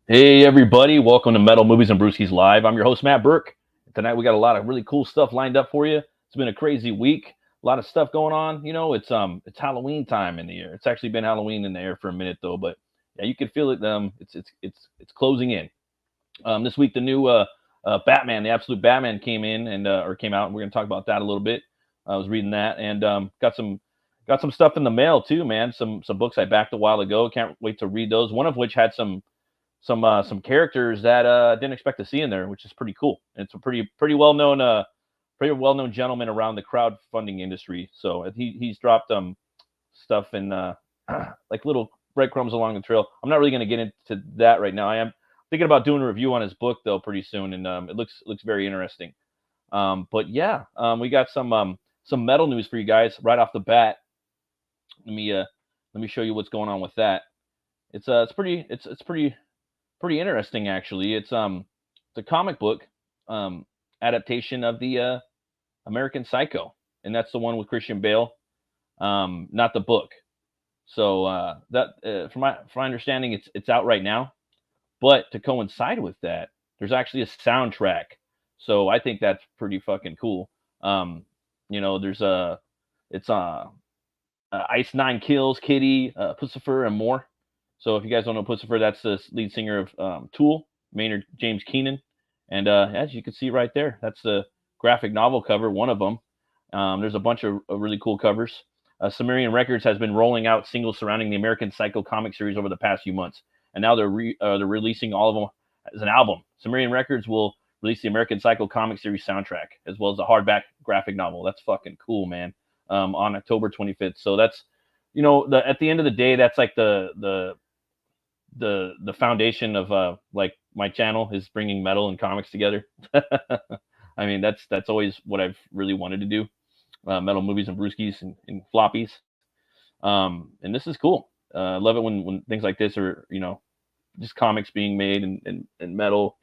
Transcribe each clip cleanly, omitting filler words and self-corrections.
Hey everybody, welcome to Metal Movies and Brewskis Live. I'm your host Matt Burke. Tonight we got a lot of really cool stuff lined up for you. It's been a crazy week, a lot of stuff going on. It's Halloween time in the air. It's actually been Halloween in the air for a minute though, but yeah, you can feel it. It's closing in. This week the new Batman, the Absolute Batman came in and or came out, and we're gonna talk about that a little bit. I was reading that and got some stuff in the mail too, man. Some books I backed a while ago. Can't wait to read those. One of which had some characters that didn't expect to see in there, which is pretty cool. And it's a pretty well known gentleman around the crowdfunding industry. So he's dropped stuff in like little breadcrumbs along the trail. I'm not really going to get into that right now. I am thinking about doing a review on his book though pretty soon, and it looks very interesting. But yeah, we got some metal news for you guys right off the bat. Let me show you what's going on with that. It's pretty interesting actually. It's a comic book um adaptation of the American Psycho, and that's the one with Christian Bale, not the book. So that from my understanding, it's out right now. But to coincide with that, there's actually a soundtrack. So I think that's pretty fucking cool. Um, there's a it's Ice Nine Kills, Kitty, Pussifer, and more. So if you guys don't know Pussifer, that's the lead singer of Tool, Maynard James Keenan. And as you can see right there, that's the graphic novel cover, one of them. There's a bunch of really cool covers. Sumerian Records has been rolling out singles surrounding the American Psycho comic series over the past few months, and now they're releasing all of them as an album. Sumerian Records will release the American Psycho comic series soundtrack as well as the hardback graphic novel. That's fucking cool, man. On October 25th. So that's at the end of the day, that's like the foundation of like my channel is bringing metal and comics together. I mean, that's always what I've really wanted to do. Metal movies and brewskis and floppies. And this is cool. I love it when things like this are, just comics being made and metal,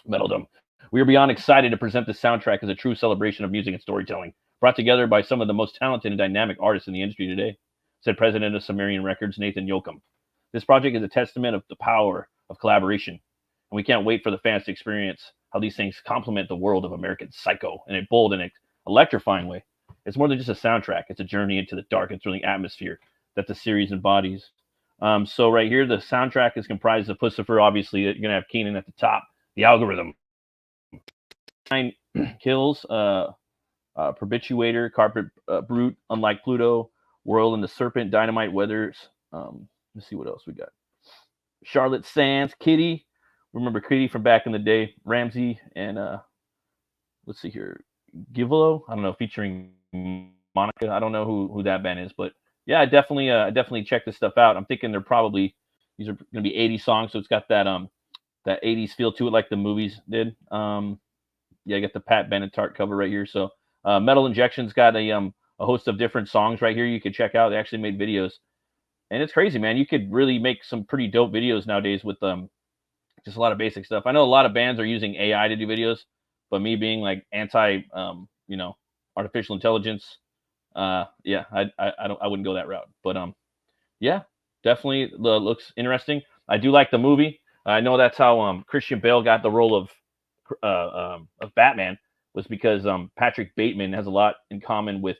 metalldom. We are beyond excited to present this soundtrack as a true celebration of music and storytelling, brought together by some of the most talented and dynamic artists in the industry today, said president of Sumerian Records, Nathan Yoakum. This project is a testament of the power of collaboration, and we can't wait for the fans to experience how these things complement the world of American Psycho in a bold and electrifying way. It's more than just a soundtrack. It's a journey into the dark and thrilling atmosphere that the series embodies. So right here, the soundtrack is comprised of Pussifer. Obviously, you're going to have Keenan at the top. The Algorithm. Nine Kills, Perpetuator, Carpet Brute, Unlike Pluto, Whirl and the Serpent, Dynamite Weathers. Let's see what else we got. Charlotte Sands, Kitty. Remember Kitty from back in the day. Ramsey and let's see here. Givolo. I don't know, featuring Monica. I don't know who that band is, but yeah, I definitely check this stuff out. I'm thinking these are going to be 80s songs, so it's got that 80s feel to it, like the movies did. Yeah, I got the Pat Benatar cover right here. So Metal Injection's got a host of different songs right here you could check out. They actually made videos, and it's crazy, man. You could really make some pretty dope videos nowadays with just a lot of basic stuff. I know a lot of bands are using AI to do videos, but me being like anti artificial intelligence, yeah, I wouldn't go that route. But yeah, definitely looks interesting. I do like the movie. I know that's how Christian Bale got the role of Batman, was because Patrick Bateman has a lot in common with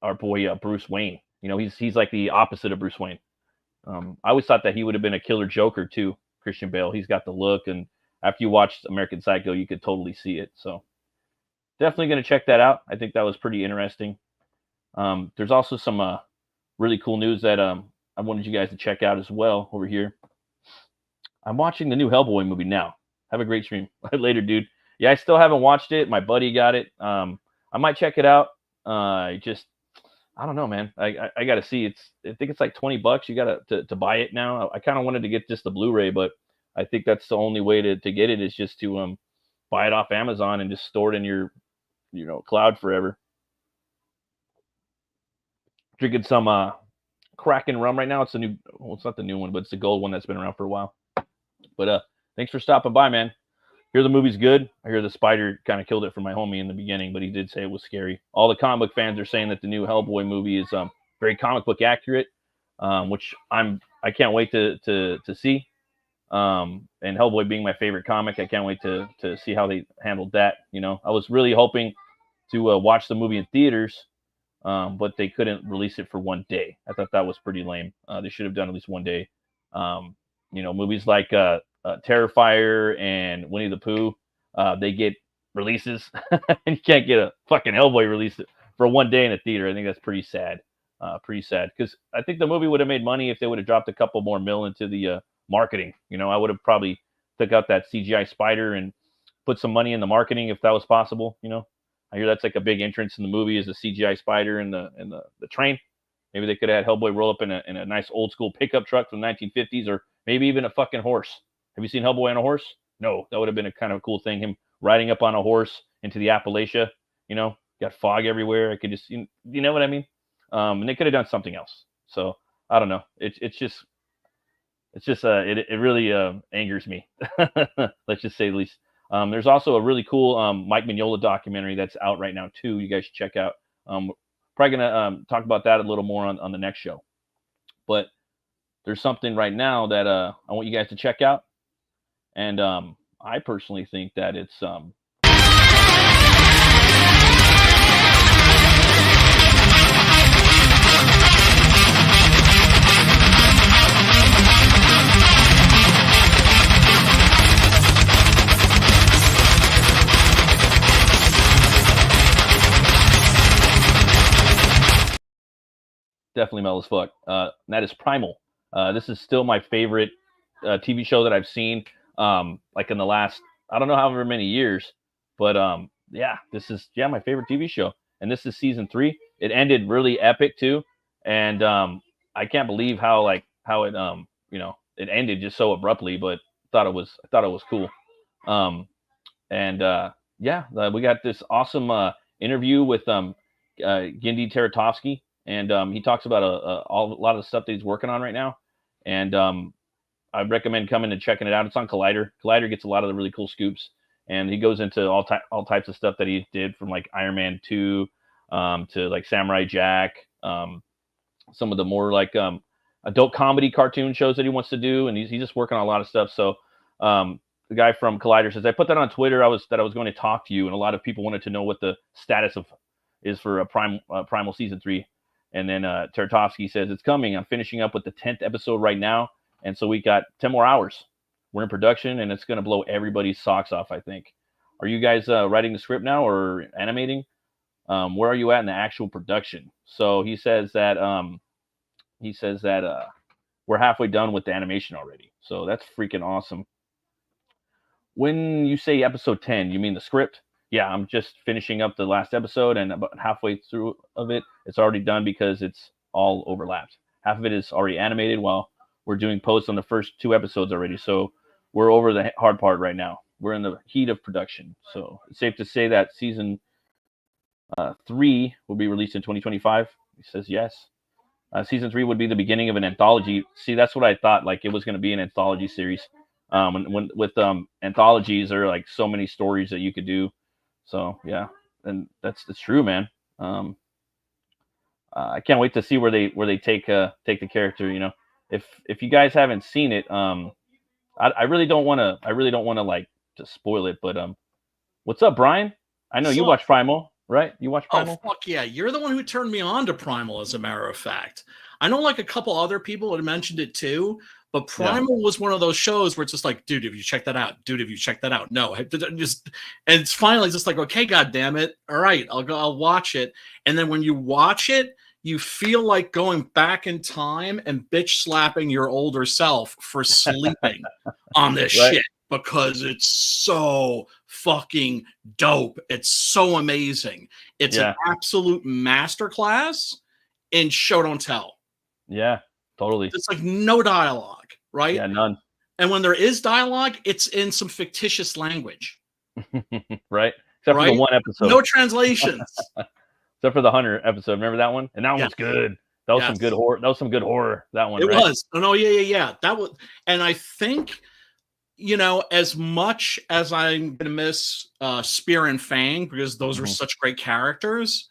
our boy Bruce Wayne. He's like the opposite of Bruce Wayne. I always thought that he would have been a killer Joker too, Christian Bale. He's got the look, and after you watched American Psycho, you could totally see it. So definitely going to check that out. I think that was pretty interesting. There's also some really cool news that I wanted you guys to check out as well over here. I'm watching the new Hellboy movie now. Have a great stream later, dude. Yeah, I still haven't watched it. My buddy got it. I might check it out. I don't know, man. I got to see. I think it's like $20. You got to buy it now. I kind of wanted to get just the Blu-ray, but I think that's the only way to get it is just to buy it off Amazon and just store it in your cloud forever. Drinking some Kraken rum right now. It's not the new one, but it's the gold one that's been around for a while. But thanks for stopping by, man. Hear the movie's good. I hear the spider kind of killed it for my homie in the beginning, but he did say it was scary. All the comic book fans are saying that the new Hellboy movie is very comic book accurate, which I I can't wait to see. And Hellboy being my favorite comic, I can't wait to see how they handled that. You know, I was really hoping to watch the movie in theaters, but they couldn't release it for one day. I thought that was pretty lame. They should have done at least one day. You know, movies like Terrifier and Winnie the Pooh, they get releases, and you can't get a fucking Hellboy release for one day in a theater. I think that's pretty sad. Pretty sad, because I think the movie would have made money if they would have dropped a couple more mil into the marketing. You know, I would have probably took out that CGI spider and put some money in the marketing if that was possible. You know, I hear that's like a big entrance in the movie is the CGI spider and the train. Maybe they could have had Hellboy roll up in a nice old school pickup truck from the 1950s, or maybe even a fucking horse. Have you seen Hellboy on a horse? No, that would have been a kind of cool thing. Him riding up on a horse into the Appalachia. You know, got fog everywhere. I could just, you know what I mean? And they could have done something else. So I don't know. It's just it really angers me. Let's just say the least. There's also a really cool Mike Mignola documentary that's out right now too. You guys should check out. Probably gonna talk about that a little more on the next show. But there's something right now that I want you guys to check out, and I personally think that it's definitely metal as fuck. That is Primal. This is still my favorite TV show that I've seen. Like in the last, I don't know however many years, but yeah, this is my favorite TV show. And this is season 3. It ended really epic too, and I can't believe how it you know, it ended just so abruptly. But I thought it was cool. We got this awesome interview with Genndy Tartakovsky. And he talks about a lot of the stuff that he's working on right now. And I recommend coming and checking it out. It's on Collider. Collider gets a lot of the really cool scoops. And he goes into all types of stuff that he did, from like Iron Man 2 to like Samurai Jack, some of the more like adult comedy cartoon shows that he wants to do. And he's just working on a lot of stuff. So the guy from Collider says, I put that on Twitter. I was going to talk to you. And a lot of people wanted to know what the status is for Primal season 3. And then Tartakovsky says, it's coming. I'm finishing up with the 10th episode right now. And so we got 10 more hours. We're in production, and it's going to blow everybody's socks off, I think. Are you guys writing the script now or animating? Where are you at in the actual production? So he says that we're halfway done with the animation already. So that's freaking awesome. When you say episode 10, you mean the script? Yeah, I'm just finishing up the last episode, and about halfway through of it, it's already done because it's all overlapped. Half of it is already animated while we're doing posts on the first 2 episodes already. So we're over the hard part right now. We're in the heat of production. So it's safe to say that season 3 will be released in 2025. He says yes. Season 3 would be the beginning of an anthology. See, that's what I thought. Like it was going to be an anthology series. With anthologies, there are like so many stories that you could do. So yeah, and that's true, man. I can't wait to see where they take the character. You know, if you guys haven't seen it, I really don't want to like to spoil it. But what's up, Brian? I know you watch Primal, right? You watch Primal? Oh fuck yeah! You're the one who turned me on to Primal, as a matter of fact. I know like a couple other people had mentioned it too. But Primal was one of those shows where it's just like, dude, have you checked that out? Dude, have you checked that out? No, and it's finally just like, okay, God damn it. All right, I'll watch it. And then when you watch it, you feel like going back in time and bitch slapping your older self for sleeping on this shit, because it's so fucking dope. It's so amazing. It's an absolute masterclass in show don't tell. Yeah. Totally. It's like no dialogue, right? Yeah, none. And when there is dialogue, it's in some fictitious language. Right? Except for the one episode. No translations. Except for the Hunter episode. Remember that one? And that one was good. That was some good horror. That was some good horror. That one. It was. Oh, no, yeah. That was, and I think, you know, as much as I'm gonna miss Spear and Fang, because those were such great characters,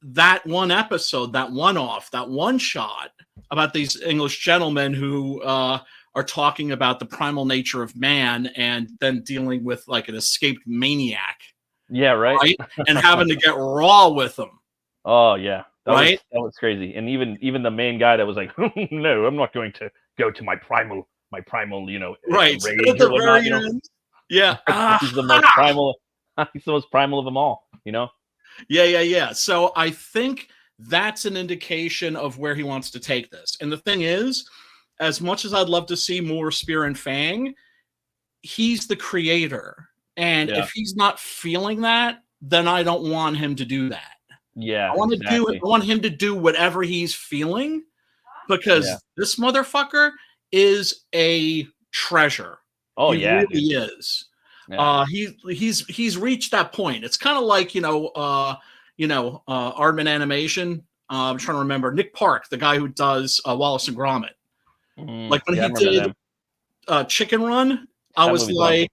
that one episode, that one off, that one shot, about these English gentlemen who are talking about the primal nature of man and then dealing with like an escaped maniac. Yeah, right. And having to get raw with them. Oh yeah, right? That was crazy. And even the main guy that was like, no, I'm not going to go to my primal, you know, right rage at the or whatnot, very you know? end. Yeah, he's the most primal. He's the most primal of them all, you know. Yeah. So I think that's an indication of where he wants to take this. And the thing is, as much as I'd love to see more Spear and Fang, he's the creator. And if he's not feeling that, then I don't want him to do that. Yeah, I want him to do whatever he's feeling, because this motherfucker is a treasure. Oh, he really is. Yeah. He's reached that point. It's kind of like Aardman Animation. I'm trying to remember Nick Park, the guy who does Wallace and Gromit. Like when he did Chicken Run, I was like,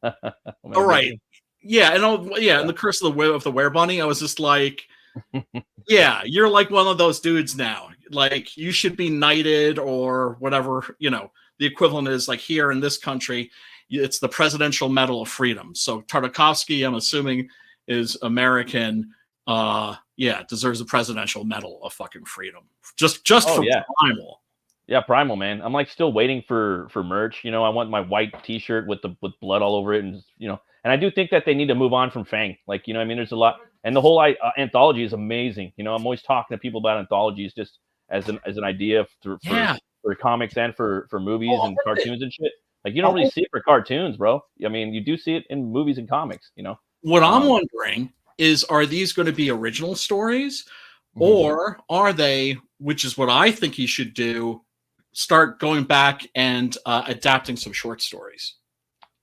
all right, yeah, and and the Curse of the Were Bunny. I was just like, yeah, you're like one of those dudes now. Like you should be knighted or whatever. You know, the equivalent is like here in this country. It's the Presidential Medal of Freedom. So Tartakovsky, I'm assuming, is American. Deserves the Presidential Medal of fucking Freedom. Just for Primal. Yeah, Primal, man. I'm like still waiting for merch. You know, I want my white T-shirt with blood all over it, and you know, and I do think that they need to move on from Fang. Like, you know, I mean, there's a lot, and the whole anthology is amazing. You know, I'm always talking to people about anthologies just as an idea for comics and for movies and cartoons and shit. Like, you don't really see it for cartoons, bro. I mean, you do see it in movies and comics, you know? What I'm wondering is, are these going to be original stories? Or are they, which is what I think he should do, start going back and adapting some short stories?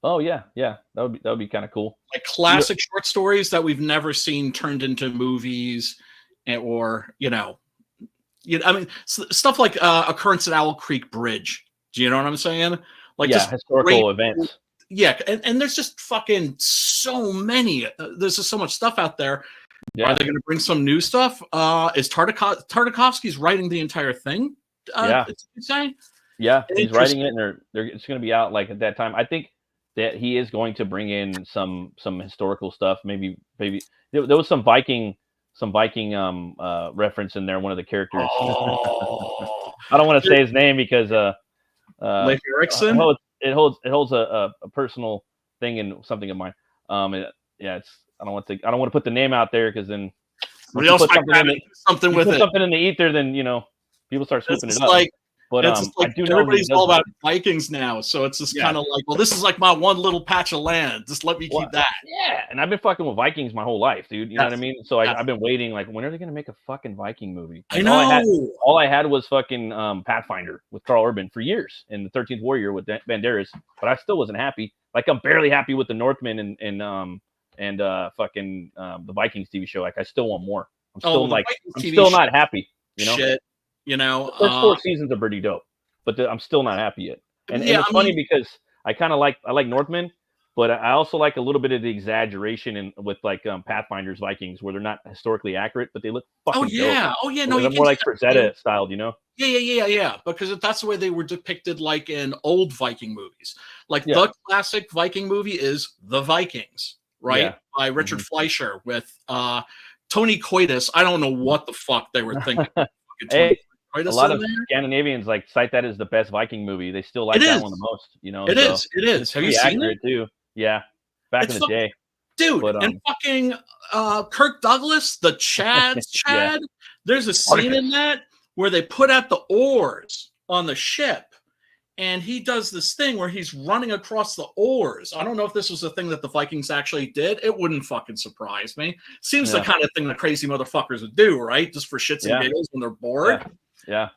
Oh, yeah. That would be kind of cool. Like classic short stories that we've never seen turned into movies, or, I mean, stuff like Occurrence at Owl Creek Bridge. Do you know what I'm saying? Like just historical events. Yeah, and there's just fucking so many. There's just so much stuff out there. Yeah. Are they going to bring some new stuff? Is Tartakovsky's writing the entire thing? Yeah, he's writing it, and it's going to be out like at that time. I think that he is going to bring in some historical stuff. Maybe there was some Viking reference in there. One of the characters. Oh. I don't want to say his name because Leif Erikson. It holds a personal thing in something of mine. I don't want to put the name out there because then somebody else might something with it. Something in the ether, then people start swooping it up. But I do know everybody's all about Vikings now, so it's just kind of like, well, this is like my one little patch of land. Just let me keep that. Yeah, and I've been fucking with Vikings my whole life, dude. You know what I mean? So I've been waiting, like, when are they gonna make a fucking Viking movie? I know. All I had was fucking Pathfinder with Karl Urban for years, and the 13th Warrior with Banderas, but I still wasn't happy. Like, I'm barely happy with the Northmen and the Vikings TV show. Like, I still want more. I'm still not happy. You know. Shit. The first 4 seasons are pretty dope, but I'm still not happy yet. And it's funny because I like Northmen, but I also like a little bit of the exaggeration with like Pathfinder's Vikings, where they're not historically accurate, but they look fucking dope. No, they're more like Frazetta styled, you know? Yeah. Because that's the way they were depicted, like in old Viking movies. Like the classic Viking movie is The Vikings, right? By Richard Fleischer with Tony Coitus. I don't know what the fuck they were thinking. Hey, a lot of Scandinavians like cite that as the best Viking movie. They still like that one the most, you know. It is. Have you seen it? Too. Yeah, back in the day, dude. And fucking Kirk Douglas, the Chad. There's a scene in that where they put out the oars on the ship, and he does this thing where he's running across the oars. I don't know if this was a thing that the Vikings actually did. It wouldn't fucking surprise me. Seems the kind of thing that crazy motherfuckers would do, right? Just for shits and giggles when they're bored. Yeah.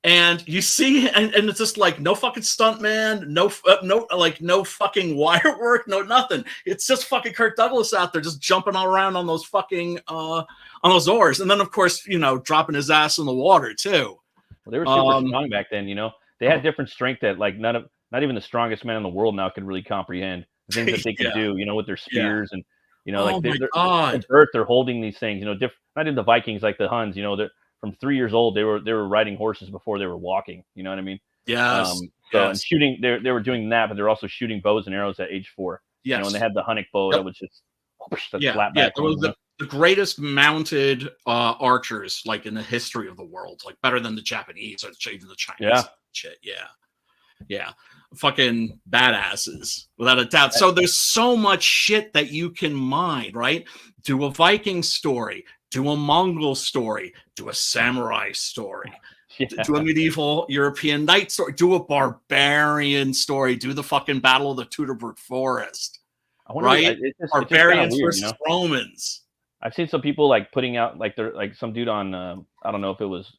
And you see, and it's just like no fucking stuntman, no fucking wire work, no nothing. It's just fucking Kirk Douglas out there just jumping all around on those fucking on those oars, and then of course dropping his ass in the water too. Well, they were super strong back then, They had different strength that like not even the strongest man in the world now could really comprehend the things that they could do, with their spears and like they're Earth, they're holding these things, not even the Vikings like the Huns, from 3 years old. They were riding horses before they were walking. You know what I mean? Yes. So and shooting, they were doing that, but they're also shooting bows and arrows at age 4. Yes. You know, when they had the Hunnick bow, that was just flat back. Yeah, it was the greatest mounted archers like in the history of the world, like better than the Japanese or even the Chinese. Yeah. Shit. Yeah. Fucking badasses, without a doubt. So there's so much shit that you can mine, right? Do a Viking story, do a Mongol story, do a samurai story. Do a medieval European knight story, do a barbarian story, do the fucking Battle of the Teutoburg Forest, right? Barbarians versus Romans. I've seen some people like putting out like they're like some dude on I don't know if it was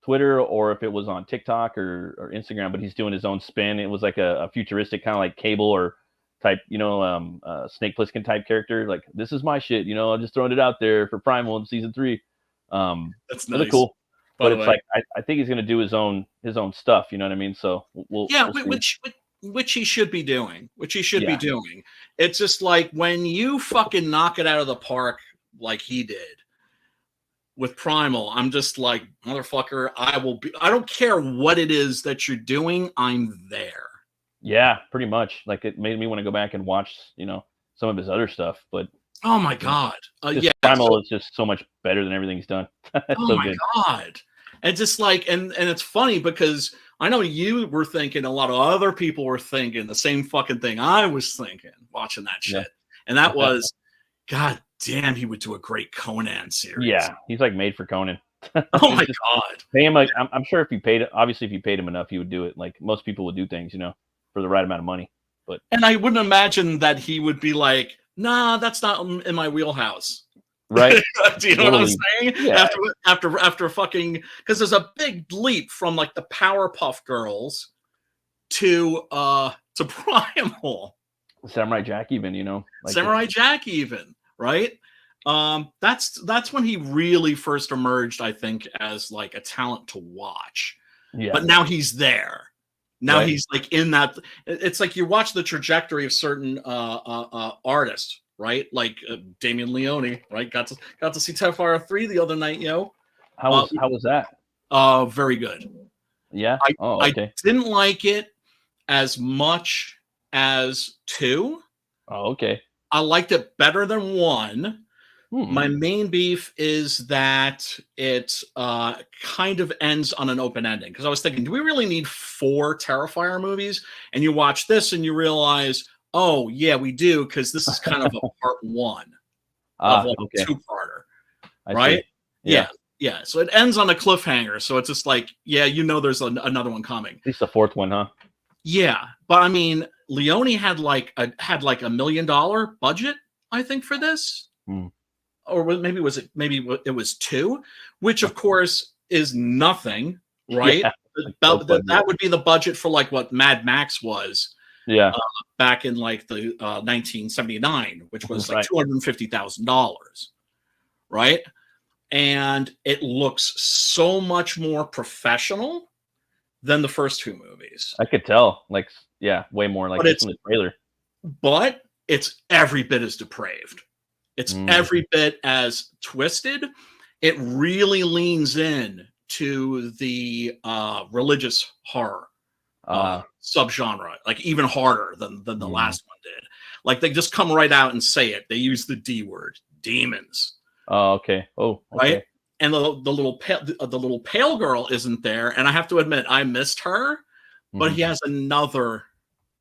Twitter or if it was on TikTok or Instagram, but he's doing his own spin. It was like a futuristic kind of like Cable or type, Snake Plissken type character. Like, this is my shit, I'm just throwing it out there for Primal in season 3. That's nice. Cool. But it's like I think he's gonna do his own stuff. You know what I mean? So we'll which he should be doing. Be doing. It's just like when you fucking knock it out of the park like he did with Primal, I'm just like, motherfucker, I don't care what it is that you're doing, I'm there. Yeah, pretty much. Like, it made me want to go back and watch, some of his other stuff. But oh my god, Primal is just so much better than everything he's done. Oh my god. And just like, and it's funny because I know you were thinking, a lot of other people were thinking the same fucking thing I was thinking watching that shit. Yeah. And that was, god damn, he would do a great Conan series. Yeah, he's like made for Conan. Oh my god. Pay him, I'm sure if you paid him enough, he would do it. Like, most people would do things, for the right amount of money. And I wouldn't imagine that he would be like, nah, that's not in my wheelhouse. Right. Do you know what I'm saying? Yeah. After fucking, because there's a big leap from like the Powerpuff Girls to Primal. Samurai Jack even, like Samurai Jack even, right? That's when he really first emerged, I think, as like a talent to watch. Yeah. But now he's there. Now he's like in that. It's like you watch the trajectory of certain artists. Right, like Damien Leone, right? Got to see Terrifier 3 the other night, How was that? Very good. Yeah. I didn't like it as much as 2. Oh, okay. I liked it better than 1. My main beef is that it kind of ends on an open ending. Because I was thinking, do we really need 4 Terrifier movies? And you watch this and you realize, oh yeah, we do, because this is kind of a part 1 of like a 2-parter, right? Yeah. So it ends on a cliffhanger. So it's just like, yeah, there's another one coming. At least the 4th one, huh? Yeah, but I mean, Leone had like a $1 million budget, I think, for this, or maybe it was 2, which of course is nothing, right? Yeah, that would be the budget for like what Mad Max was. Yeah, back in like the 1979, which was like $250,000, right? And it looks so much more professional than the first 2 movies. I could tell, like, yeah, way more like it's in the trailer. But it's every bit as depraved. It's every bit as twisted. It really leans in to the religious horror subgenre, like even harder than the last one did. Like, they just come right out and say it. They use the D word, demons. Oh, okay. Oh, okay. Right. And the little pale girl isn't there. And I have to admit, I missed her, but he has another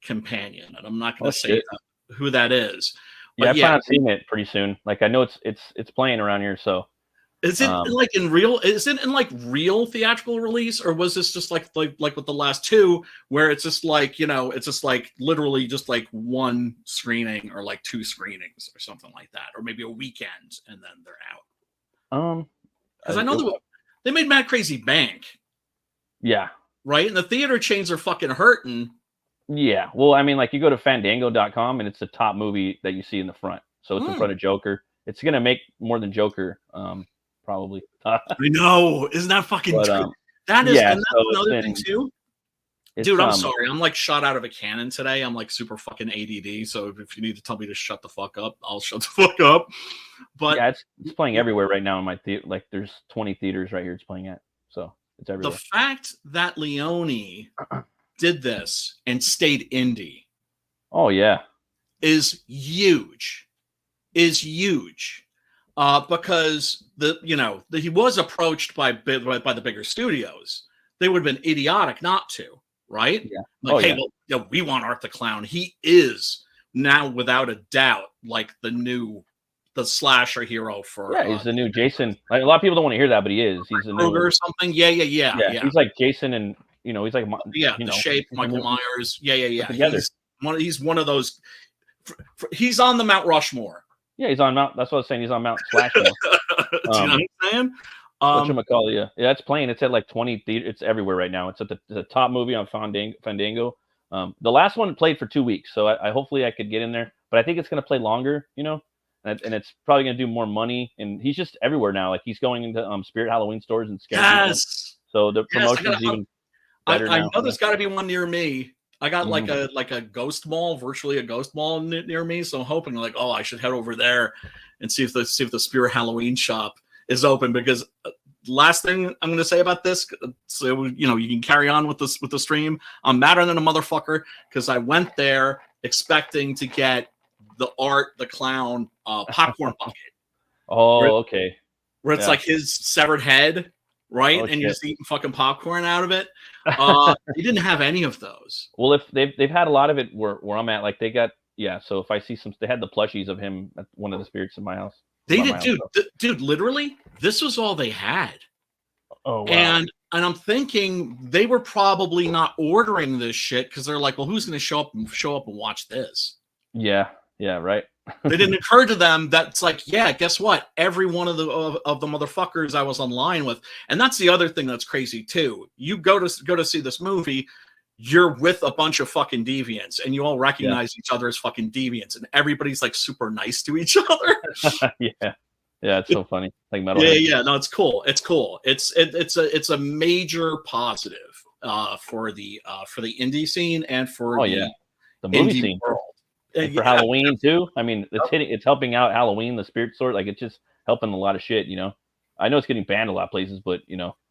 companion, and I'm not going to say who that is. Yeah, I plan on seeing it pretty soon. Like, I know it's playing around here, so. Is it like in real? Is it in like real theatrical release, or was this just like with the last 2, where it's just like it's just like literally just like 1 screening or like 2 screenings or something like that, or maybe a weekend and then they're out? Because I know they made Mad Crazy Bank. Yeah. Right, and the theater chains are fucking hurting. Yeah, well, I mean, like, you go to Fandango.com and it's the top movie that you see in the front, so it's in front of Joker. It's gonna make more than Joker. Probably. I know. Isn't that fucking true? That is, and that's another thing too. It's Dude, I'm sorry. I'm like shot out of a cannon today. I'm like super fucking ADD. So if you need to tell me to shut the fuck up, I'll shut the fuck up. But yeah, it's playing everywhere right now in my theater. Like there's 20 theaters right here it's playing at. So it's the everywhere. fact that Leone did this and stayed indie Oh yeah. is huge. Is huge. Because he was approached by the bigger studios. They would have been idiotic not to, right? Yeah. Like, Oh, hey, yeah. well, we want Art the Clown. He is now, without a doubt, like the slasher hero for Yeah, he's the new Jason. Like, a lot of people don't want to hear that, but he is. He's the Krueger new or something. Yeah. He's like Jason, and he's like The Shape, Michael Myers. Yeah. together. He's one of those. He's on the Mount Rushmore. Yeah, he's on Mount. That's what I was saying. He's on Mount Slashmore. Do you know what I'm saying? Whatchamacallit, yeah, it's playing. It's at like 20 theaters. It's everywhere right now. It's at the top movie on Fandango. The last one played for 2 weeks, so I hopefully I could get in there. But I think it's going to play longer, and it's probably going to do more money. And he's just everywhere now. Like he's going into Spirit Halloween stores and scary people. Yes. So the promotion's even better now. I know there's got to be one near me. I got like a ghost mall, virtually a ghost mall near me. So I'm hoping like, I should head over there and see if the Spirit Halloween shop is open, because last thing I'm going to say about this, so you can carry on with the stream. I'm madder than a motherfucker because I went there expecting to get the Art the Clown popcorn bucket. Okay. Where it's like his severed head, right? And you're just eating fucking popcorn out of it. They didn't have any of those. Well, if they've had a lot of it where I'm at, like they got so if I see they had the plushies of him at one of the spirits in my house. They did, dude. Literally, this was all they had. Oh, wow. And I'm thinking they were probably not ordering this shit because they're like, well, who's going to show up and watch this? Yeah, right. It didn't occur to them that's like, yeah, guess what? Every one of the motherfuckers I was online with, and that's the other thing that's crazy too. You go to see this movie, you're with a bunch of fucking deviants, and you all recognize each other as fucking deviants, and everybody's like super nice to each other. Yeah, it's so funny. Like metal. Yeah. No, it's cool. It's a major positive for the indie scene and for the movie scene world. And for Halloween too. I mean, it's helping out Halloween, the spirit sort. Like it's just helping a lot of shit. I know it's getting banned a lot of places, but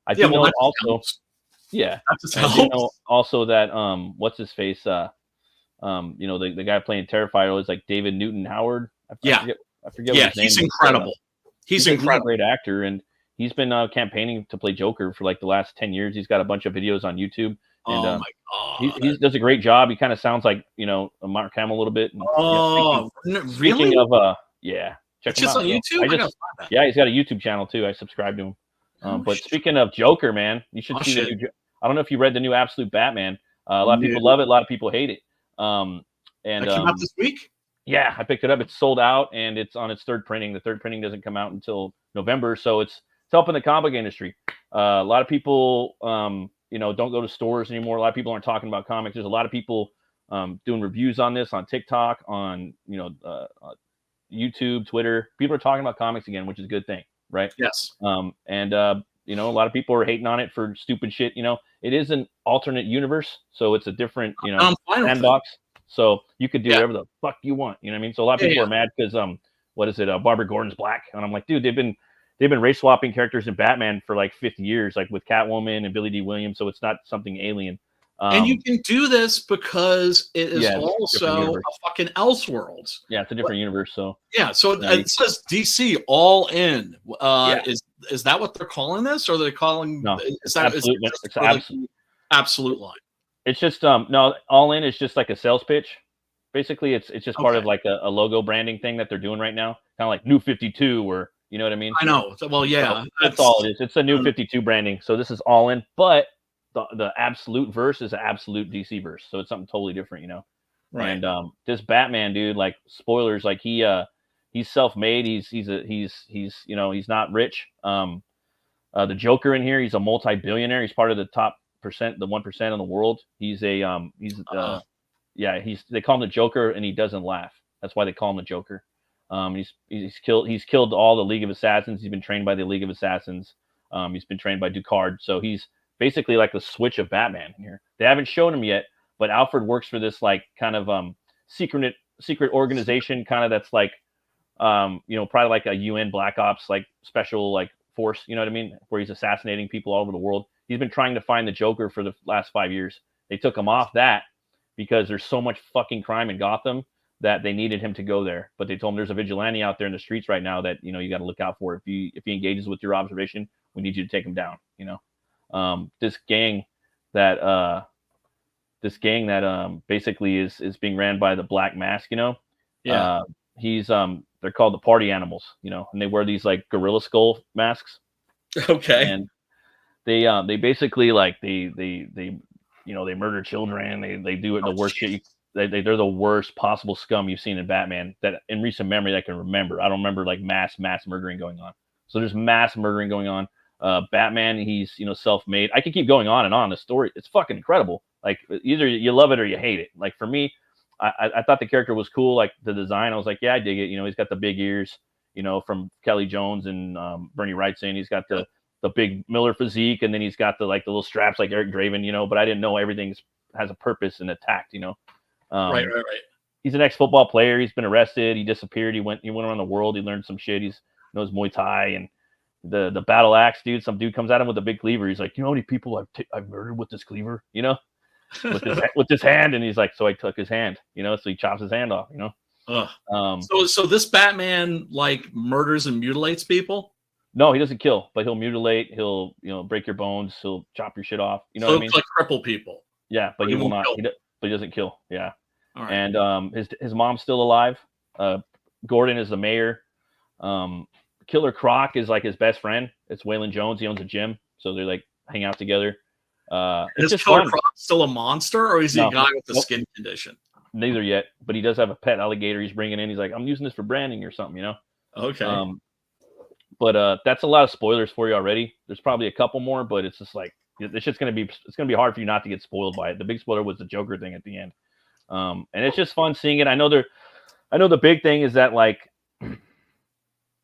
I do know also. Yeah, I do know also that what's his face? The guy playing Terrifier is like David Newton Howard. I forget what his name is. He's incredible. He's incredible. He's a great actor, and he's been campaigning to play Joker for like the last 10 years. He's got a bunch of videos on YouTube. And, oh my god, he does a great job. He kind of sounds like Mark Hamill a little bit. And, really? Speaking of check him out. On YouTube. He's got a YouTube channel too. I subscribe to him. But speaking of Joker, man, you should see the new. I don't know if you read the new Absolute Batman. A lot of people love it. A lot of people hate it. And that came out this week. Yeah, I picked it up. It's sold out, and it's on its third printing. The third printing doesn't come out until November, so it's helping the comic industry. A lot of people, don't go to stores anymore. A lot of people aren't talking about comics. There's a lot of people doing reviews on this on TikTok, on YouTube, Twitter. People are talking about comics again, which is a good thing, right? Yes. A lot of people are hating on it for stupid shit. It is an alternate universe, so it's a different, sandbox. So you could do whatever the fuck you want. You know what I mean? So a lot of people are mad because Barbara Gordon's black, and I'm like, dude, they've been race swapping characters in Batman for like 50 years, like with Catwoman and Billy D. Williams. So it's not something alien. And you can do this because it is also a fucking Elseworlds. Yeah, it's a different universe. So so it says DC All In. Is that what they're calling this, or are they calling? No, it's absolute line. It's just no, All In is just like a sales pitch. Basically, it's just part of like a logo branding thing that they're doing right now, kind of like New 52, or you know what I mean? I know. Well, yeah, so that's all it is. It's a New 52 branding. So this is All In, but the Absolute verse is an Absolute DC verse, so it's something totally different, Right. And this Batman dude, like spoilers, like he's self-made. He's not rich. The Joker in here, he's a multi-billionaire. He's part of the top percent, the 1% in the world. He's they call him the Joker, and he doesn't laugh. That's why they call him the Joker. He's killed all the League of Assassins. He's been trained by the League of Assassins. He's been trained by Ducard. So he's basically like the switch of Batman here. They haven't shown him yet, but Alfred works for this like kind of secret organization, kind of that's like probably like a UN Black Ops like special like force, you know what I mean, where he's assassinating people all over the world. He's been trying to find the Joker for the last 5 years. They took him off that because there's so much fucking crime in Gotham that they needed him to go there. But they told him there's a vigilante out there in the streets right now that, you got to look out for. If he engages with your observation, we need you to take him down. This gang that basically is being ran by the Black Mask. He's they're called the Party Animals. And they wear these like gorilla skull masks. Okay. And they basically like they murder children. They do it the worst shit. They're the worst possible scum you've seen in Batman that in recent memory that I can remember. I don't remember like mass murdering going on. So there's mass murdering going on. Batman, he's self-made. I can keep going on and on. The story, it's fucking incredible. Like either you love it or you hate it. Like for me, I thought the character was cool. Like the design, I was like, yeah, I dig it. He's got the big ears, from Kelly Jones and Bernie Wrightson. He's got the big Miller physique, and then he's got the little straps like Eric Draven. But I didn't know everything has a purpose and a tact. Right. He's an ex-football player. He's been arrested. He disappeared. He went around the world. He learned some shit. He knows Muay Thai and the battle axe, dude. Some dude comes at him with a big cleaver. He's like, how many people I've murdered with this cleaver? With his hand. And he's like, so I took his hand. So he chops his hand off. So this Batman like murders and mutilates people? No, he doesn't kill, but he'll mutilate. He'll break your bones. He'll chop your shit off. You know so what I mean? Like cripple people. Yeah, but he will not. But he doesn't kill. Yeah. All right. And his mom's still alive. Gordon is the mayor. Killer Croc is like his best friend. It's Waylon Jones. He owns a gym, so they like hang out together. Is Killer Croc still a monster, or is he a guy with a skin condition? Neither yet, but he does have a pet alligator he's bringing in. He's like, I'm using this for branding or something, Okay. But that's a lot of spoilers for you already. There's probably a couple more, but it's just like it's gonna be hard for you not to get spoiled by it. The big spoiler was the Joker thing at the end. And it's just fun seeing it. I know the big thing is that like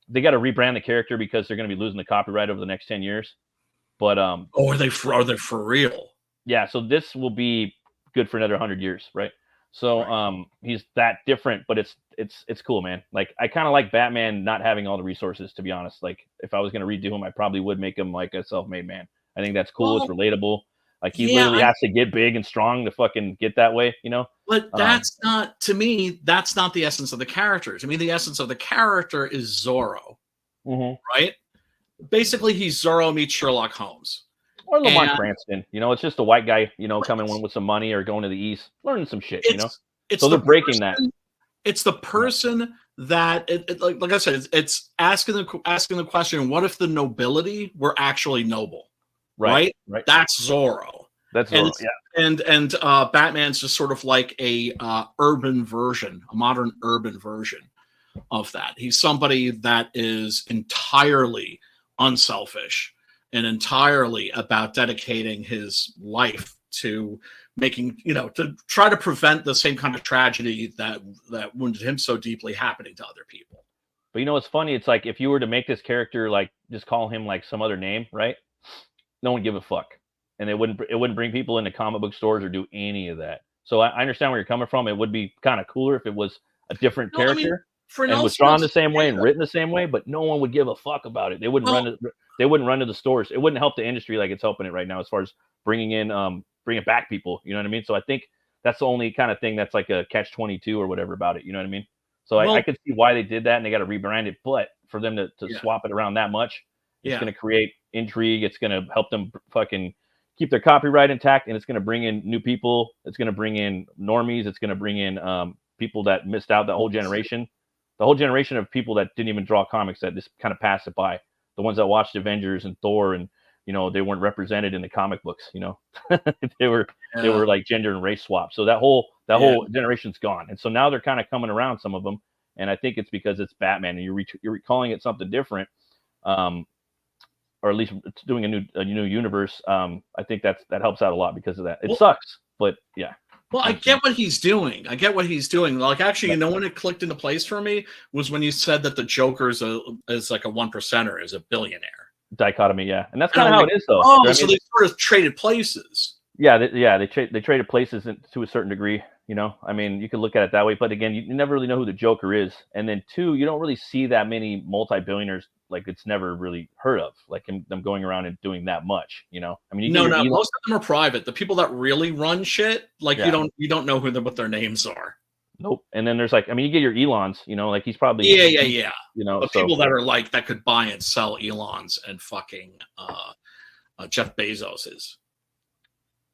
they got to rebrand the character because they're going to be losing the copyright over the next 10 years. But are they for real? Yeah. So this will be good for another 100 years, right? So he's that different, but it's cool, man. Like I kind of like Batman not having all the resources, to be honest. Like if I was going to redo him, I probably would make him like a self-made man. I think that's cool. It's relatable. Like he literally has to get big and strong to fucking get that way, But that's not, to me, that's not the essence of the character. To me, the essence of the character is Zorro, right? Basically, he's Zorro meets Sherlock Holmes. Or Lamont Cranston. It's just a white guy, coming in with some money or going to the East, learning some shit, It's so they're breaking that. It's the person that, like I said, it's asking the question, what if the nobility were actually noble? Right. That's Zorro. That's Zorro. And Batman's just sort of like a modern urban version of that. He's somebody that is entirely unselfish and entirely about dedicating his life to making, to try to prevent the same kind of tragedy that wounded him so deeply happening to other people. But it's funny. It's like if you were to make this character like just call him like some other name, right? No one give a fuck, and it wouldn't bring people into comic book stores or do any of that. So I understand where you're coming from. It would be kind of cooler if it was a different character and was drawn the same way and written the same way, but no one would give a fuck about it. They wouldn't run to the stores. It wouldn't help the industry like it's helping it right now as far as bringing back people. You know what I mean? So I think that's the only kind of thing that's like a catch-22 or whatever about it. You know what I mean? So I could see why they did that, and they got to rebrand it. But for them to swap it around that much, it's going to create intrigue. It's going to help them fucking keep their copyright intact, and it's going to bring in new people. It's going to bring in normies. It's going to bring in people that missed out, the whole generation of people that didn't even draw comics, that just kind of passed it by. The ones that watched Avengers and Thor, and they weren't represented in the comic books. They were like gender and race swapped. So that whole generation's gone, and so now they're kind of coming around, some of them. And I think it's because it's Batman, and you're recalling it something different. Or at least it's doing a new universe. I think that helps out a lot because of that. It sucks, but yeah. Well, I get what he's doing. Like, actually, when it clicked into place for me was when you said that the Joker is like a 1%er, is a billionaire. dichotomy. Yeah, and that's kind of how it is, though. Oh, so they sort of traded places. Yeah, they traded places to a certain degree. I mean, you could look at it that way, but again, you never really know who the Joker is. And then 2, you don't really see that many multi-billionaires. Like, it's never really heard of, like them going around and doing that much. I mean, No, most of them are private. The people that really run shit, like you don't know what their names are. Nope. And then there's like, I mean, you get your Elons. Like he's probably yeah. The people that are like that could buy and sell Elons and fucking Jeff Bezos's.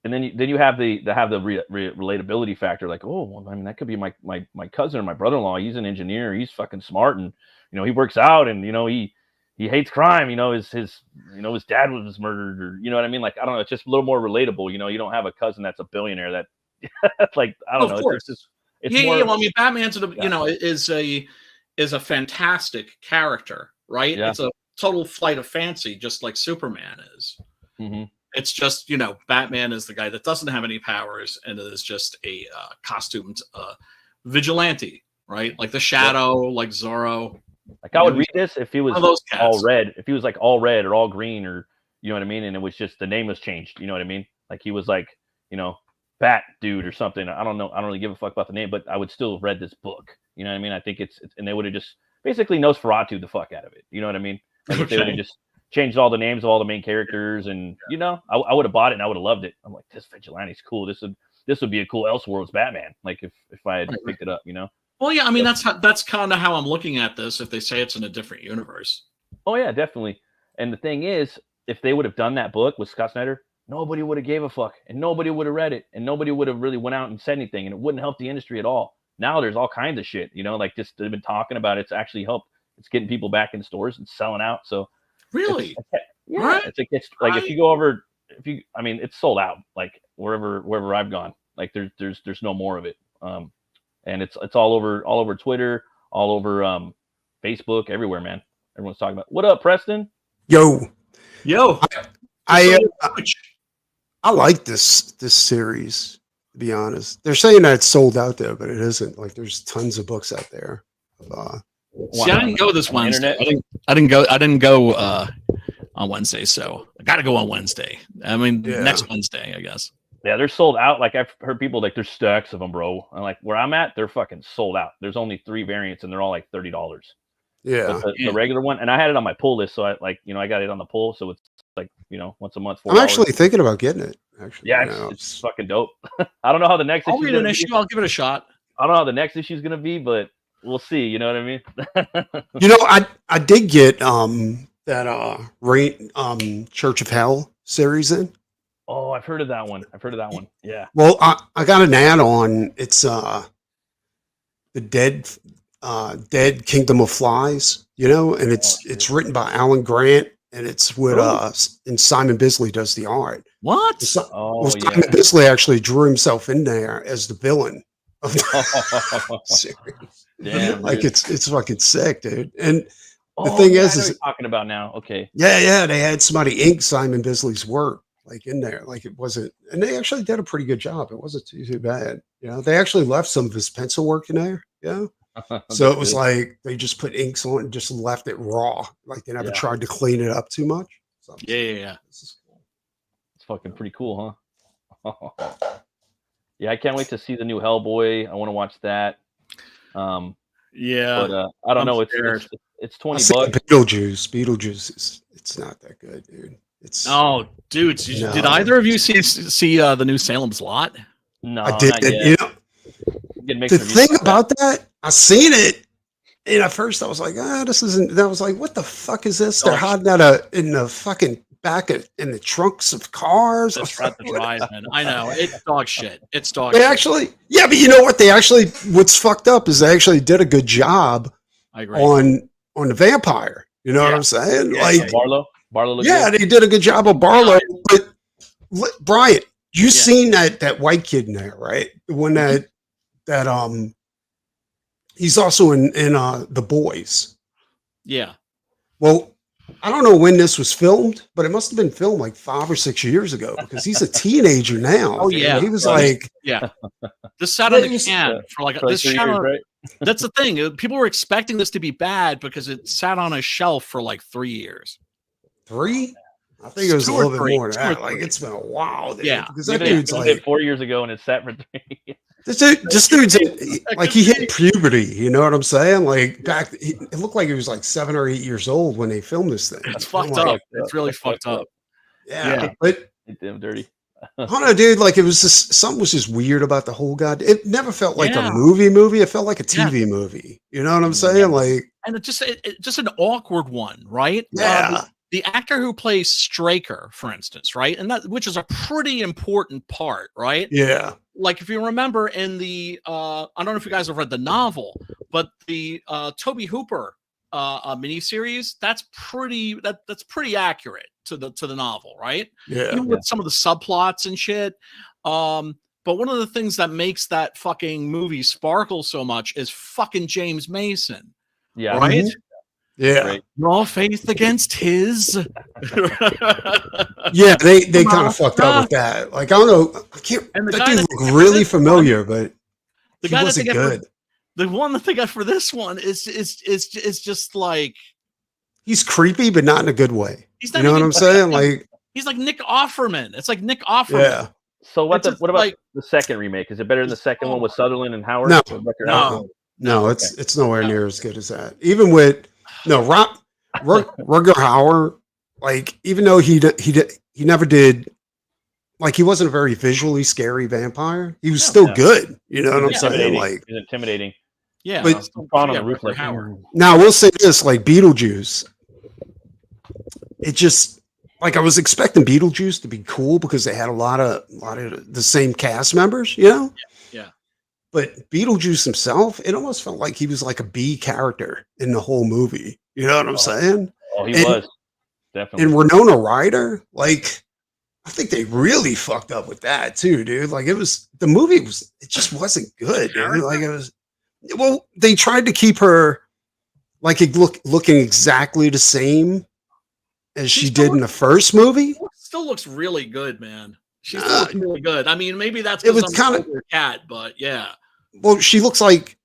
And then you have the relatability factor, like, oh, well, I mean, that could be my cousin or my brother-in-law. He's an engineer. He's fucking smart, and he works out, and he hates crime. His dad was murdered, or you know what I mean. Like, I don't know. It's just a little more relatable. You don't have a cousin that's a billionaire that, like, I don't know. Of course. It's more, Well, I mean, Batman's is a fantastic character, right? Yeah. It's a total flight of fancy, just like Superman is. Mm-hmm. It's just, Batman is the guy that doesn't have any powers and is just a costumed vigilante, right? Like the Shadow, like Zorro. Like, I would read this if he was all red, if he was like all red or all green, or you know what I mean, and it was just the name was changed. You know what I mean? Like he was like, Bat Dude or something. I don't know. I don't really give a fuck about the name, but I would still have read this book. You know what I mean? I think it's and they would have just basically Nosferatu the fuck out of it. You know what I mean? Like if they would have just changed all the names of all the main characters, and I would have bought it and I would have loved it. I'm like, this vigilante's cool. This would be a cool Elseworlds Batman. Like if I had picked it up, Well, yeah, I mean that's kind of how I'm looking at this. If they say it's in a different universe. Oh yeah, definitely. And the thing is, if they would have done that book with Scott Snyder, nobody would have gave a fuck, and nobody would have read it, and nobody would have really went out and said anything, and it wouldn't help the industry at all. Now there's all kinds of shit, like just they've been talking about it. It's actually helped. It's getting people back in stores and selling out. So really. Yeah, right. It's like if you go over, I mean, it's sold out. Like wherever I've gone, like there's no more of it. And it's all over Twitter, all over Facebook, everywhere, man. Everyone's talking about. What up, Preston? Yo. I like this series. To be honest, they're saying that it's sold out there, but it isn't. Like there's tons of books out there. See, I didn't go this Wednesday. I didn't go on Wednesday, so I got to go on Wednesday. I mean, next Wednesday, I guess. Yeah, they're sold out. Like I've heard people like there's stacks of them, bro. And like where I'm at, they're fucking sold out. There's only 3 variants, and they're all like $30. Yeah, the regular one, and I had it on my pull list, so I got it on the pull, so it's like once a month. $4. I'm actually thinking about getting it. Actually, yeah, it's fucking dope. I don't know how the next I'll read an issue. I'll give it a shot. I don't know how the next issue is gonna be, but we'll see. You know what I mean? I did get that Church of Hell series in. Oh, I've heard of that one. Yeah. Well, I got an add-on. It's the Dead Kingdom of Flies, and it's written by Alan Grant, and it's with and Simon Bisley does the art. What? Simon Bisley actually drew himself in there as the villain of the series. Damn, like it's fucking sick, dude. And the thing is what you're talking about now. Okay. Yeah, they had somebody ink Simon Bisley's work like in there, like it wasn't, and they actually did a pretty good job. It wasn't too bad. They actually left some of his pencil work in there. Yeah. So it was like they just put inks on it and just left it raw. Like they never tried to clean it up too much. So yeah. This is cool. It's fucking pretty cool, huh? Yeah, I can't wait to see the new Hellboy. I want to watch that. Yeah, but I don't know. It's $20. Beetlejuice it's not that good, dude. Dudes, did either of you see the new Salem's Lot? No, I did. Not yet. The thing about that, I seen it, and at first I was like, this isn't. I was like, what the fuck is this? They're hiding out in the fucking back in the trunks of cars. That's right, the drive, man. I know it's dog shit. It's dog. They shit. actually, but you know what? They actually, what's fucked up is they actually did a good job. I agree. on the vampire. You know what I'm saying? Yeah, Barlow. They did a good job of Barlow. But Brian, you seen that white kid in there, right? The one that he's also in The Boys. Yeah. Well, I don't know when this was filmed, but it must have been filmed like 5 or 6 years ago because he's a teenager now. Oh yeah, he was like, this sat on the can for this. Years, right? That's the thing. People were expecting this to be bad because it sat on a shelf for like 3 years. 3. I think it was a 2 or little bit 3, more than 2 or that. Like 3. it's been a while, dude. Yeah. Because that Even if dude's it was like 4 years ago and it's set for 3. this dude's like he hit puberty. You know what I'm saying? Like back, it looked like he was like 7 or 8 years old when they filmed this thing. It's I'm fucked like, up. It's really fucked up. Yeah, Yeah. but It's damn dirty. I don't know, dude. Like it was just something was just weird about the whole god. It never felt like Yeah. a movie. It felt like a TV movie. You know what I'm saying? Like And it just an awkward one, right? Yeah. The actor who plays Straker, for instance, right? And that, which is a pretty important part, right? yeah, Like if you remember in the I don't know if you guys have read the novel, but the Toby Hooper miniseries, that's pretty accurate to the novel, right? yeah. Even with some of the subplots and shit. But one of the things that makes that fucking movie sparkle so much is fucking James Mason, Yeah. right? Yeah. Right. Your faith against his. Yeah, they kind of fucked up with that. Like I don't know, I can't. And the That guy dude that- looked really familiar, but The he guy that wasn't they get for- good. The one that they got for this one is just like He's creepy, but not in a good way. he's You not know what even- I'm saying? Like, he's like Nick Offerman. It's like Nick Offerman. yeah, So what It's just about like- the second remake? Is it better than the second one with Sutherland and Howard? No. Or Rutger No. Hauer? no, it's nowhere near as good as that. Even with Rutger Hauer, like even though he never did, like he wasn't a very visually scary vampire. He was still Yeah. good. You know what I'm Yeah. saying? Intimidating. Like He's intimidating. Yeah. But- Crawling on the roof Rutger like Hauer. now, I will say this: like Beetlejuice, it just like I was expecting Beetlejuice to be cool because they had a lot of the same cast members, you know. Yeah. But Beetlejuice himself, it almost felt like he was like a B character in the whole movie. You know what I'm saying? Oh, he And- was definitely. And Winona Ryder, like, I think they really fucked up with that too, dude. Like, it just wasn't good, dude. Like, it was. Well, they tried to keep her like looking exactly the same as she still did in the first movie. Still looks really good, man. She Nah. still looks really good. I mean, maybe that's It was because I'm kinda- an older cat, but yeah. Well, she looks like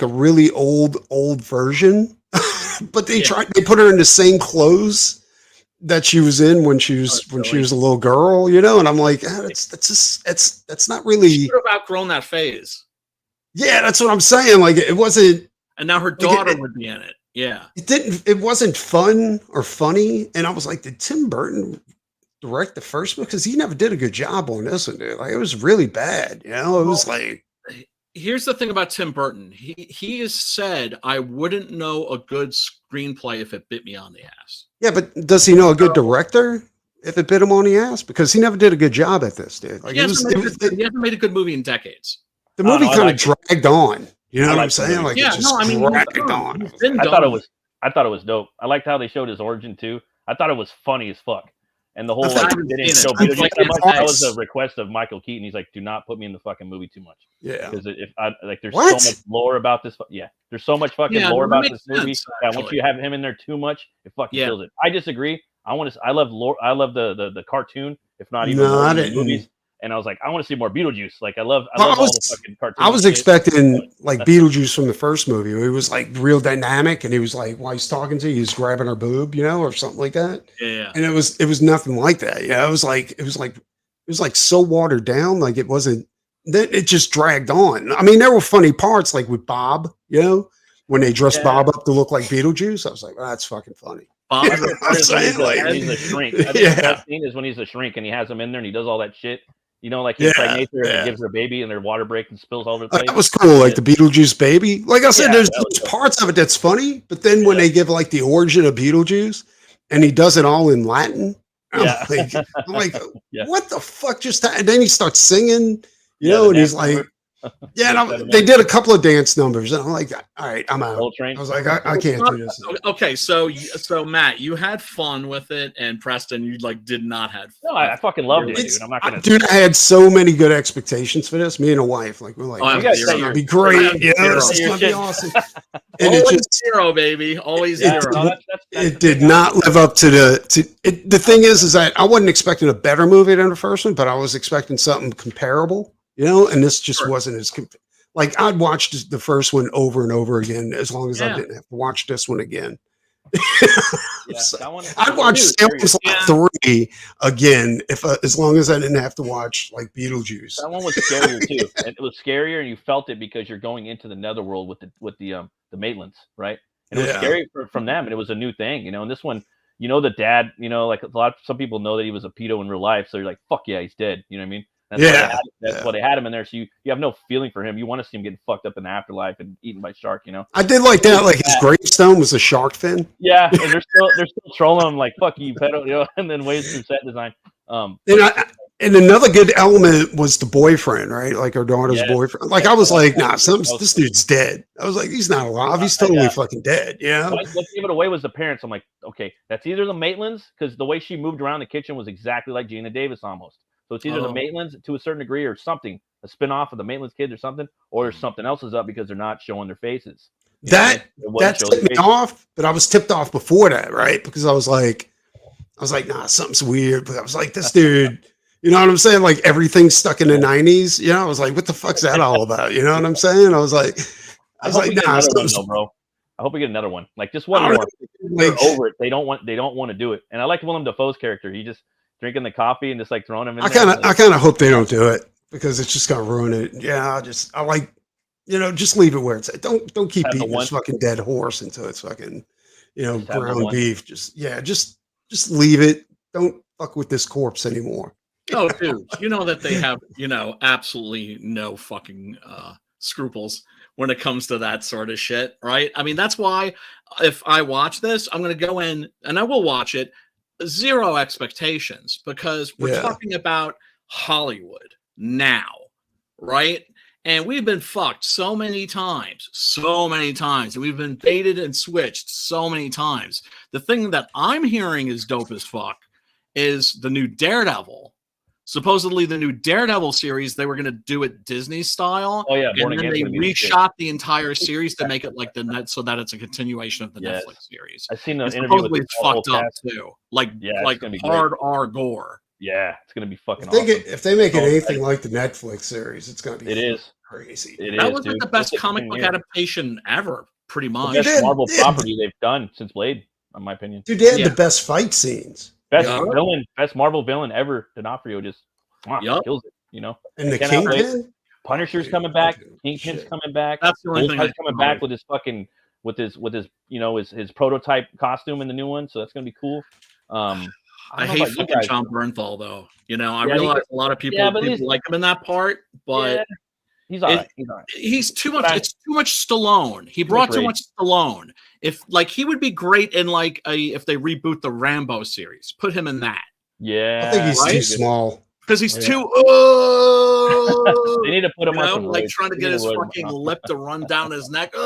a really old version, but they put her in the same clothes that she was in when she was a little girl, you know. And I'm like, that's not really. She should have outgrown that phase. Yeah, that's what I'm saying. Like, it wasn't. And now her daughter would be in it. Yeah. It wasn't fun or funny. And I was like, did Tim Burton direct the first one? Because he never did a good job on this one, dude. Like, it was really bad. You know, it was like. Here's the thing about Tim Burton. He has said, I wouldn't know a good screenplay if it bit me on the ass. Yeah, but does he know a good director if it bit him on the ass? Because he never did a good job at this, dude. Like, He hasn't made a good movie in decades. the movie I kind of liked it. dragged on. You know I what I'm liked the saying? movie. Like, Yeah, it just no, I mean, dragged on. he's been I done. thought it was dope. I liked how they showed his origin too. I thought it was funny as fuck. And the whole I like, haven't they didn't seen show it. Beetlejuice Like, that much. That was it's- a request of Michael Keaton. He's like, do not put me in the fucking movie too much. Yeah. Because if I like, there's What? so much lore about this. Yeah, there's so much fucking Yeah, lore that about makes this movie sense, that once actually. you have him in there too much, it fucking Yeah. kills it. I disagree. I love lore. I love the cartoon, if not even No, more I than the didn't. movies. And I was like, I want to see more Beetlejuice. Like, I love Well, all the fucking cartoons. I was and shit. expecting like Beetlejuice from the first movie. Where he was like real dynamic, and he was like, while he's talking to you, he's grabbing her boob, you know, or something like that. Yeah. And it was nothing like that. Yeah, it was like so watered down. Like it wasn't. Then it just dragged on. I mean, there were funny parts like with Bob, you know, when they dressed Bob up to look like Beetlejuice. I was like, well, that's fucking funny. Bob, You know what I'm saying? Like, when he's a shrink. I think yeah. the best scene is when he's a shrink and he has him in there and he does all that shit. You know, like he Yeah, impregnates her and yeah. he gives her a baby and their water breaks and spills all over the place. That was cool, like the Beetlejuice baby. Like I said, Yeah, there's that was parts of it that's funny, but then when they give like the origin of Beetlejuice, and he does it all in Latin, Yeah. I'm like, Yeah. what the fuck just happened? And then he starts singing, you Yeah, know, the and he's dance like, number. yeah, and That they did a couple of dance numbers, and I'm like, all right, I'm out. Soul Train. I was like, I can't do this. Okay, so Matt, you had fun with it, and Preston, you like did not have No, fun. I fucking loved it, It's- dude. I'm not gonna. Dude, I had so many good expectations for this. Me and a wife, like, we're like, Oh, you gotta this say is your- gonna be great. Yeah, Yeah, this is say your gonna be shit. awesome. And it Always just, zero, baby. Always Yeah, zero. no, that's it did not live up to the thing is that I wasn't expecting a better movie than the first one, but I was expecting something comparable, you know, and this just Sure. wasn't as like I'd watched the first one over and over again as long as I Yeah. didn't have to watch this one again. Yeah, So, that one. I'd watch Salem's Lot 3 again if as long as I didn't have to watch like Beetlejuice. That one was scarier too. And it was scarier, and you felt it because you're going into the netherworld with the Maitlands, right? And it was Yeah. scary from them, and it was a new thing, you know. And this one, you know, the dad, you know, like some people know that he was a pedo in real life, so you're like, fuck yeah, he's dead. You know what I mean? That's why they had him in there. So you have no feeling for him. You want to see him getting fucked up in the afterlife and eaten by shark, you know. I did like that. Like his gravestone was a shark fin. Yeah, and they're still trolling him like fuck you, pedo, you know, and then ways through set design. And another good element was the boyfriend, right? Like her daughter's boyfriend. Like I was like, nah, this dude's dead. I was like, he's not alive. He's totally fucking dead. Yeah. What gave it away was the parents. I'm like, okay, that's either the Maitlands, because the way she moved around the kitchen was exactly like Gina Davis almost. So it's either the Maitlands to a certain degree or something, a spinoff of the Maitlands kids or something, or something else is up because they're not showing their faces. That tipped me off, but I was tipped off before that, right? Because I was like, nah, something's weird. But I was like, this dude, you know what I'm saying? Like everything's stuck in the 90s. You know, I was like, what the fuck's that all about? You know what I'm saying? I was like, nah, one, bro. I hope we get another one. Like just one more. They're over it. They don't want to do it. And I like Willem Dafoe's character. He just drinking the coffee and just like throwing him in. I kind of hope they don't do it because it's just gonna ruin it. Yeah, I like, you know, just leave it where it's at. Don't keep beating this fucking dead horse into its fucking, you know, ground beef. Just leave it. Don't fuck with this corpse anymore. Oh, dude, you know that they have, you know, absolutely no fucking scruples when it comes to that sort of shit, right? I mean, that's why if I watch this, I'm going to go in and I will watch it, zero expectations, because we're talking about Hollywood now, right? And we've been fucked so many times, and we've been baited and switched so many times. The thing that I'm hearing is dope as fuck is the new Daredevil. Supposedly the new Daredevil series, they were going to do it Disney style. Oh yeah, and then they reshot the entire series to make it like the net, so that it's a continuation of the Netflix series. I've seen the interview with it's fucked up too, like hard R gore. Yeah, it's going to be fucking awesome. If they make it anything like the Netflix series, it's going to be crazy. That was like the best comic book adaptation ever, pretty much. The best Marvel property they've done since Blade, in my opinion. Dude, they had the best fight scenes. Best Marvel villain ever. D'Onofrio just kills it, you know. And the Kingpin? Punisher's coming back. Kingpin's coming back. That's the only thing coming back with his fucking with his you know his prototype costume in the new one. So that's gonna be cool. I hate fucking John Bernthal though. You know, I realize a lot of people like him in that part, but he's all right. He's too much. It's too much Stallone. He brought too much Stallone. If like he would be great in like if they reboot the Rambo series, put him in that. Yeah, I think he's too small because he's too. They need to put him on like trying to get his fucking lip to run down his neck. You're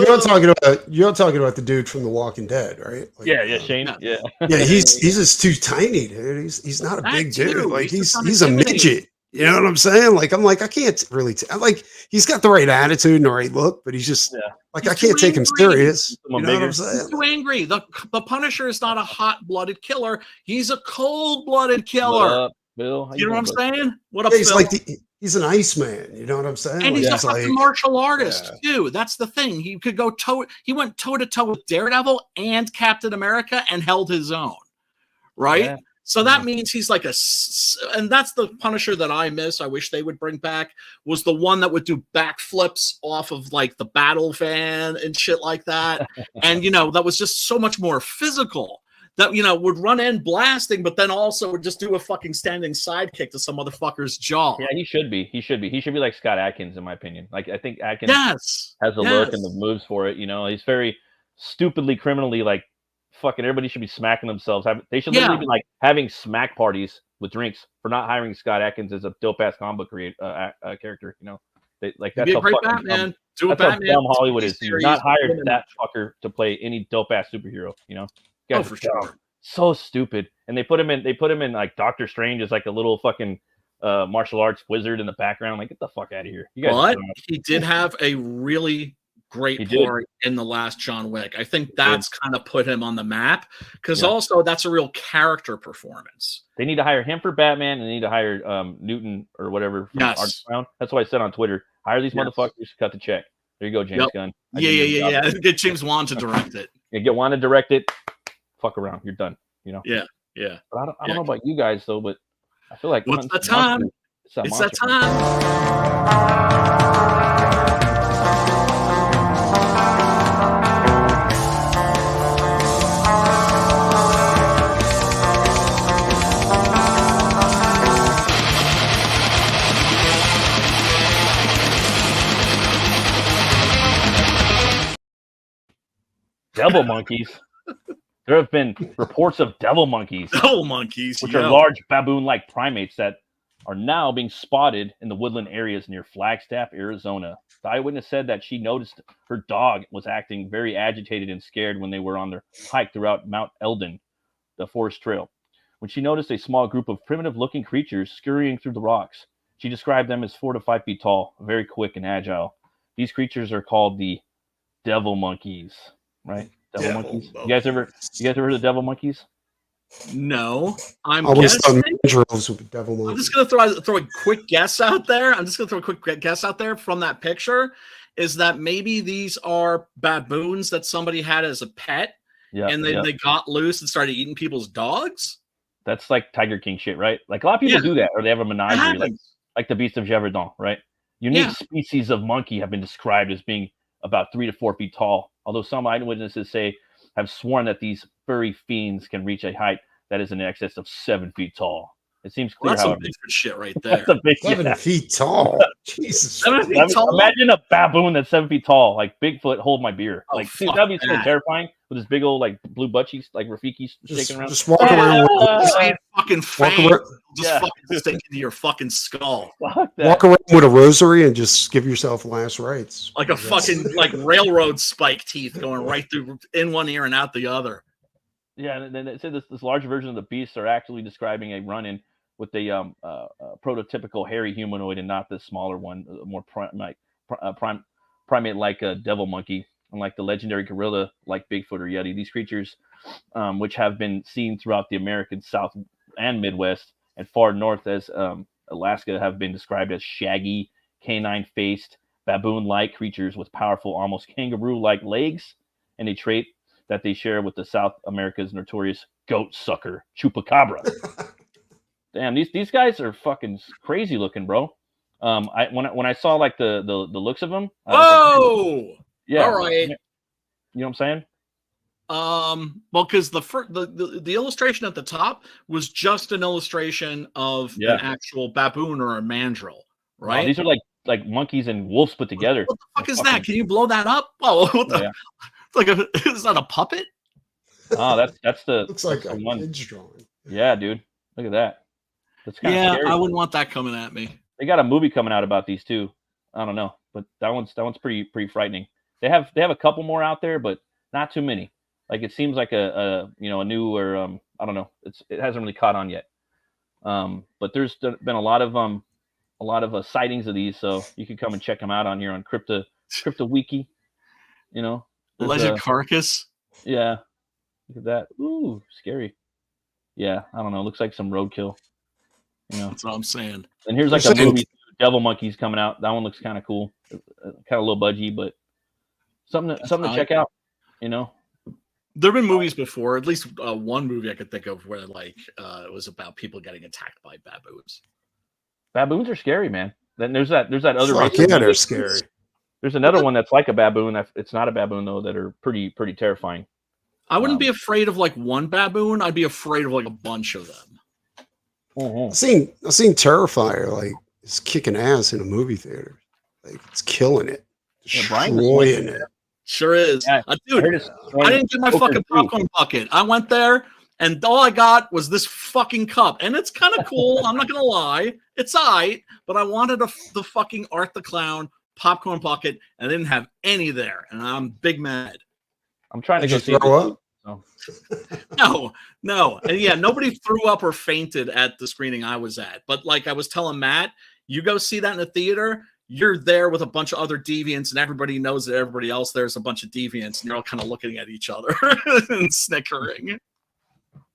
not talking about the dude from The Walking Dead, right? Like, Shane. Yeah, he's just too tiny, dude. He's not a big dude. Like he's a midget. You know what I'm saying? Like I can't really like he's got the right attitude and the right look, but he's just like I can't take him serious. You know what I'm saying? He's too angry. The Punisher is not a hot-blooded killer. He's a cold-blooded killer. What up, Bill? You know what I'm saying? What up, he's Phil? like he's an Iceman. You know what I'm saying? And he's a fucking martial artist too. That's the thing. He could go He went toe to toe with Daredevil and Captain America and held his own. Right. Yeah. So that means he's like and that's the Punisher that I miss. I wish they would bring back was the one that would do backflips off of like the battle fan and shit like that. And, you know, that was just so much more physical that, you know, would run in blasting, but then also would just do a fucking standing sidekick to some motherfucker's jaw. Yeah, he should be like Scott Adkins, in my opinion. Like, I think Adkins has the look and the moves for it. You know, he's very stupidly, criminally, like, fucking everybody should be smacking themselves. They should literally be like having smack parties with drinks for not hiring Scott Adkins as a dope ass comic book character. You know, that's how fucking Batman. Dumb dumb Hollywood is. You're not hired that fucker to play any dope ass superhero. You know, for sure. So stupid. And they put him in like Doctor Strange as like a little fucking martial arts wizard in the background. Like, get the fuck out of here. You guys. But he did have a really great part in the last John Wick. I think that's kind of put him on the map because also that's a real character performance. They need to hire him for Batman and they need to hire Newton or whatever from Art Brown. That's what I said on Twitter. Hire these motherfuckers, cut the check. There you go, James Yep. Gunn. Yeah. Get James Wan to direct it. Yeah, get Wan to direct it. Fuck around. You're done. You know. Yeah. But I don't know about you guys though, but I feel like What's the time? It's that time. Devil monkeys. There have been reports of devil monkeys, Devil monkeys, which are large baboon-like primates that are now being spotted in the woodland areas near Flagstaff, Arizona. The eyewitness said that she noticed her dog was acting very agitated and scared when they were on their hike throughout Mount Eldon, the forest trail. When she noticed a small group of primitive-looking creatures scurrying through the rocks, she described them as 4 to 5 feet tall, very quick and agile. These creatures are called the devil monkeys, right? Devil monkeys. You guys ever heard of devil monkeys? No, I'm Always guessing. done mandrills with devil monkeys. I'm just gonna throw a quick guess out there. From that picture, is that maybe these are baboons that somebody had as a pet, and then they got loose and started eating people's dogs. That's like Tiger King shit, right? Like a lot of people do that, or they have a menagerie, like the Beast of Gévaudan, right? Unique species of monkey have been described as being about 3 to 4 feet tall, although some eyewitnesses have sworn that these furry fiends can reach a height that is in excess of 7 feet tall. It seems clear, that's however. Some big shit right there. 7 feet tall. Jesus. 7 feet tall. Imagine a baboon that's 7 feet tall, like Bigfoot. Hold my beer. Oh, like that'd be so terrifying with his big old like blue butt cheeks, like Rafiki shaking around. Just walk around with fucking fang. Fucking stick into your fucking skull. Walk around with a rosary and just give yourself last rites. Like a fucking like railroad spike teeth going right through in one ear and out the other. Yeah, and then they said this larger version of the beast are actually describing a run-in with the prototypical hairy humanoid and not the smaller one, more primate-like devil monkey, unlike the legendary gorilla like Bigfoot or Yeti. These creatures, which have been seen throughout the American South and Midwest and far north as Alaska, have been described as shaggy, canine-faced, baboon-like creatures with powerful, almost kangaroo-like legs, and a trait that they share with the South America's notorious goat sucker, chupacabra. Damn, these guys are fucking crazy looking, bro. When I saw like the looks of them. Whoa! Like, yeah. All right. You know what I'm saying? Well, because the illustration at the top was just an illustration of an actual baboon or a mandrill, right? Wow, these are like monkeys and wolves put together. What the fuck is that? Can you blow that up? Oh, what the? Is that a puppet? Oh, that's the looks like a one. kid's drawing. Yeah, dude, look at that. That's kind of scary. I wouldn't want that coming at me. They got a movie coming out about these too. I don't know, but that one's pretty frightening. They have a couple more out there, but not too many. Like it seems like a new or I don't know. It hasn't really caught on yet. But there's been a lot of sightings of these, so you can come and check them out on here on Crypto Wiki. You know, Legend Carcass. Yeah, look at that. Ooh, scary. Yeah, I don't know. It looks like some roadkill. You know, that's what I'm saying. And here's like a movie, Devil Monkeys, coming out. That one looks kind of cool, kind of low budgy, but something to check out. You know, there have been movies before. At least one movie I could think of where it was about people getting attacked by baboons. Baboons are scary, man. Then there's that other. Yeah, they're scary. There's another one that's like a baboon. It's not a baboon though. That are pretty terrifying. I wouldn't be afraid of like one baboon. I'd be afraid of like a bunch of them. I've seen Terrifier like is kicking ass in a movie theater. Like it's killing it, destroying it. Sure is. Yeah, dude, I didn't get my fucking popcorn bucket. I went there and all I got was this fucking cup. And it's kind of cool. I'm not going to lie. It's all right. But I wanted the fucking Art the Clown popcorn bucket and I didn't have any there. And I'm big mad. I'm trying to go see up. No. And yeah, nobody threw up or fainted at the screening I was at. But like I was telling Matt, you go see that in a theater, you're there with a bunch of other deviants, and everybody knows that everybody else there's a bunch of deviants, and you're all kind of looking at each other and snickering.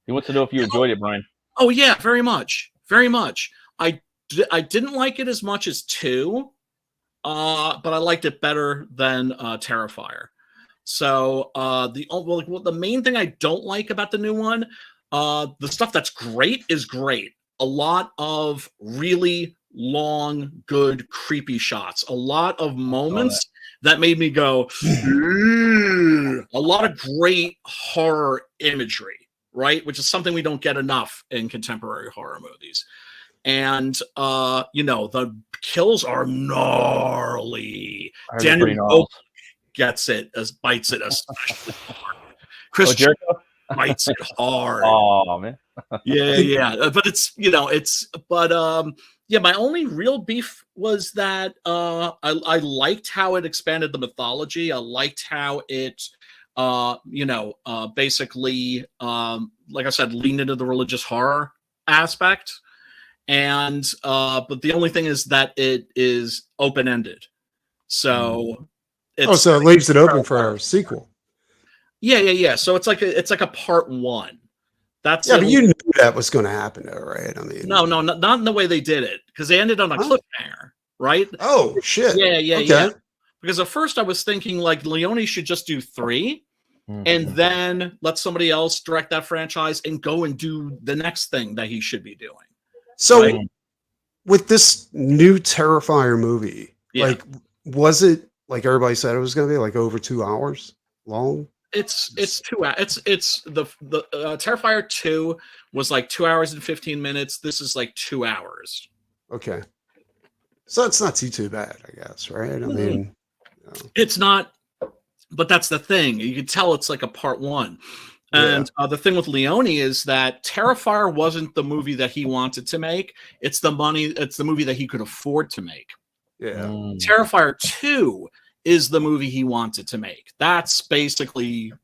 He wants to know if you enjoyed it, Brian. Oh yeah, very much, very much. I didn't like it as much as 2, but I liked it better than Terrifier. So the main thing I don't like about the new one, the stuff that's great is great. A lot of really long, good, creepy shots. A lot of moments that made me go, a lot of great horror imagery, right? Which is something we don't get enough in contemporary horror movies. And the kills are gnarly. Daniel gets it, bites it especially hard. Chris Jericho bites it hard. Oh man. yeah. But it's my only real beef was that I liked how it expanded the mythology. I liked how it basically like I said, leaned into the religious horror aspect. And but the only thing is that it is open-ended. So so it leaves it open for a sequel. Yeah. So it's like a part one. That's but you knew that was going to happen, though, right? I mean, no, not in the way they did it, because they ended on a cliffhanger, right? Oh shit! Yeah. Because at first I was thinking like Leone should just do 3, and then let somebody else direct that franchise and go and do the next thing that he should be doing. So, with this new Terrifier movie, like, was it like everybody said it was going to be, like over 2 hours long? It's 2 hours. It's the Terrifier 2 was like 2 hours and 15 minutes. This is like 2 hours. Okay, so it's not too bad, I guess, right? I mean, it's not, but that's the thing. You can tell it's like a part one. And the thing with Leone is that Terrifier wasn't the movie that he wanted to make. It's the movie that he could afford to make. Yeah. Terrifier 2 is the movie he wanted to make. That's basically,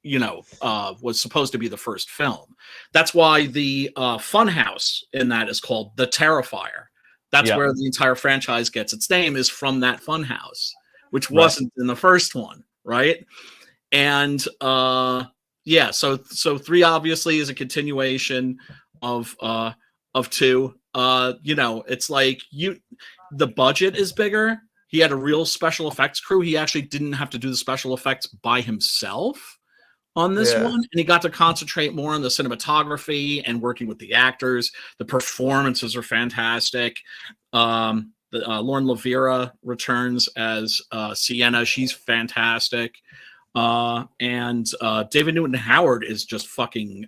was supposed to be the first film. That's why the Funhouse in that is called The Terrifier. That's where the entire franchise gets its name, is from that Funhouse, which wasn't in the first one, right? And so 3 obviously is a continuation of 2. It's like the budget is bigger. He had a real special effects crew. He actually didn't have to do the special effects by himself on this one, and he got to concentrate more on the cinematography and working with the actors. The performances are fantastic. Lauren Lavera returns as Sienna. She's fantastic. And David Newton Howard is just fucking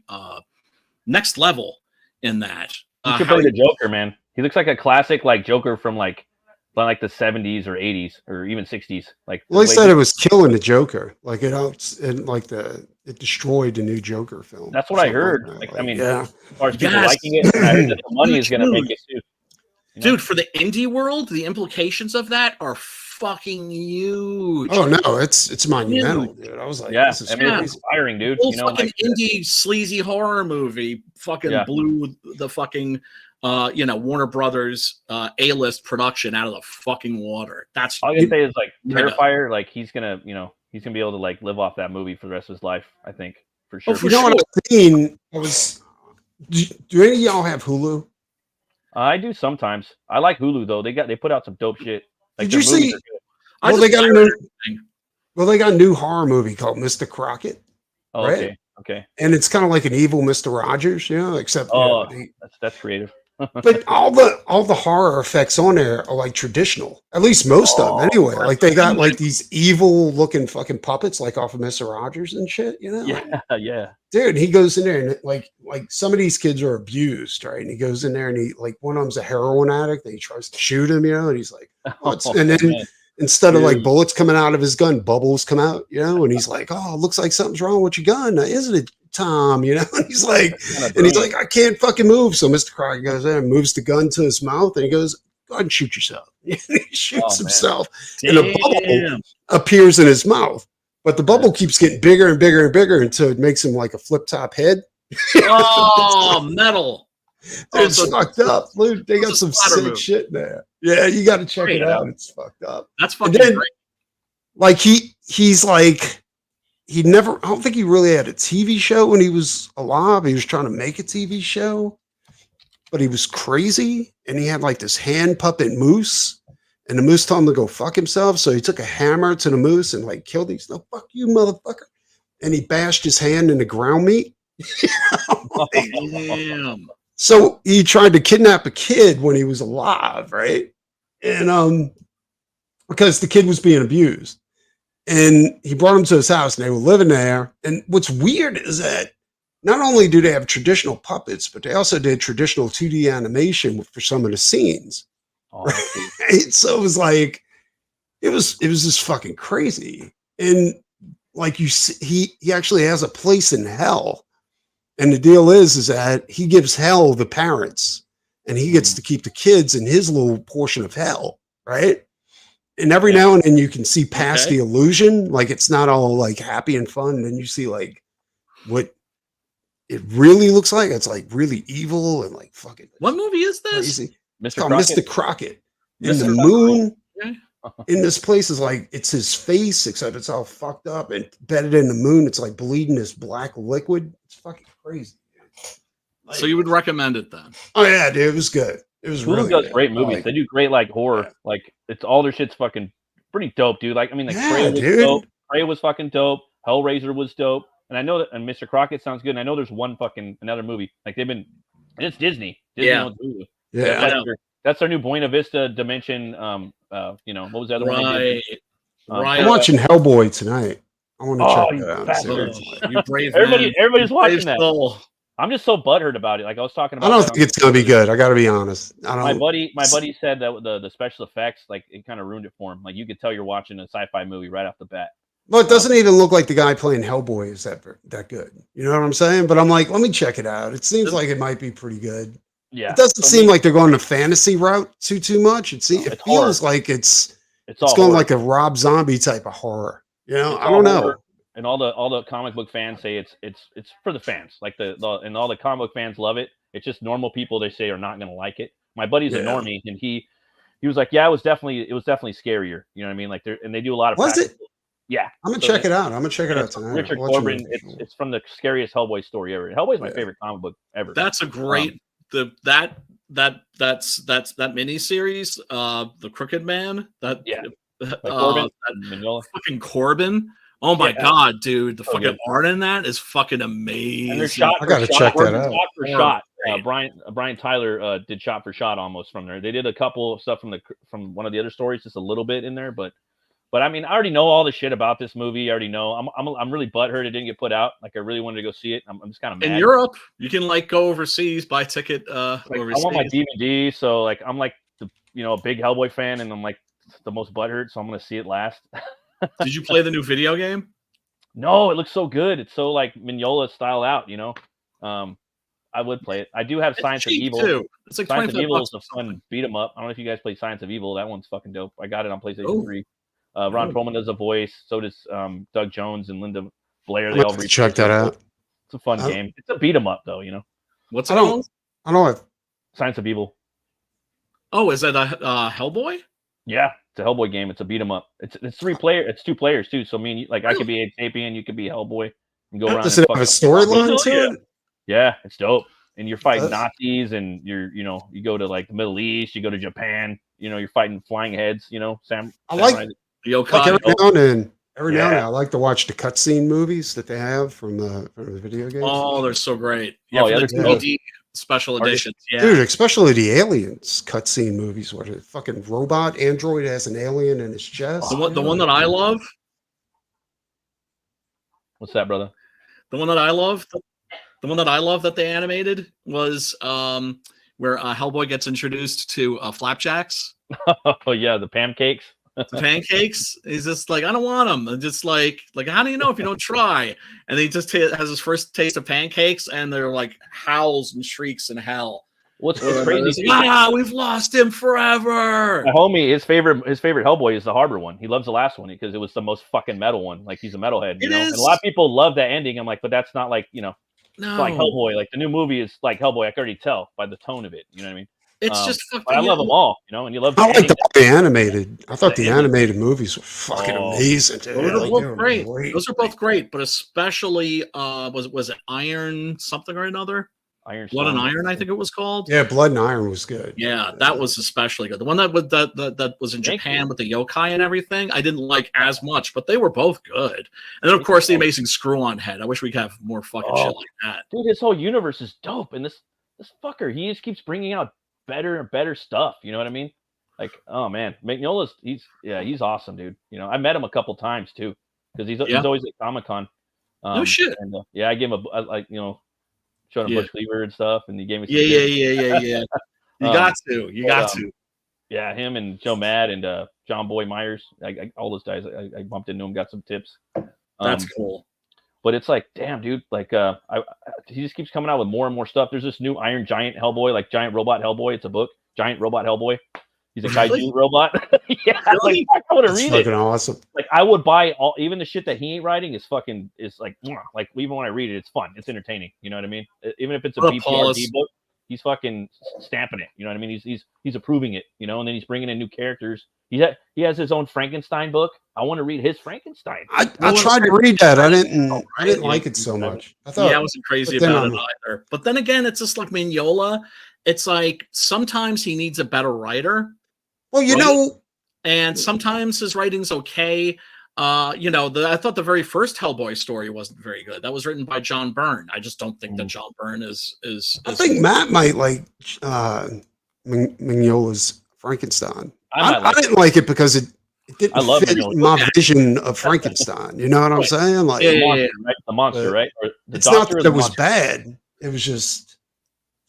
next level in that. He could play the Joker, man. He looks like a classic like Joker from like the 70s or 80s or even 60s. Like, well, they said it was killing the Joker. Like it destroyed the new Joker film. That's what I heard. As far as people liking it, I heard that the money is going to make it too. Dude, for the indie world, the implications of that are fucking huge. Oh no, it's monumental, dude. I was like, this is it's inspiring, dude. Fucking indie sleazy horror movie fucking blew the fucking Warner Brothers A-list production out of the fucking water. That's all I can say is like Terrifier, like he's gonna be able to like live off that movie for the rest of his life. I think for sure. What I've seen, do any of y'all have Hulu? I do sometimes. I like Hulu though. They put out some dope shit. Like, did you see? Well, they got a new horror movie called Mr. Crockett. Oh, right? Okay. And it's kind of like an evil Mr. Rogers, except that's creative. But all the horror effects on there are like traditional, at least most of them anyway. Like they got like these evil looking fucking puppets like off of Mr. Rogers and shit, Yeah. Dude, he goes in there and like some of these kids are abused, right? And he goes in there and he like one of them's a heroin addict and he tries to shoot him, and he's like, and then instead of like bullets coming out of his gun, bubbles come out, and he's like, oh, it looks like something's wrong with your gun, isn't it, Tom? And he's like, I can't fucking move. So Mr. Crockett goes in and moves the gun to his mouth and he goes, go ahead and shoot yourself. He shoots himself and a bubble appears in his mouth. But the bubble keeps getting bigger and bigger and bigger until it makes him like a flip top head. Oh, metal. It's fucked up. Dude, they got some sick shit in there. Yeah, you got to check it out. It's fucked up. That's fucking great. Like he's like, I don't think he really had a TV show when he was alive. He was trying to make a TV show, but he was crazy. And he had like this hand puppet moose. And the moose told him to go fuck himself. So he took a hammer to the moose and like killed him. He's like, fuck you, motherfucker. And he bashed his hand in the ground meat. Damn. So he tried to kidnap a kid when he was alive, right? And because the kid was being abused. And he brought him to his house and they were living there. And what's weird is that not only do they have traditional puppets, but they also did traditional 2D animation for some of the scenes. Oh, Right? So it was like, it was just fucking crazy. And like you see, he actually has a place in hell. And the deal is that he gives hell the parents and he gets to keep the kids in his little portion of hell. Right. And every now and then you can see past the illusion. Like it's not all like happy and fun. And then you see like what it really looks like. It's like really evil and like fucking. What movie is this? Crazy. Mr. Mr. Crockett. In the Mr. moon. Okay. In this place is like it's his face, except it's all fucked up and bedded in the moon. It's like bleeding this black liquid. It's fucking crazy. Like, So you would recommend it then? oh yeah, dude, it was good. It was Hulu really does good. great movies. Like, They do great like horror. Yeah. Like it's all their shit's fucking pretty dope, dude. Like I mean, like Yeah, Prey was dude. dope. Prey was fucking dope. Hellraiser was dope. And I know that, and Mr. Crockett sounds good. And I know there's one fucking another movie. Like they've been, and it's Disney. Disney Yeah. owns Hulu. yeah. That's their new Buena Vista Dimension. You know, what was the other one? they did? Right. I'm watching Hellboy tonight. I want to Oh, check you that out. bastard. See. You brave Everybody's man. watching Brave that. soul. I'm just so butthurt about it. Like I was talking I about. don't that think on- it's gonna be good. I got to be honest. I My don't. buddy said that the special effects, like it kind of ruined it for him. Like you could tell you're watching a sci-fi movie right off the bat. Well, it doesn't even look like the guy playing Hellboy is that good. You know what I'm saying? But I'm like, let me check it out. It seems like it might be pretty good. Yeah, It doesn't for seem me, like they're going the fantasy route too much. It it's feels horror. like it's it's all going horror. like a Rob Zombie type of horror. You know, It's I all don't know. horror. And all the comic book fans say it's for the fans. Like and all the comic book fans love it. It's just normal people they say are not going to like it. My buddy's a Yeah. normie, and he was like, yeah, it was definitely scarier. You know what I mean? Like they do a lot of. Was it? practical- Yeah. I'm gonna So check that- it out. I'm gonna check it out It's tonight. Richard I'll watch Corbin. it. It's from the scariest Hellboy story ever. Hellboy's my Yeah. favorite comic book ever. That's a great that mini series, the Crooked Man. That Yeah. that, Like Corbin, that Mignola. fucking Corbin. Oh my Yeah. god, dude! The So fucking good. art in that is fucking amazing. And they're shot. I gotta for check shot. that out. Shot for Oh, shot. great. Brian Tyler did shot for shot almost from there. They did a couple of stuff from one of the other stories, just a little bit in there, but I mean, I already know all the shit about this movie. I already know. I'm really butthurt it didn't get put out. Like I really wanted to go see it. I'm just kind of mad. In Europe, you can like go overseas, buy a ticket Like, I overseas. want my DVD, so like I'm like a big Hellboy fan, and I'm like the most butthurt, so I'm gonna see it last. Did you play the new video game? No, it looks so good. It's so like Mignola style out, you know. I would play it. I do have It's Science of cheap, Evil. too. It's like Science of 25 Evil bucks is a or something. fun beat 'em up. I don't know if you guys played Science of Evil. That one's fucking dope. I got it on PlayStation Oh. 3. Ron Oh. Perlman does a voice. So does Doug Jones and Linda Blair. I'm They gonna all have to check that out. It's a fun I- game. It's a beat 'em up though, you know. What's I it don't- called? I don't know. Science of Evil. Oh, is that a Hellboy? Yeah, it's a Hellboy game. It's a beat 'em up. It's 3 player. It's 2 players too. So I mean, like I could be a Sapien, you could be Hellboy, and go around. Does and it have a fuck- storyline to Yeah. it? Yeah, it's dope. And you're fighting Does? Nazis, and you go to like the Middle East, you go to Japan, you're fighting flying heads, I like- samurai. The Like Okada. every now and then. Every now and Yeah. then, I like to watch the cutscene movies that they have from the video games. Oh, they're so great. Oh, for yeah, the they're good. DVD special Are they- editions. Yeah. Dude, especially the aliens cutscene movies where the fucking robot android has an alien in his chest. The one that I love, What's that, brother? the one that I love, the one that I love that they animated was where Hellboy gets introduced to flapjacks, Oh yeah, the pancakes. the pancakes. He's just like, I don't want them. And just like how do you know if you don't try? And he just has his first taste of pancakes, and they're like howls and shrieks in hell. What's It's crazy? like, we've lost him forever. My homie, his favorite Hellboy is the Harbor one. He loves the last one because it was the most fucking metal one. Like he's a metalhead, It And is. a lot of people love that ending. I'm like, but that's not like No, it's like Hellboy. Like the new movie is like Hellboy. I can already tell by the tone of it. You know what I mean? it's just fucking. But I love them all. And you love. I like ending. the animated. I thought The the ending. animated movies were fucking Oh. amazing. Dude. Those are Like, both they were great. Those are both great, but especially was it Iron something or another? Iron Blood and Storm. Iron, I think it was called. Yeah, Blood and Iron was good. Yeah, that was especially good. The one that was in Japan with the yokai and everything, I didn't like as much, but they were both good. And then, of course, the Amazing Screw-On Head. I wish we could have more fucking shit like that. Dude, his whole universe is dope, and this fucker, he just keeps bringing out better and better stuff. You know what I mean? Like, oh man, Mignola's he's awesome, dude. You know, I met him a couple times too, because he's always at Comic-Con. No shit. And, I gave him showed him Bush Cleaver and stuff, and he gave me some yeah. You got to. Yeah, him and Joe Mad and John Boy Myers, all those guys, I bumped into him, got some tips. That's cool. But it's like, damn, dude, like he just keeps coming out with more and more stuff. There's this new Iron Giant Hellboy, like Giant Robot Hellboy. It's a book, Giant Robot Hellboy. He's a kaiju robot. Yeah, really? like, I want to read it. Fucking awesome. Like I would buy even the shit that he ain't writing is like even when I read it, it's fun, it's entertaining. You know what I mean? Even if it's a BPRD book, he's fucking stamping it. You know what I mean? He's approving it. You know, and then he's bringing in new characters. He has his own Frankenstein book. I want to read his Frankenstein. I tried to read that. I didn't like it so much. I wasn't crazy about it either. But then again, it's just like Mignola. It's like sometimes he needs a better writer. Well, you know, and sometimes his writing's okay. I thought the very first Hellboy story wasn't very good. That was written by John Byrne. I just don't think that John Byrne is. I think Matt might like Mignola's Frankenstein. I didn't like it because it didn't fit my vision of Frankenstein. You know what I'm saying? Like the monster, right? Or it's not that it was bad. It was just,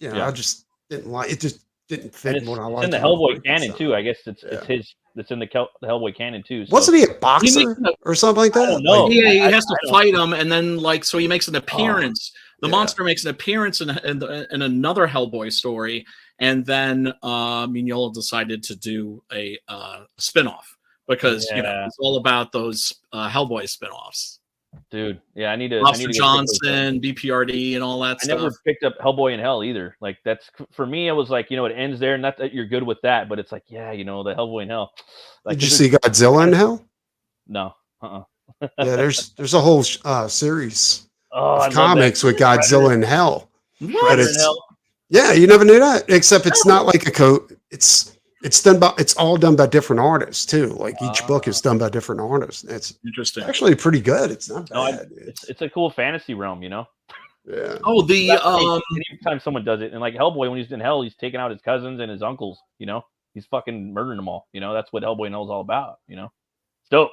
I just didn't like it. Just didn't fit what I liked. In the Hellboy canon too. I guess it's his. It's in the Hellboy canon too. So. Wasn't he a boxer or something like that? No, he has to fight him, and then so he makes an appearance. The monster makes an appearance in another Hellboy story, and then Mignola decided to do a spinoff because it's all about those Hellboy spinoffs. Dude, I need to. Lobster Johnson, BPRD, and all that stuff. I never picked up Hellboy in Hell either. Like that's for me. It was like it ends there. Not that you're good with that, but it's like the Hellboy in Hell. Like, did you see Godzilla in Hell? No. Yeah, there's a whole series of of comics with Godzilla in Hell. But yeah, you never knew that. Except it's not like a code. It's all done by different artists too. Like each book is done by different artists. It's interesting. Actually, pretty good. It's not bad. It's a cool fantasy realm, Yeah. Oh, anytime someone does it, and like Hellboy, when he's in Hell, he's taking out his cousins and his uncles. He's fucking murdering them all. That's what Hellboy in Hell is all about. It's dope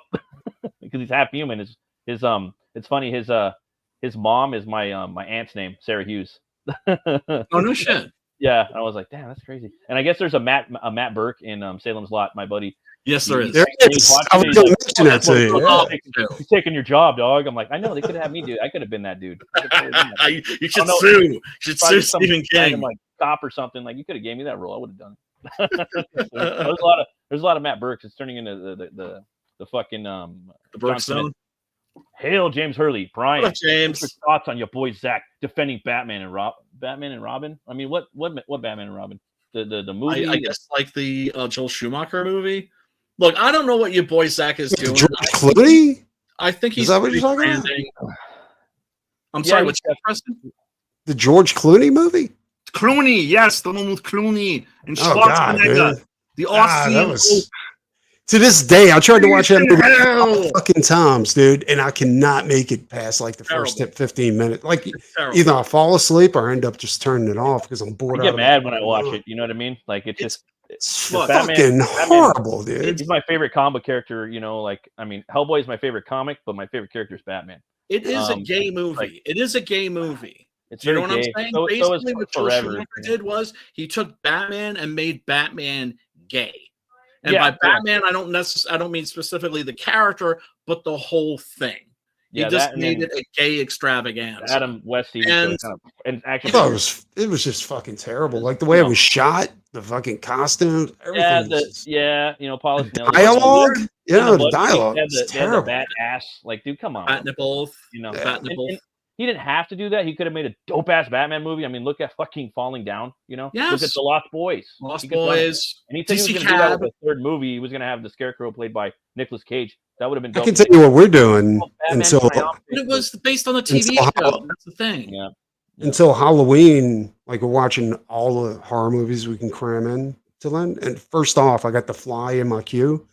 because he's half human. It's funny. His mom is my my aunt's name, Sarah Hughes. Oh no shit. Yeah, I was like, damn, that's crazy. And I guess there's a Matt Burke in Salem's Lot, my buddy. Yes, there is. There is. I was going to mention that to you. He's taking your job, dog. I'm like, I know they could have had me, dude. I could have been that dude. You should sue. You should sue Stephen King. Like cop or something. Like you could have gave me that role. I would have done it. There's a lot of Matt Burks. It's turning into the fucking the Burke Stone. Hail James Hurley, Brian. What up, James? What's your thoughts on your boy Zach defending Batman and Robin? I mean, what Batman and Robin? The movie? I guess like the Joel Schumacher movie. Look, I don't know what your boy Zach is doing. George Clooney? I think he's. Is that what you're talking about? I'm sorry. What's that, Preston? The George Clooney movie? Clooney, yes, the one with Clooney and Schwarzenegger. The Austin. To this day, I tried to watch that movie all fucking times, dude, and I cannot make it past like the first 15 minutes. Like either I fall asleep or I end up just turning it off because I'm bored. I get mad when I watch it. You know what I mean? Like it's fucking horrible, dude. He's my favorite comic character. Hellboy is my favorite comic, but my favorite character is Batman. It is a gay movie. It is a gay movie. It's you know what I'm saying? Basically, what Joel Schumacher did was he took Batman and made Batman gay. And by Batman, I don't mean specifically the character, but the whole thing. He just made it a gay extravaganza. Adam West, and actually, I thought it was just fucking terrible. Like the way it was shot, the fucking costumes, everything. Paulus dialogue. The dialogue. It's terrible. Bat ass, like, dude, come on. Bat nipples. Bat nipples. He didn't have to do that. He could have made a dope ass Batman movie. I mean, look at fucking Falling Down. Look at the Lost Boys. Lost Boys. And he said he was going to do that with the third movie. He was going to have the Scarecrow played by Nicolas Cage. That would have been dope. I can tell you what we're doing until it was based on the TV show. That's the thing. until Halloween. Like we're watching all the horror movies we can cram in till then. And first off, I got The Fly in my queue,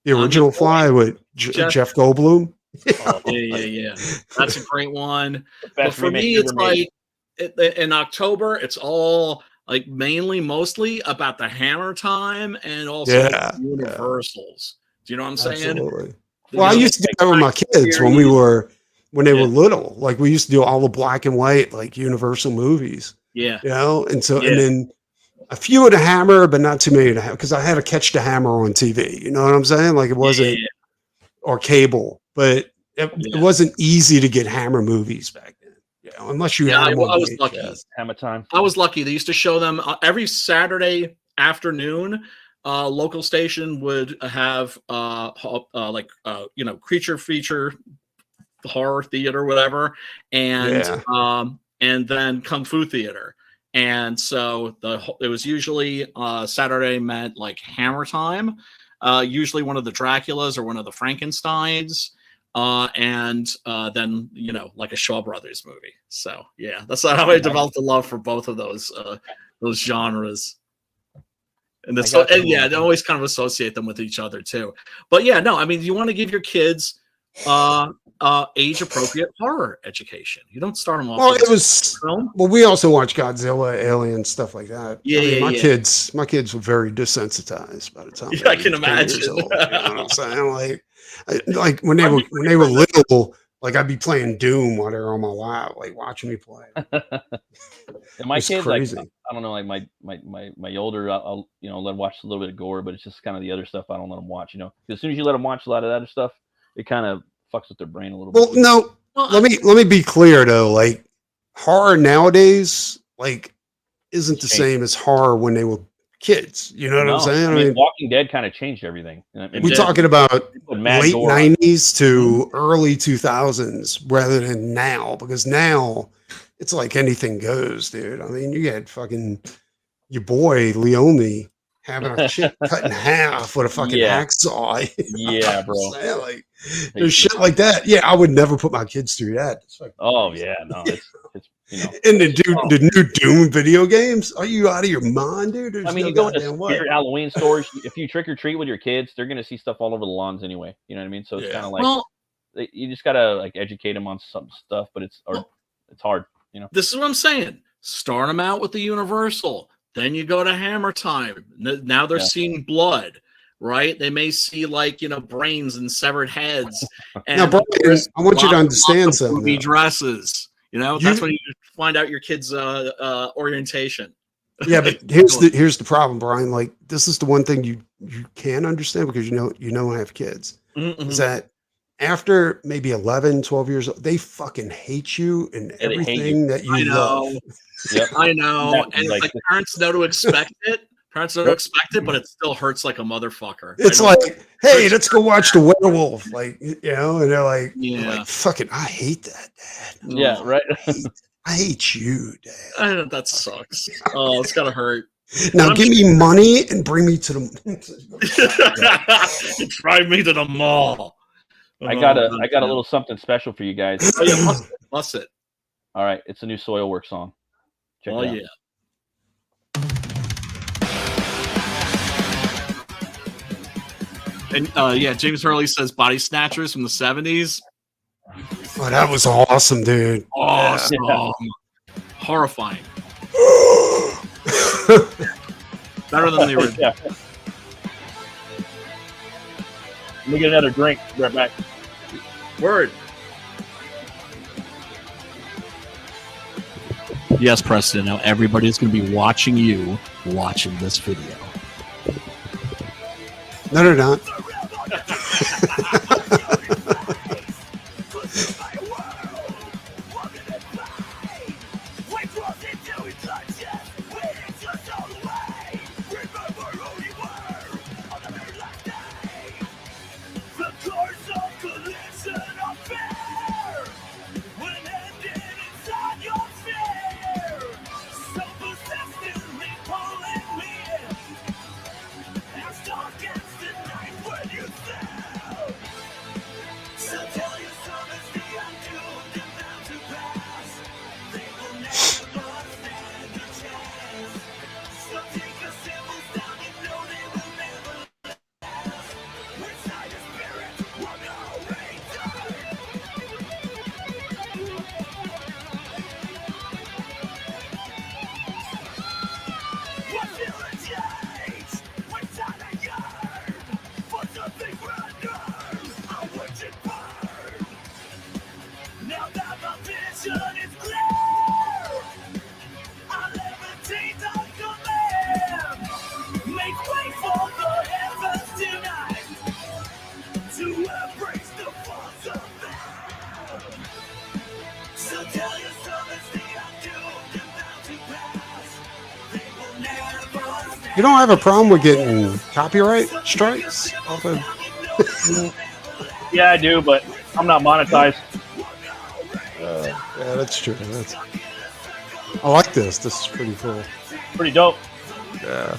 the original Fly with Jeff Goldblum. Yeah. That's a great one. The But best for remake me, ever it's made. like in October, it's all like mostly about the Hammer Time and also Yeah, Universals. Do you know what I'm saying? absolutely. You Well, I know, used to do that with my kids when they were little. Like we used to do all the black and white, like Universal movies. Yeah. You know, and then a few of the Hammer, but not too many of the Hammer, because I had to catch the Hammer on TV. You know what I'm saying? Like it wasn't or cable, but it wasn't easy to get Hammer movies back then. You know, unless you had them on I was VHS. lucky. Hammer Time. I was lucky. They used to show them every Saturday afternoon. Local station would have creature feature, horror theater, whatever, and then kung fu theater. And so it was usually Saturday meant like Hammer Time, usually one of the Draculas or one of the Frankensteins, and then like a Shaw Brothers movie. So yeah, that's how I developed a love for both of those genres. And they always kind of associate them with each other too. But yeah, no, I mean, you want to give your kids age appropriate horror education. You don't start them off. Well, it was film. Well, we also watch Godzilla, Alien, stuff like that. My kids were very desensitized by the time. Yeah, I can imagine. You know what I'm saying? Like when they were little, like I'd be playing Doom while they're on my lap, like watching me play. And my kids, crazy. Like I don't know, like my older, I'll let them watch a little bit of gore, but it's just kind of the other stuff I don't let them watch. As soon as you let them watch a lot of that other stuff, it kind of fucks with their brain a little bit. Well, no, let me be clear though. Like horror nowadays, like isn't the same as horror when they were kids. You know what I'm saying? I mean, Walking Dead kind of changed everything. We're talking about late 90s to early 2000s rather than now, because now it's like anything goes, dude. I mean, you had fucking your boy Leone having a chick cut in half with a fucking hacksaw. Yeah, bro. Like there's shit like that. Yeah, I would never put my kids through that. Oh yeah, no, it's And the new Doom video games. Are you out of your mind, dude? There's you go into weird Halloween stores. If you trick or treat with your kids, they're gonna see stuff all over the lawns anyway. You know what I mean? So it's kind of like you just gotta like educate them on some stuff, but it's hard. This is what I'm saying. Start them out with the Universal. Then you go to Hammer Time. Now they're seeing blood, right? They may see brains and severed heads. And now, Brian, I want you to understand something. Dresses. That's when you find out your kid's orientation. Yeah, but here's the problem, Brian. Like this is the one thing you can understand because I have kids. Mm-hmm. Is that after maybe 11, 12 years old, they fucking hate you and everything that you love. Yep. I know. And like parents know to expect it. Parents know to expect it, but it still hurts like a motherfucker. It's like, hey, let's go watch The Werewolf. Like, and they're like, fucking, I hate that, Dad. Yeah, right. I hate you, Dad. That sucks. Oh, it's gotta hurt. Now give me money and bring me to the drive me to the mall. I got a little something special for you guys. Oh yeah, bust it. All right, it's a new Soilwork song. Check it out. Yeah. And James Hurley says Body Snatchers from the 70s. Oh, that was awesome, dude. Awesome. Yeah. Horrifying. Better than the original. Yeah. Let me get another drink. Right back. Word. Yes, Preston. Now everybody's going to be watching you watching this video. No, they're not. You don't have a problem with getting copyright strikes off of. Yeah, I do, but I'm not monetized. Yeah, that's true. I like this. This is pretty cool. Pretty dope. Yeah.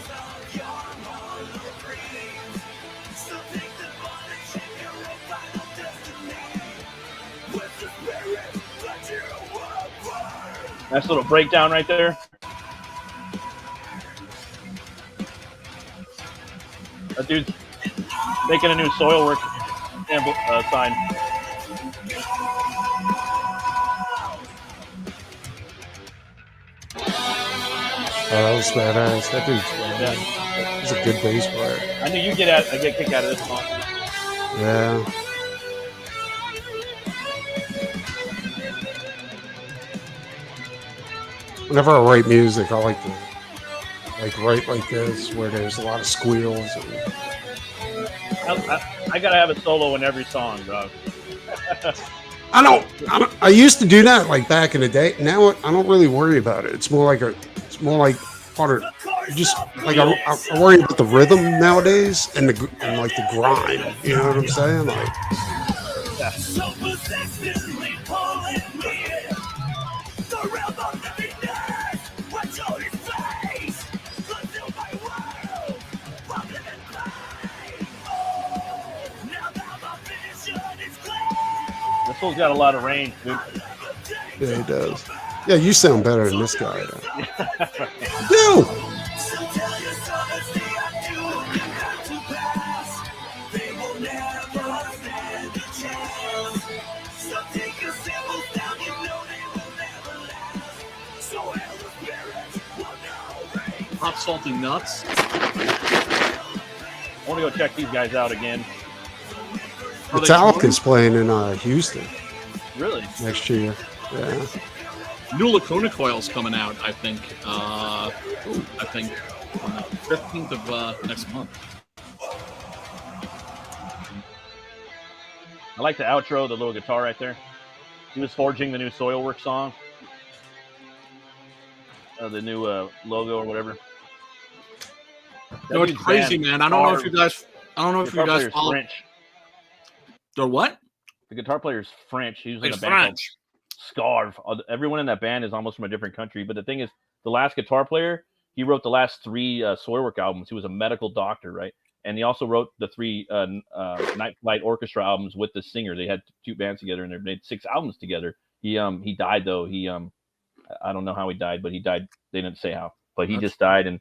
Nice little breakdown right there. That dude's making a new Soilwork sign. Oh, that was badass. That dude's badass. He's a good bass player. I knew you'd get a kick out of this song. Yeah. Whenever I write music, I like to write like this, where there's a lot of squeals. I gotta have a solo in every song, dog. I used to do that like back in the day. Now I don't really worry about it. It's more like part of just like I worry about the rhythm nowadays and like the grind. You know what I'm saying? Like, This fool's got a lot of range, dude. yeah, he does. Yeah, you sound better than this guy. Dude. Hot salty nuts. I want to go check these guys out again. Metallica's playing in Houston Really? next year. Yeah. New Lacuna Coil's coming out, I think. On the 15th of next month. I like the outro, the little guitar right there. He was forging the new Soilwork song. The new logo or whatever. No, it's crazy, man. I don't know if you guys follow. French. The what? The guitar player is French. He was in a It's band French. called Scarve. Everyone in that band is almost from a different country. But the thing is, the last guitar player, he wrote the last 3 Soilwork albums. He was a medical doctor, right? And he also wrote the 3 Night Flight Orchestra albums with the singer. They had 2 bands together, and they made 6 albums together. He died though. I don't know how he died, but he died. They didn't say how, but he just died. And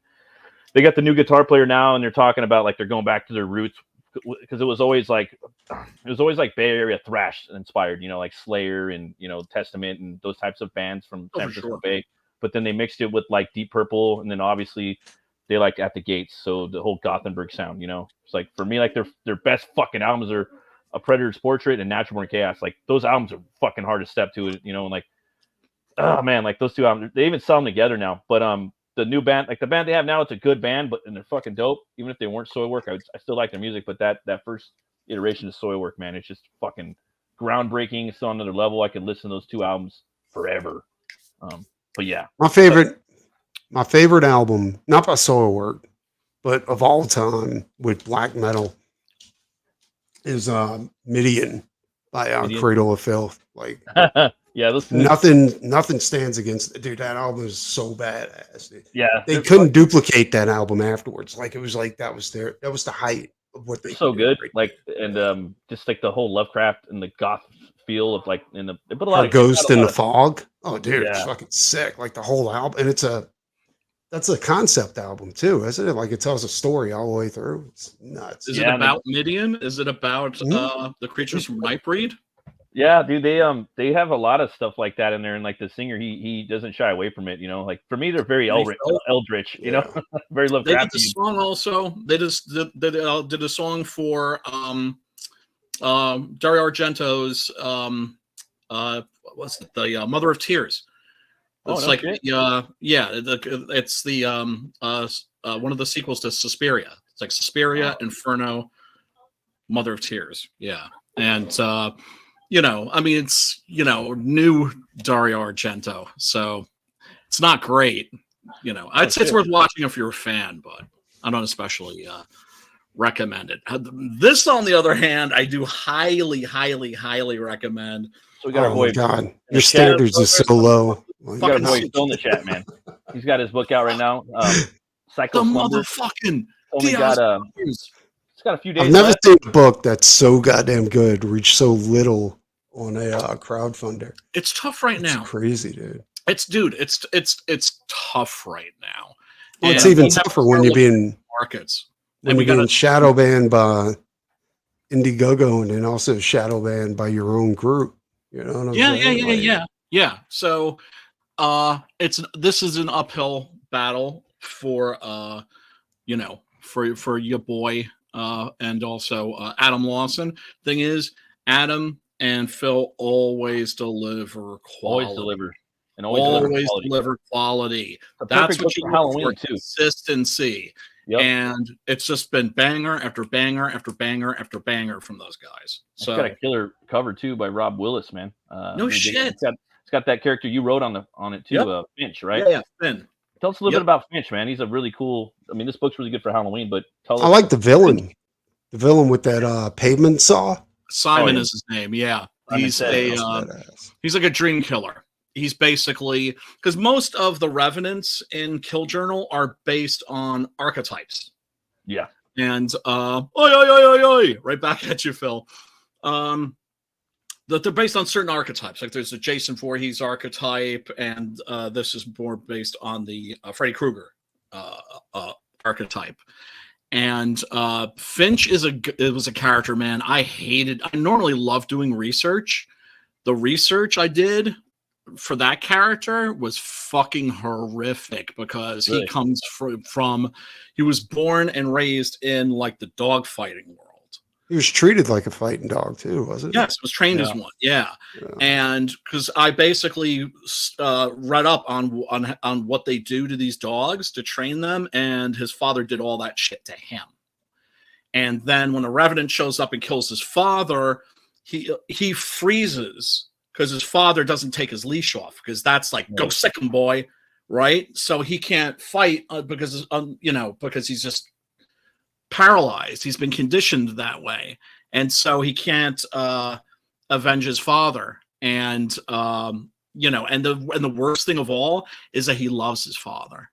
they got the new guitar player now, and they're talking about like they're going back to their roots, because it was always like Bay Area thrash inspired, like Slayer and Testament and those types of bands from San Francisco Bay. But then they mixed it with like Deep Purple, and then obviously they like At the Gates, so the whole Gothenburg sound. It's like, for me, like their best fucking albums are A Predator's Portrait and Natural Born Chaos. Like those albums are fucking hard to step to, and like, oh man, like those 2 albums, they even sell them together now. But the new band, like the band they have now, it's a good band, and they're fucking dope. Even if they weren't Soilwork, I still like their music. But that first iteration of Soilwork, man, it's just fucking groundbreaking. It's on another level. I could listen to those 2 albums forever. But yeah, My favorite album, not by Soilwork, but of all time with black metal, is Midian by Cradle of Filth. Like, yeah, nothing stands against it. Dude, that album is so badass. Dude. Yeah, they couldn't duplicate that album afterwards. Like, it was like that was the height of what they so good. Right? Like, and just like the whole Lovecraft and the goth feel of like they put a lot of Ghost in the Fog. Oh, dude, yeah. It's fucking sick. Like the whole album, and that's a concept album too, isn't it? Like it tells a story all the way through. It's nuts. Is it about Midian? Is it about the creatures from Nightbreed? Yeah, dude, they have a lot of stuff like that in there, and like the singer, he doesn't shy away from it. Like for me, they're very eldritch, very Lovecraftian. They did the song also. They just did a song for Dario Argento's what's it, the Mother of Tears. It's it's the one of the sequels to Suspiria. It's like Suspiria, Inferno, Mother of Tears. Yeah, and I mean, it's new Dario Argento, so it's not great. I'd say it's worth watching if you're a fan, but recommend it. This, on the other hand, I do highly recommend. So we got our boy. God, your standards are so low. We got our boy still in the chat, man. He's got his book out right now. Psycho The Slumber. motherfucking. Only got it's got a few days. I've never left. seen a book that's so goddamn good reach so little on a crowdfunder. It's tough right now. Crazy, dude. It's tough right now. Well, it's even tougher when you're being markets. When you're being shadow banned by Indiegogo and then also shadow banned by your own group. You know what I'm saying? Yeah. So this is an uphill battle for for your boy and also Adam Lawson. Thing is, Adam and Phil always deliver quality. Always deliver. And always deliver quality. That's what you for Halloween too. Consistency. Yep. And it's just been banger after banger after banger after banger from those guys. So it's got a killer cover too by Rob Willis, man. No shit. It's got that character you wrote on it too, Yep. Finch, right? Yeah, Finn. Tell us a little bit about Finch, man. He's a really cool. I mean, this book's really good for Halloween, but tell us. I like the villain. The villain with that pavement saw. Simon is his name. Yeah, he's he's like a dream killer. He's basically, because most of the revenants in Kill Journal are based on archetypes. Yeah. And right back at you, Phil. That they're based on certain archetypes. Like there's a Jason Voorhees archetype, and this is more based on the Freddy Krueger archetype. And Finch was a character, man. I normally love doing research. The research I did for that character was fucking horrific because he comes from he was born and raised in like the dog fighting world. He was treated like a fighting dog too, wasn't he? Yes, was trained as one. Yeah. And because I basically read up on what they do to these dogs to train them, and his father did all that shit to him. And then when a revenant shows up and kills his father, he freezes because his father doesn't take his leash off, because that's like, go sick him, boy, right? So he can't fight because he's just paralyzed. He's been conditioned that way, and so he can't avenge his father. And and the worst thing of all is that he loves his father.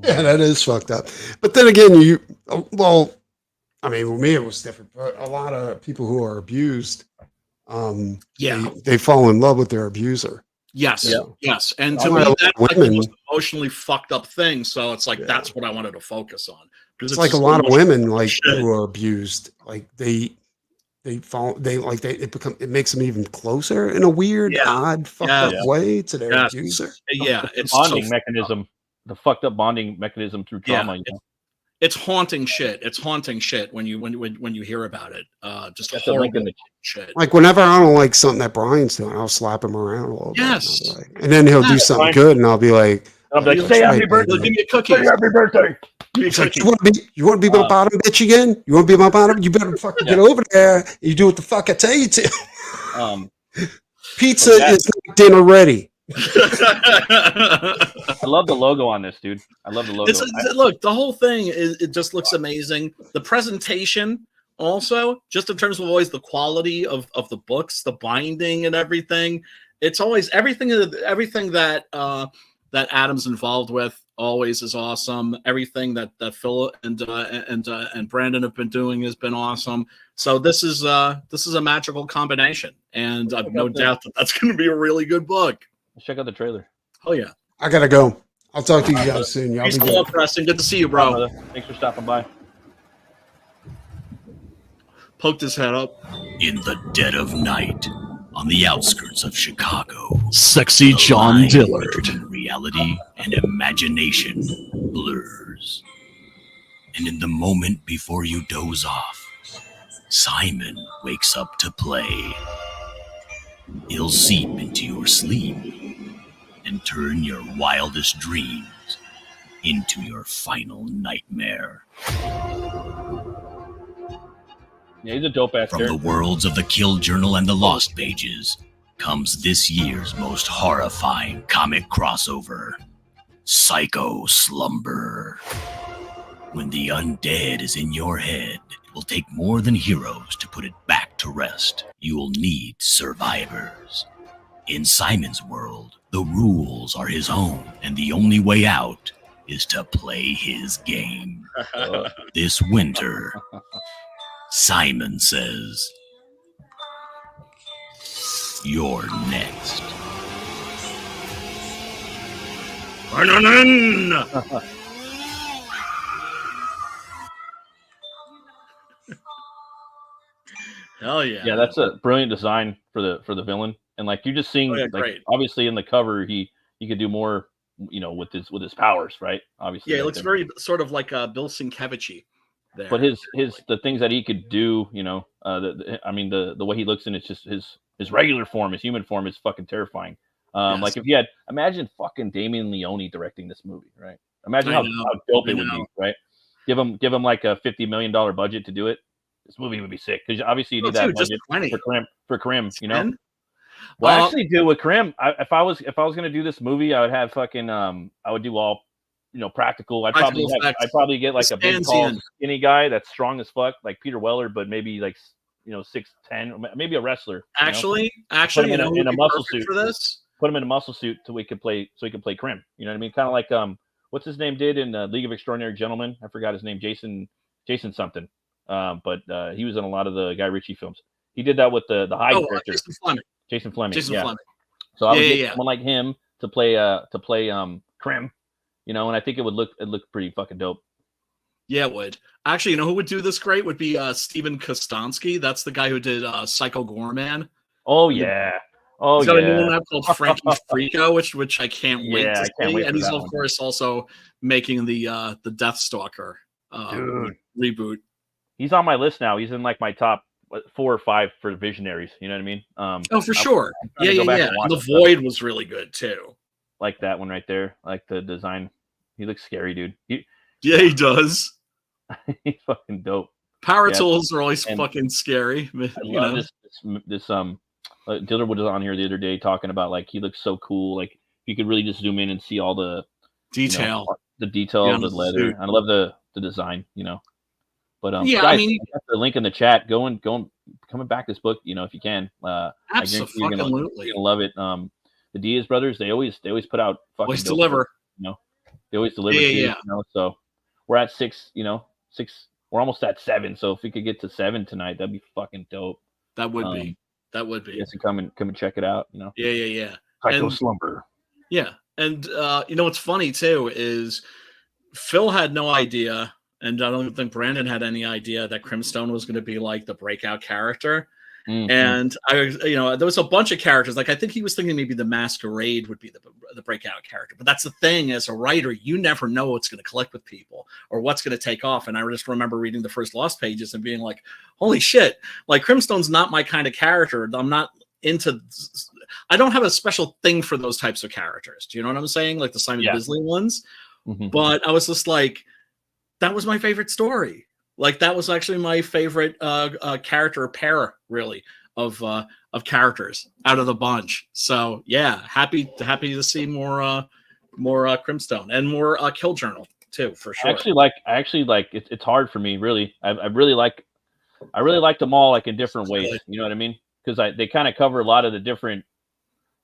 Yeah, that is fucked up. But then again, I mean, with me it was different. But a lot of people who are abused, they fall in love with their abuser. Yes, yes. And to me, that's like the most emotionally fucked up thing. So it's like that's what I wanted to focus on. It's like a lot of women who are abused, like it makes them even closer in a weird, odd, fucked up way to their abuser. Yeah, it's bonding mechanism, the fucked up bonding mechanism through trauma. It's haunting shit. It's haunting shit when you hear about it. Just horrible shit. Like whenever I don't like something that Brian's doing, I'll slap him around a little bit. Yes. And then he'll do something good, and I'll be like, say happy birthday. Give me a cookie. Say happy birthday. Like, you want to be my bottom bitch again? You want to be my bottom? You better fucking get over there. You do what the fuck I tell you to. Pizza is not dinner ready. I love the logo on this, dude. I love the logo. Look, the whole thing it just looks amazing. The presentation also, just in terms of always the quality of the books, the binding and everything. It's always everything that that Adam's involved with always is awesome. Everything that Phil and Brandon have been doing has been awesome. So this is a magical combination, and I've no doubt that that's going to be a really good book. Let's check out the trailer. Oh yeah, I gotta go. I'll talk to you guys soon. Y'all be good. Good. Preston. Good to see you, bro. Thanks for stopping by. Poked his head up. In the dead of night, on the outskirts of Chicago, sexy John Dillard. Between reality and imagination blurs. And in the moment before you doze off, Simon wakes up to play. He'll seep into your sleep and turn your wildest dreams into your final nightmare. Yeah, he's a dope ass From the worlds of the Kill Journal and the Lost Pages comes this year's most horrifying comic crossover, Psycho Slumber. When the undead is in your head, it will take more than heroes to put it back to rest. You will need survivors. In Simon's world, the rules are his own, and the only way out is to play his game. This winter, Simon says, "You're next." Hell yeah. Yeah, that's a brilliant design for the villain. And like you're just seeing, Oh, yeah, like great. obviously in the cover, he could do more, with his powers, right? Obviously, Yeah, it like, looks very sort of like Bill Sienkiewicz there. but his the things that he could do, I mean the way he looks in it's just his regular form, his human form is fucking terrifying. Yes. Like if you had imagine fucking Damien Leone directing this movie, right? Imagine I how know, dope I it would be, know. right? Give him like a $50 million budget to do it. This movie would be sick because obviously you need Well, that dude, just budget 20. for Krim, And Well, actually, do with Krim. If I was gonna do this movie, I would have fucking I would do all, practical. Practical effects. I'd probably get like a big, Stands tall, in. skinny guy that's strong as fuck, like Peter Weller, but maybe like 6'10", maybe a wrestler. Actually, Put him you know, in who would a be muscle perfect suit for this. Put him in a muscle suit so he can play Krim. You know what I mean? Kind of like what's his name did in League of Extraordinary Gentlemen? I forgot his name. Jason something. But he was in a lot of the Guy Ritchie films. He did that with the Hyde character. Jason Fleming. Jason Fleming. So I would get Yeah. someone like him to play Krim, and I think it'd look pretty fucking dope. Yeah, it would. Actually, you know who would do this great would be Steven Kostansky. That's the guy who did Psycho Gorman. Oh yeah. Oh he's got yeah. a new one out called Frankie Frico, which I can't wait to I can't see. wait And for he's that of one. course also making the Deathstalker reboot. He's on my list now. He's in like my top 4 or 5 for Visionaries. You know what I mean? Oh, for sure. trying to go back and watch The it. Void was really good too. Like that one right there. Like the design. He looks scary, dude. Yeah, he does. He's fucking dope. Power Yeah. tools are always And fucking scary. I love this Diller was on here the other day talking about like he looks so cool. Like you could really just zoom in and see all the detail. the detail Yeah, of the the leather. suit. I love the design, But Yeah, guys, I mean, I got the link in the chat. Coming back this book, if you can. I guarantee you're gonna love it. The Diaz brothers, they always put out fucking Always dope deliver. books, They always deliver. Yeah. So we're at 6. 6. We're almost at 7. So if we could get to 7 tonight, that'd be fucking dope. That would be. That would be. You guys can come and check it out. Yeah. Psycho And- Slumber. Yeah. And what's funny too is Phil had no idea, and I don't think Brandon had any idea that Crimstone was going to be like the breakout character. Mhm. And there was a bunch of characters. Like I think he was thinking maybe the Masquerade would be the breakout character. But that's the thing, as a writer, you never know what's going to click with people or what's going to take off. And I just remember reading the first Lost pages and being like, "Holy shit! Like Crimstone's not my kind of character. I'm not into. I don't have a special thing for those types of characters. Do you know what I'm saying? Like the Simon Bisley ones. Mhm. But I was just like, that was my favorite story. Like that was actually my favorite character pair, really, of characters out of the bunch. So yeah, happy to see more Crimstone and more Kill Journal too, for sure. I actually like it's hard for me, really. I really like them all, like in different ways. Good. You know what I mean? Because they kind of cover a lot of the different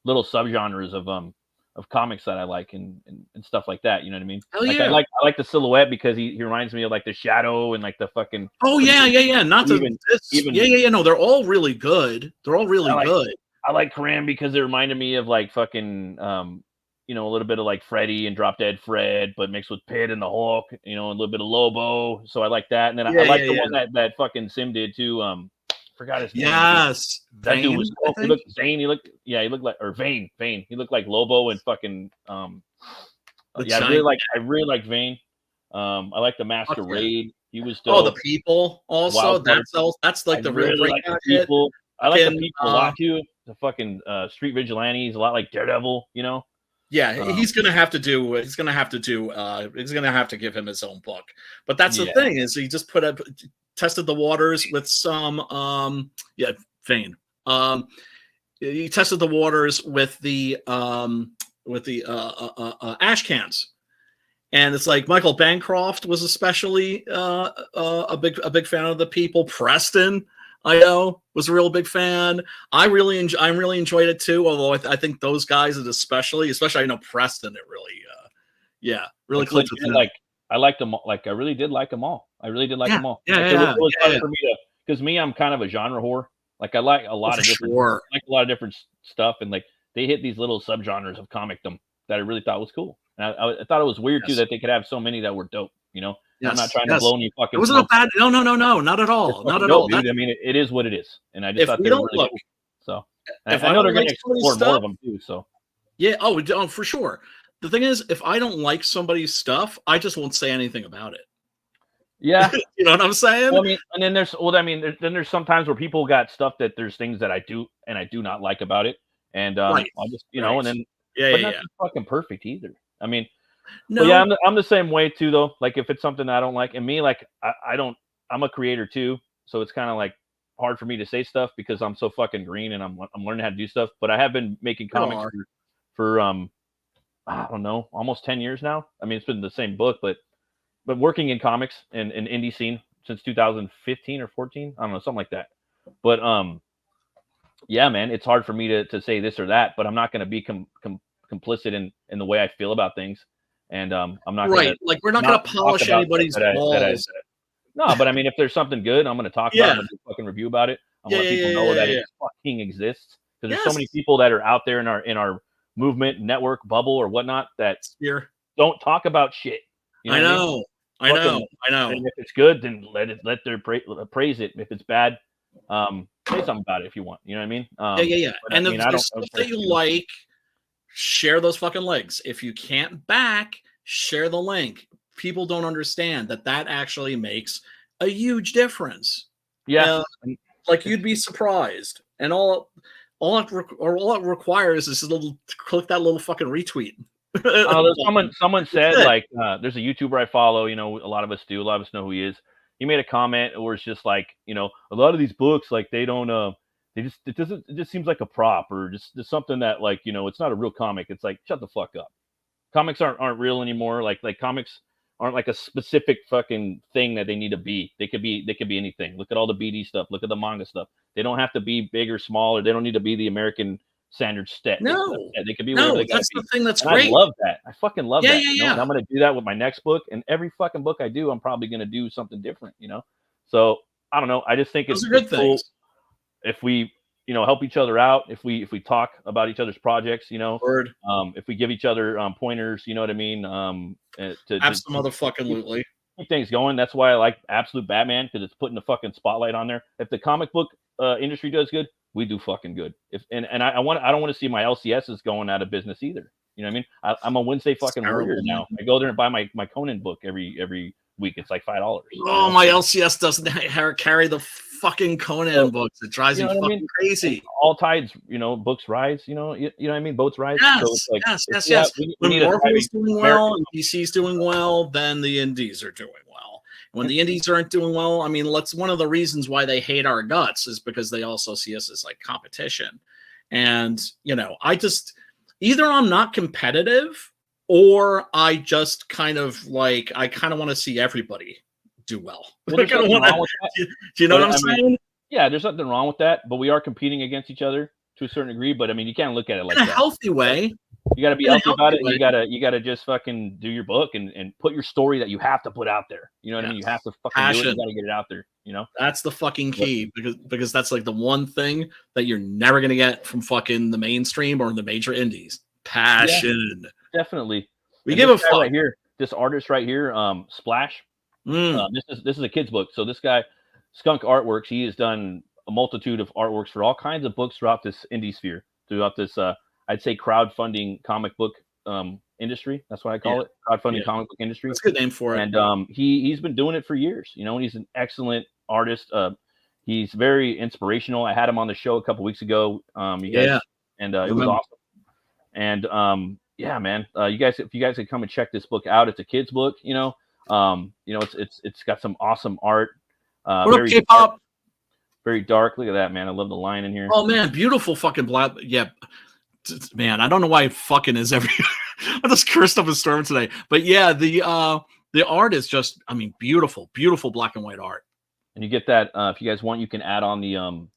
little subgenres of comics that I like and stuff like that. You know what I mean? Hell Like, yeah. I like the Silhouette because he reminds me of like the Shadow and like the fucking. Oh yeah. Not Even- yeah. No, they're all really good. They're all really good. I like Kram because it reminded me of like fucking a little bit of like Freddy and Drop Dead Fred, but mixed with Pit and the Hulk. A little bit of Lobo. So I like that. And then I like the one that fucking Sim did too. Forgot his name. Yes, That Vane, dude was. I He think? looked Zane. He looked like Vane. He looked like Lobo and fucking. I really like Vane. I like the Masquerade. He was dope. Oh, the People also. Wild Card. That's like I the real really like the breakout hit. People. I like the Fucking, People a lot too. The fucking Street Vigilantes, a lot like Daredevil. Yeah, he's gonna have to do. He's gonna have to give him his own book. But that's the Yeah. thing, is he just tested the waters with some Vane. He tested the waters with the ash cans, And it's like Michael Bancroft was especially a big fan of the people. Preston, I know, was a real big fan. I really enjoyed it too. Although I think those guys, especially I know Preston, it really, really clicked with him. Like I liked them. Like I really did like them all. I really did like them all. Yeah, like, it was fun for me to, because I'm kind of a genre whore. Like I like a lot of different stuff, and like they hit these little subgenres of comicdom that I really thought was cool. And I thought it was weird too that they could have so many that were dope. You know, I'm not trying to blow any fucking. It wasn't a bad. No, not at all. Not at all, dude. I mean, it is what it is, and I just thought they were really cool. So I know they're going to explore more of them too. So yeah, oh, for sure. The thing is, if I don't like somebody's stuff, I just won't say anything about it. Yeah, you know what I'm saying. Well, I mean, and then there's sometimes where people got stuff that there's things that I do and I do not like about it, and I'll just know, and then but not fucking perfect either. I mean, no, yeah, I'm the same way too, though. Like if it's something I don't like, and me, like I'm a creator too, so it's kind of like hard for me to say stuff because I'm so fucking green and I'm learning how to do stuff. But I have been making comics for I don't know, almost 10 years now. I mean, it's been the same book, but working in comics and indie scene since 2015 or 14, I don't know, something like that. But yeah, man, it's hard for me to say this or that, but I'm not going to be complicit in the way I feel about things, and I'm not like we're not going to polish anybody's balls. No, but I mean, if there's something good, I'm going to talk about it. I'm going to do a fucking review about it. I'm going to let people know that it fucking exists, because there's so many people that are out there in our movement, network, bubble, or whatnot that don't talk about shit. You know I know. And if it's good, then let their praise it. If it's bad, say something about it if you want. You know what I mean? Yeah. And if there's stuff that you like, share those fucking links. If you can't back, share the link. People don't understand that actually makes a huge difference. Yeah, like you'd be surprised. And all it requires is click that little fucking retweet. Someone said like there's a YouTuber I follow, you know, a lot of us do, a lot of us know who he is. He made a comment where it's just like, you know, a lot of these books, like they don't it just seems like a prop, or just something that, like, you know, it's not a real comic. It's like, shut the fuck up. Comics aren't real anymore. Like comics aren't like a specific fucking thing that they need to be. They could be anything. Look at all the BD stuff, look at the manga stuff. They don't have to be big or small, or they don't need to be the American standard set. No, they could be whatever they that's be. the thing that's and great. I love that. I fucking love that. Yeah. And I'm gonna do that with my next book, and every fucking book I do, I'm probably gonna do something different, you know. So I don't know. I just think it's good cool if we, you know, help each other out. If we talk about each other's projects, you know. If we give each other pointers, you know what I mean. Absolutely. Keep things going. That's why I like Absolute Batman, because it's putting the fucking spotlight on there. If the comic book industry does good, we do fucking good. I don't want to see my LCSs going out of business either. You know what I mean? I'm a Wednesday fucking warrior now. I go there and buy my Conan book every week. It's like $5. Oh, my LCS doesn't carry the fucking Conan books. It drives me fucking crazy. All tides, you know, books rise. You know what I mean? Boats rise. Yes, so it's like, yes. When Marvel's doing well and DC's doing well, then the indies are doing well. When the indies aren't doing well, I mean, one of the reasons why they hate our guts is because they also see us as like competition. And, you know, either I'm not competitive, or I just kind of want to see everybody do well. Do you know what I'm saying? Yeah, there's nothing wrong with that, but we are competing against each other to a certain degree. But I mean, you can't look at it like that. In a healthy way. You got to be healthy about it. And you got to just fucking do your book and put your story that you have to put out there. You know what I mean? You have to fucking do it. You got to get it out there. You know, that's the fucking key, because that's like the one thing that you're never gonna get from fucking the mainstream or the major indies. Passion. Yeah, definitely. We give a fuck. Right here, this artist right here, Splash. This is a kid's book. So this guy, Skunk Artworks, he has done a multitude of artworks for all kinds of books throughout this indie sphere, throughout this I'd say crowdfunding comic book industry. That's what I call it. Crowdfunding comic book industry. That's a good name for it. And he's been doing it for years, you know, and he's an excellent artist. He's very inspirational. I had him on the show a couple weeks ago. And it was awesome. And yeah, man, if you guys could come and check this book out, it's a kid's book, you know. It's got some awesome art. What up, K-pop? Very dark. Look at that, man. I love the line in here. Oh man, beautiful fucking black. Yeah, man. I don't know why fucking is every. I just cursed up a storm today. But yeah, the art is just, I mean, beautiful, beautiful black and white art. And you get that if you guys want, you can add on the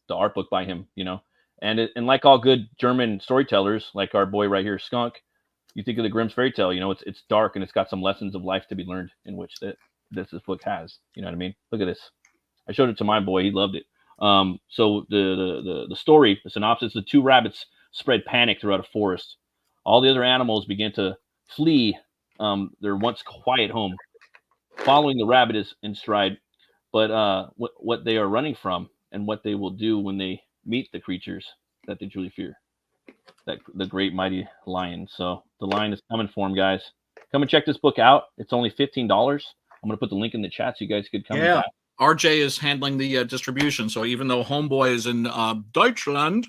art book by him, you know. And like all good German storytellers, like our boy right here, Skunk, you think of the Grimm's fairy tale, you know, it's dark and it's got some lessons of life to be learned in which this book has. You know what I mean? Look at this. I showed it to my boy, he loved it. So the story, the synopsis: the two rabbits spread panic throughout a forest. All the other animals begin to flee their once quiet home, following the rabbit is in stride. But what they are running from and what they will do when they meet the creatures that they truly fear, that the great mighty lion. So the lion is coming for them, guys. Come and check this book out. It's only $15. I'm going to put the link in the chat so you guys could come. Yeah. RJ is handling the distribution. So even though Homeboy is in Deutschland,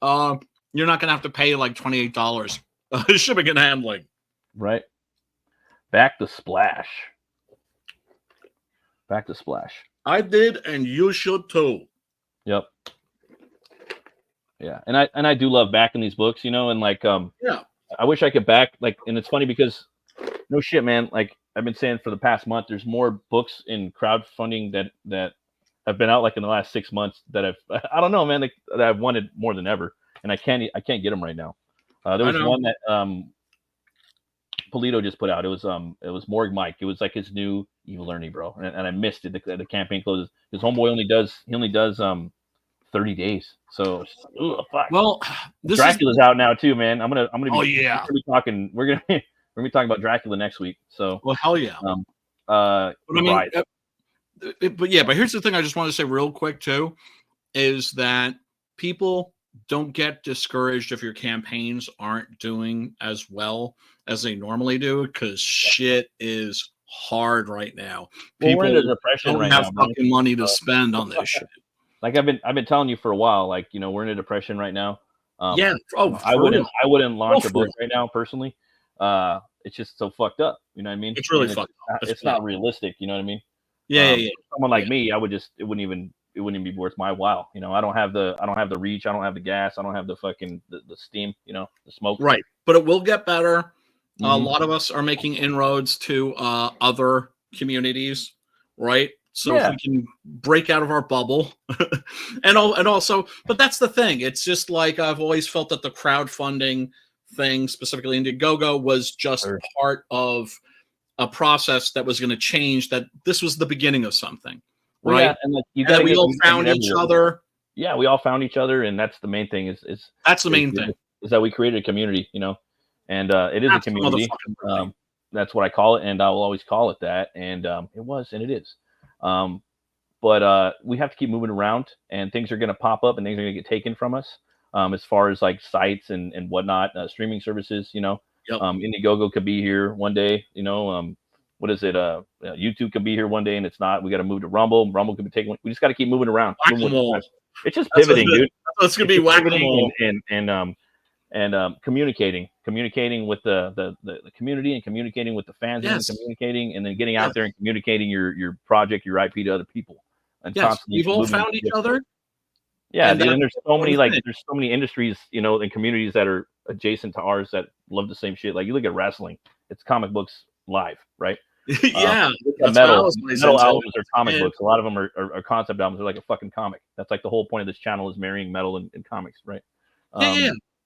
you're not going to have to pay like $28 shipping and handling. Right. Back to Splash. Back to Splash. I did, and you should too. Yep. Yeah, and I do love backing these books, you know, and like yeah, I wish I could back, like, and it's funny because no shit, man, like I've been saying for the past month, there's more books in crowdfunding that have been out like in the last 6 months that I don't know, man, that I've wanted more than ever, and I can't get them right now. There was one that Polito just put out. It was Morg Mike. It was like his new Evil Ernie, bro, and I missed it. The campaign closes. His homeboy only does 30 days. So fuck. Well, Dracula's out now too, man. I'm gonna be. Oh yeah. We're gonna be talking about Dracula next week. So. Well, hell yeah. But here's the thing. I just want to say real quick too, is that people don't get discouraged if your campaigns aren't doing as well as they normally do, because shit is hard right now. People we're in a depression don't right have now, fucking money to spend on this shit. Like I've been telling you for a while, like, you know, we're in a depression right now. Yeah. Oh, I wouldn't launch a book right now personally. It's just so fucked up. You know what I mean? It's really fucked up. It's not realistic. You know what I mean? Yeah. Someone like me, it wouldn't even be worth my while. You know, I don't have the reach. I don't have the gas. I don't have the fucking the steam. You know, the smoke. Right. But it will get better. Mm-hmm. A lot of us are making inroads to other communities. Right. So if we can break out of our bubble and also, but that's the thing. It's just like, I've always felt that the crowdfunding thing, specifically Indiegogo, was just part of a process that was going to change, that this was the beginning of something. Right. Well, yeah, and like, we all found each other. Yeah. We all found each other. And that's the main thing is that's the main thing is that we created a community, you know, and it is a community. That's what I call it. And I will always call it that. And it was, and it is. But we have to keep moving around, and things are going to pop up and things are going to get taken from us. As far as like sites and whatnot, streaming services, you know, Indiegogo could be here one day, you know, what is it? YouTube could be here one day and it's not. We got to move to Rumble. Rumble could be taken. We just got to keep moving around. It's just pivoting, dude. It's going to be whack-a-mole. And communicating with the community, and communicating with the fans, and communicating, and then getting out there and communicating your project, your IP to other people. And we've all found each other. Yeah, and there's so many industries, you know, and communities that are adjacent to ours that love the same shit. Like you look at wrestling, it's comic books live, right? Metal albums are comic books. A lot of them are concept albums. They're like a fucking comic. That's like the whole point of this channel, is marrying metal and comics, right?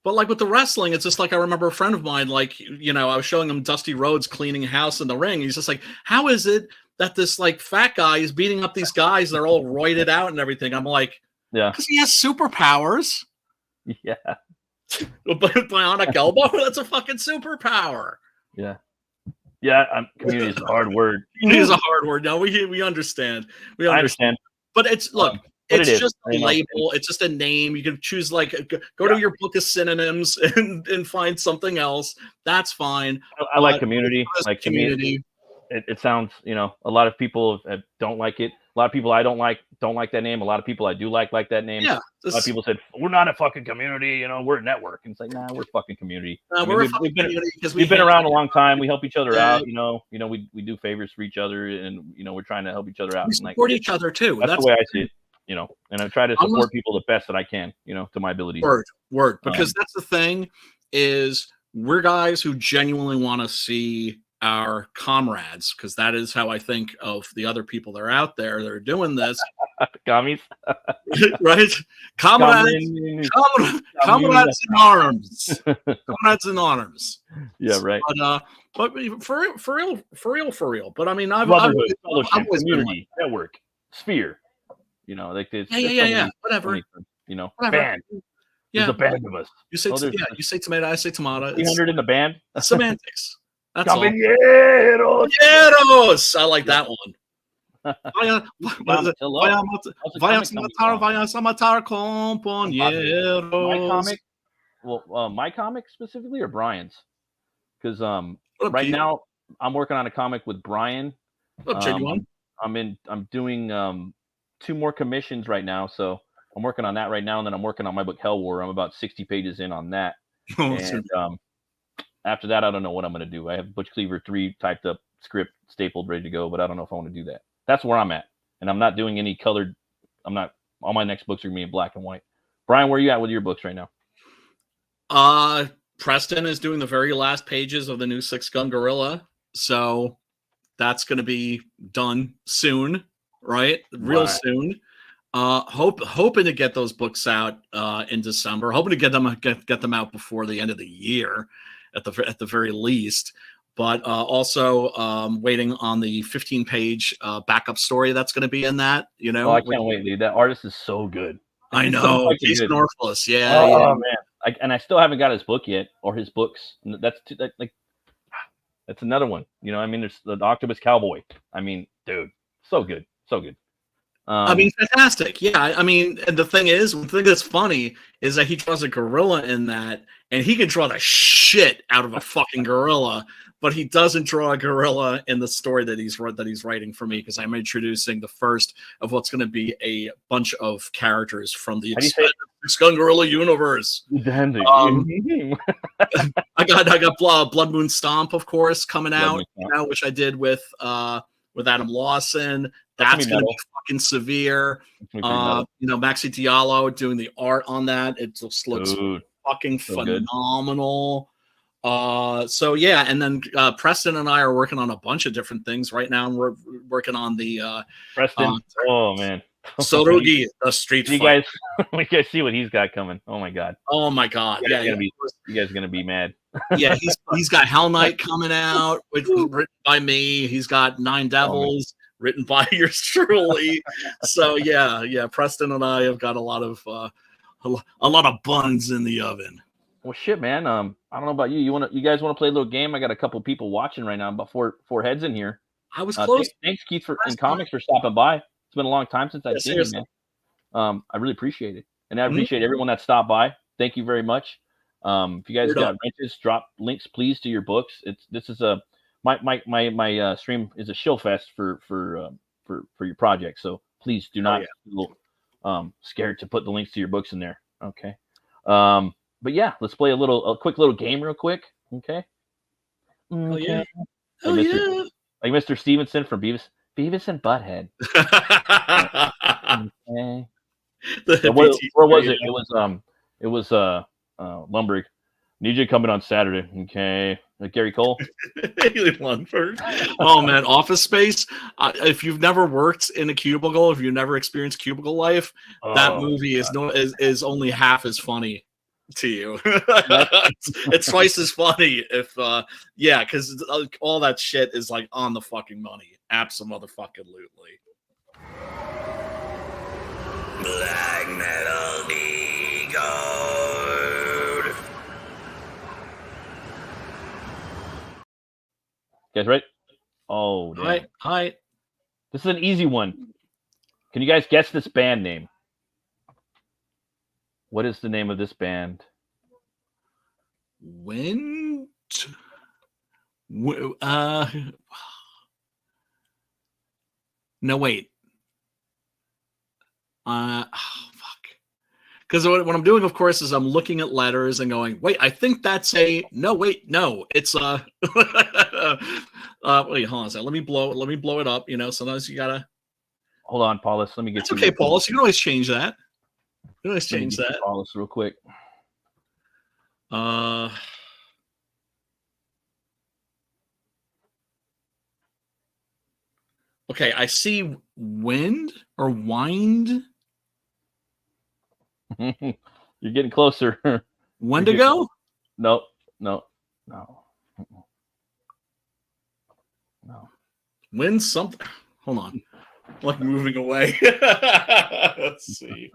But like with the wrestling, it's just like, I remember a friend of mine, like, you know, I was showing him Dusty Rhodes cleaning house in the ring. He's just like, how is it that this like fat guy is beating up these guys? They're all roided out and everything. I'm like, because he has superpowers. Yeah. Bionic elbow, that's a fucking superpower. Yeah. Yeah. Community is a hard word. Community is a hard word. No, we understand. I understand. But it's, look, it's just a label. It's just a name. You can choose, like, go to your book of synonyms and find something else. That's fine. I like community. Like community. It sounds, you know, a lot of people don't like it. A lot of people I don't like that name. A lot of people I do like that name. Yeah. A lot of people said, we're not a fucking community. You know, we're a network. And it's like, nah, we're a fucking community. We've been around a long time. We help each other out. You know, we do favors for each other, and you know, we're trying to help each other out. We support each other too. That's the way I see it. You know, and I try to support people the best that I can, you know, to my ability. Word. Because that's the thing, is we're guys who genuinely want to see our comrades, because that is how I think of the other people that are out there that are doing this. Commies. Right? Comrades Commies. comrades in arms. Comrades in arms. Yeah, right. But for real. But I mean, I've Brotherhood, fellowship, always been community, network, sphere. You know, like this. Yeah. Whatever. You know, Whatever. band. There's a band of us. You say you say tomato, I say tomato. 300 in the band. Semantics. That's all. Caballeros. Caballeros! I like that one. Vaya matar compañeros. My comic. Well, my comic specifically or Brian's, because right now I'm working on a comic with Brian. Genuine. I'm doing 2 more commissions right now, so I'm working on that right now, and then I'm working on my book Hell War. I'm about 60 pages in on that. And after that, I don't know what I'm going to do. I have Butch Cleaver 3 typed up, script stapled, ready to go, but I don't know if I want to do that. That's where I'm at, and I'm not doing any colored. All my next books are going to be in black and white. Brian, where are you at with your books right now? Preston is doing the very last pages of the new 6-Gun Gorilla, so that's going to be done soon, right? Real soon. Hoping to get those books out in December. Hoping to get them out before the end of the year, at the very least. But also waiting on the 15-page backup story that's going to be in that. You know, I can't wait, dude. That artist is so good. I know, Jason Orpheus. Yeah. Oh man, I still haven't got his book yet, or his books. That's another one. You know, I mean, there's the Octopus Cowboy. I mean, dude, so good. I mean, fantastic. Yeah, I mean, and the thing that's funny is that he draws a gorilla in that, and he can draw the shit out of a fucking gorilla, but he doesn't draw a gorilla in the story that he's writing for me, because I'm introducing the first of what's going to be a bunch of characters from the Six-Gun Gorilla universe. I got Blood Moon Stomp, of course, coming out, which I did with Adam Lawson. That's going to be fucking severe. Maxi Diallo doing the art on that. It just looks fucking phenomenal. So yeah, and then Preston and I are working on a bunch of different things right now. And we're working on the Preston. Oh man, Sorugi, the Street Fighter. You guys see what he's got coming? Oh my god. Yeah, you guys are gonna be mad. Yeah, he's got Hell Knight coming out, which was written by me. He's got Nine Devils. Written by yours truly. So yeah, Preston and I have got a lot of buns in the oven. Well, shit, man. I don't know about you. You guys want to play a little game? I got a couple people watching right now. About four heads in here. I was close. Thanks, Keith, for stopping by. It's been a long time since I've seen you, man. I really appreciate it, and I appreciate everyone that stopped by. Thank you very much. If you guys got wrenches, drop links, please, to your books. This is a my stream is a shill fest for your project. So please do not feel scared to put the links to your books in there. Okay. But yeah, let's play a quick little game real quick. Okay. Oh yeah. Like Mr. Stevenson from Beavis and Butthead. Okay. Where was it? It was Lumberg. Need you coming on Saturday. Okay. Like Gary Cole. Haley Lundberg. Oh man, Office Space. If you've never worked in a cubicle, if you've never experienced cubicle life, that movie is only half as funny to you. It's twice as funny if because all that shit is like on the fucking money. Abso-motherfucking-lutely. Black Metal Decode. You guys ready? Oh, damn. Hi. This is an easy one. Can you guys guess this band name? What is the name of this band? No, wait. Fuck. Because what I'm doing, of course, is I'm looking at letters and going, wait, I think that's no, it's wait, hold on a second. Let me blow it up. You know, sometimes you gotta hold on, Paulus. Let me get. It's okay, Paulus. You can always change that. You can always change that. Paulus, real quick. Okay, I see wind or wind. You're getting closer. Wendigo? No. Wind something. Hold on. Like moving away. Let's see.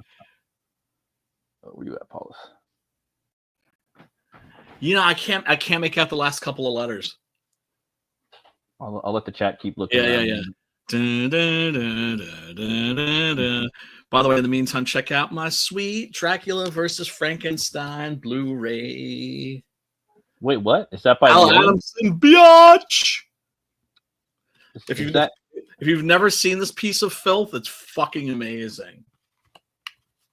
Where you at, Paulus? You know, I can't make out the last couple of letters. I'll let the chat keep looking. Yeah. Dun, dun, dun, dun, dun, dun, dun. By the way, in the meantime, check out my sweet Dracula versus Frankenstein Blu-ray. Wait, what? Is that by Al Leon? Adamson, biatch. If Is you've never seen this piece of filth, it's fucking amazing.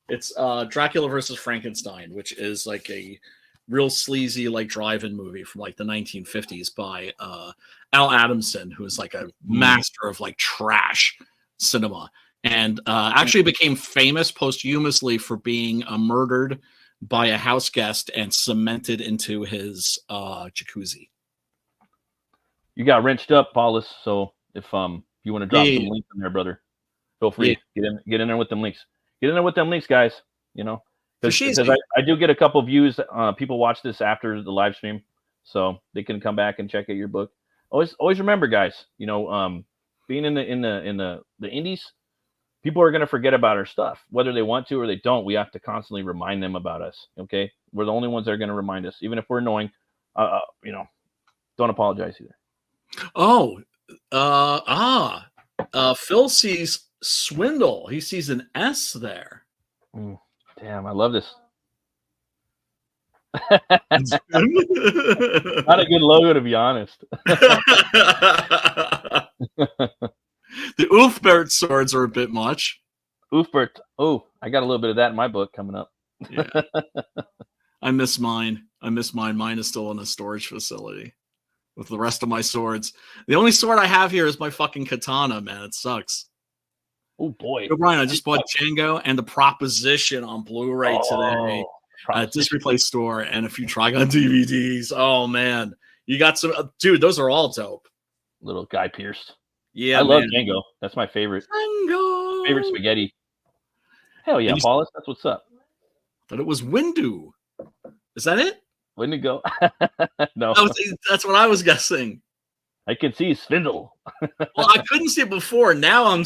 It's Dracula versus Frankenstein, which is like a real sleazy like drive-in movie from like the 1950s by Al Adamson, who is like a master of like trash cinema, and actually became famous posthumously for being murdered by a house guest and cemented into his jacuzzi. You got wrenched up, Paulus. So if you want to drop some links in there, brother, feel free. Get in there with them links. Get in there with them links, guys. You know, because I do get a couple views. People watch this after the live stream, so they can come back and check out your book. Always remember, guys. You know, being in the indies, people are going to forget about our stuff, whether they want to or they don't. We have to constantly remind them about us. Okay, we're the only ones that are going to remind us, even if we're annoying. You know, don't apologize either. Phil sees swindle. He sees an S there. Damn, I love this. Not a good logo, to be honest. The Ulfbert swords are a bit much. Ulfbert. Oh, I got a little bit of that in my book coming up. Yeah. I miss mine. Mine is still in a storage facility with the rest of my swords. The only sword I have here is my fucking katana, man. It sucks. Oh boy. Yo, Brian, I just bought Django and The Proposition on Blu-ray today at Disc Replay Store and a few Trigon DVDs. Oh man, you got some, dude. Those are all dope. Little Guy Pearce. Yeah, I love Django. That's my favorite. Django. Favorite spaghetti. Hell yeah, Paulus. That's what's up. But it was Windu. Is that it? Wendigo. No, that's what I was guessing. I can see Svindle. Well, I couldn't see it before. Now I'm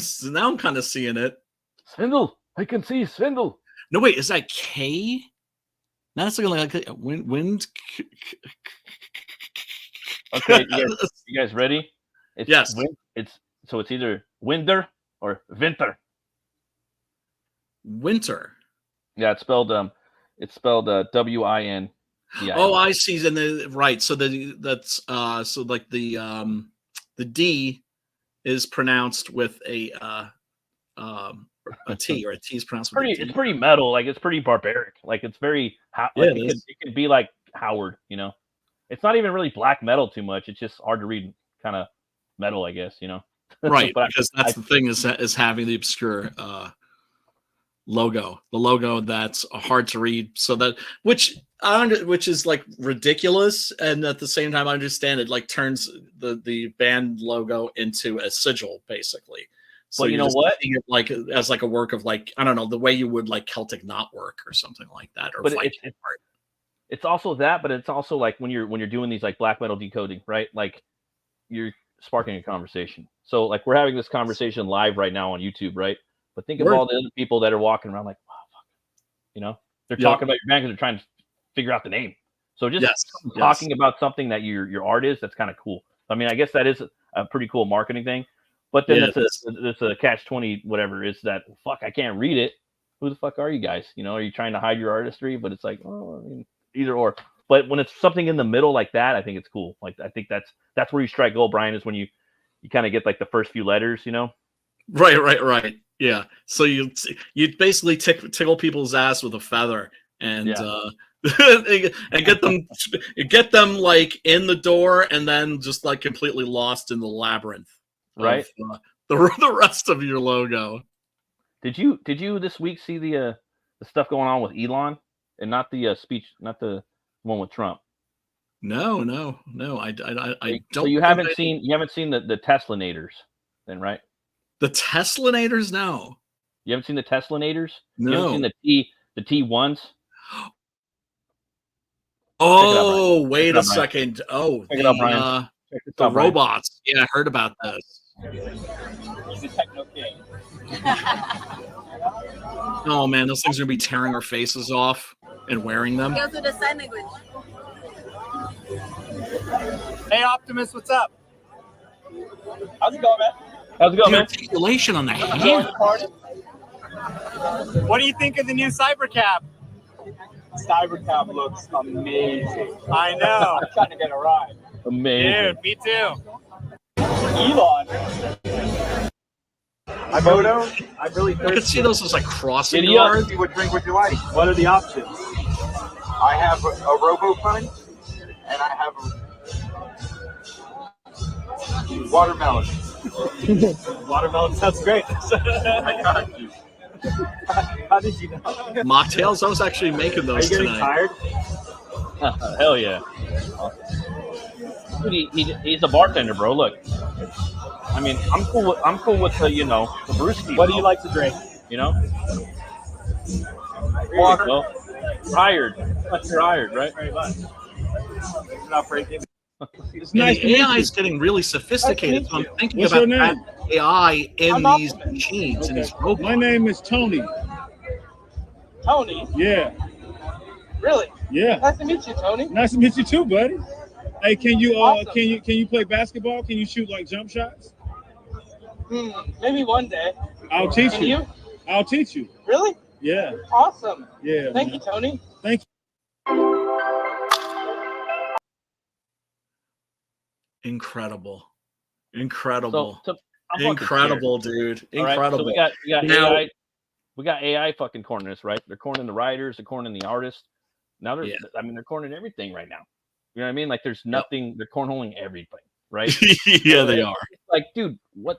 kind of seeing it. Svindle. I can see Svindle. No, wait, is that K? No, that's looking like a wind. Okay, you guys ready? Yes. It's either Winder or Winter. Winter. Yeah, it's spelled W-I-N. Oh, I see. And right. So that's so like the D is pronounced with a T, or a T is pronounced with a T. It's pretty metal. Like it's pretty barbaric. Like it's very it could be like Howard. You know, it's not even really black metal too much. It's just hard to read, kind of metal, I guess. You know. Right, because that's the thing is having the obscure logo, the logo that's hard to read, so that which is like ridiculous, and at the same time I understand it like turns the band logo into a sigil basically. So you know what, it like as like a work of like, I don't know, the way you would like Celtic knotwork or something like that, or it's also that, but it's also like when you're doing these like black metal decoding, right? Like you're sparking a conversation. So like we're having this conversation live right now on YouTube, right? But think of all the other people that are walking around like, wow, fuck. You know, they're talking about your band because they're trying to figure out the name. So just talking about something that your art is, that's kind of cool. I mean, I guess that is a pretty cool marketing thing. But then it's a catch-20, whatever, is that, fuck, I can't read it. Who the fuck are you guys? You know, are you trying to hide your artistry? But it's like, oh, I mean, either or. But when it's something in the middle like that, I think it's cool. Like, I think that's where you strike gold, Brian, is when you kind of get like the first few letters, you know? Right. Yeah. So you basically tickle people's ass with a feather and and get them like in the door and then just like completely lost in the labyrinth. Right. The rest of your logo. Did you this week see the stuff going on with Elon and not the speech, not the one with Trump? No. I don't. So you haven't seen the Tesla-nators then, right? The Teslanators? No. You haven't seen the Teslanators? You No. haven't seen the T1s? Oh, wait it a out, Brian. second. Oh, Check it out, Brian. the robots. Yeah, I heard about this. He's a techno king. Oh man, those things are gonna be tearing our faces off and wearing them. Go to the sign language. Hey, Optimus, what's up? How's it going, man? How's it going, The man? articulation on the Enjoying hand. the party? What do you think of the new Cybercab? Cybercab looks amazing. I know. I'm trying to get a ride. Amazing. Dude, me too. Elon. Hi, Moto. I'm really I could thirsty. see those as like crossing Idiot. guards. What drink would you like? What are the options? I have a Robo Punch, and I have a watermelon. Watermelon sounds great. I got you. How did you know? Mocktails. I was actually making Are those you getting tonight. tired? Hell yeah. Dude, he's a bartender, bro. Look. I mean, I'm cool with the, you know, the brewski. What do you like to drink? You know? Water. Well, tired. Tired, right? Very much. You're not breaking. And the AI is getting really sophisticated. So I'm thinking What's about your that name? AI in I'm these Optimus. machines and these My robots. name is Tony. Tony? Yeah, Really? yeah. Nice to meet you, Tony. Nice to meet you too, buddy. Hey, can you Awesome. can you play basketball? Can you shoot like jump shots? Maybe one day. I'll teach Can you. you? I'll teach you. Really? Yeah, Awesome. yeah. Thank man. you, Tony. Incredible. So, Incredible. I'm fucking Incredible, dude. scared. All right, Incredible. so we got Now- AI. We got AI fucking cornering us, right? They're cornering the writers, they're cornering the artists. Now they're, Yeah. I mean, they're cornering everything right now. You know what I mean? Like, there's nothing. They're cornholing everything, right? Yeah, they are. Like, dude, what?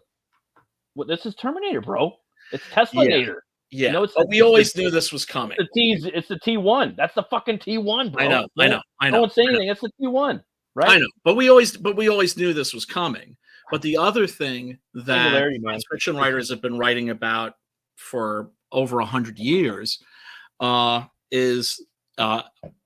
This is Terminator, bro. It's Teslanator. Yeah. No, it's- but we it's- always it's- knew this was coming. It's the T1. That's the fucking T1, bro. I know. No one's saying anything. It's the T1, right? I know. But we always knew this was coming. But the other thing that Singularity, man. science fiction writers have been writing about for over 100 years is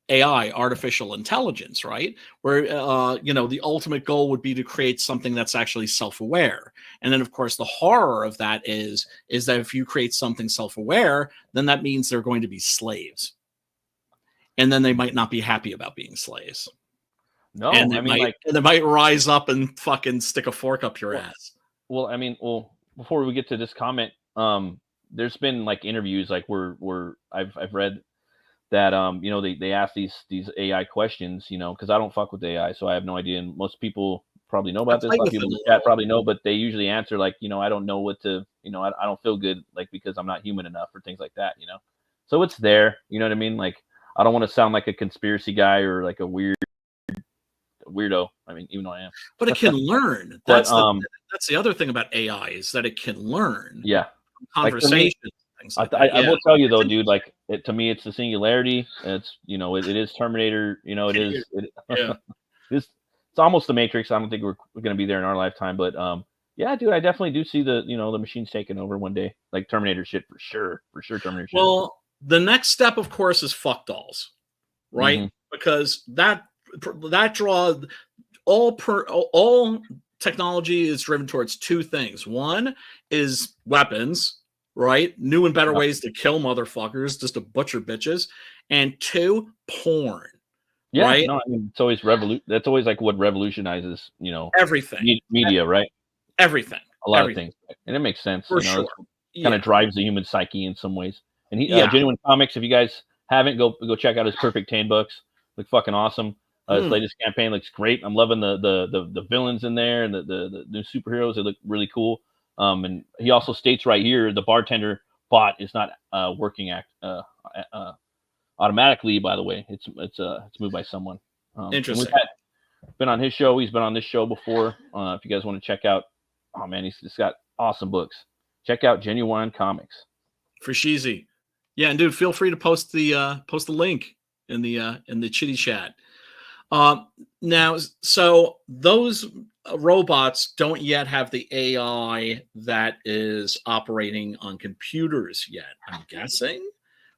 AI, artificial intelligence, right? Where the ultimate goal would be to create something that's actually self-aware. And then, of course, the horror of that is that if you create something self-aware, then that means they're going to be slaves, and then they might not be happy about being slaves. No, and I mean, they might rise up and fucking stick a fork up your ass. well, before we get to this comment, there's been like interviews like where I've read that they ask these AI questions, because I don't fuck with AI, so I have no idea, and most people probably know about this. A lot of people in the chat probably know, but they usually answer like, I don't know what to, I don't feel good, like, because I'm not human enough or things like that, So it's there, you know what I mean? Like, I don't want to sound like a conspiracy guy or like a weirdo. I mean, even though I am. But it can learn. That's the other thing about AI is that it can learn. Yeah. Conversations. Things like that. I will tell you though, dude. Like, to me, it's the singularity. It's it is Terminator. It's almost the Matrix. I don't think we're going to be there in our lifetime, but yeah, dude, I definitely do see the the machines taking over one day, like Terminator shit for sure. Terminator shit. Well, the next step, of course, is fuck dolls, right? Mhm. Because that draws all technology is driven towards two things. One is weapons, right? New and better ways to kill motherfuckers, just to butcher bitches. And two, porn. Yeah, right? no, I mean, it's always That's always like what revolutionizes, Everything. media, right? Everything. A lot Everything. of things, and it makes sense. For sure. Kind of drives the human psyche in some ways. And Yeah. Genuine Comics, if you guys haven't, go check out his Perfect 10 books. Look fucking awesome. His latest campaign looks great. I'm loving the villains in there and the new superheroes. They look really cool. And he also states right here, the bartender bot is not working automatically. By the way, it's moved by someone. Interesting. Been on his show. He's been on this show before. If you guys want to check out, oh man, he's just got awesome books. Check out Genuine Comics. For Sheezy. Yeah, and dude, feel free to post the link in the chitty chat. Now, so those robots don't yet have the AI that is operating on computers yet, I'm guessing.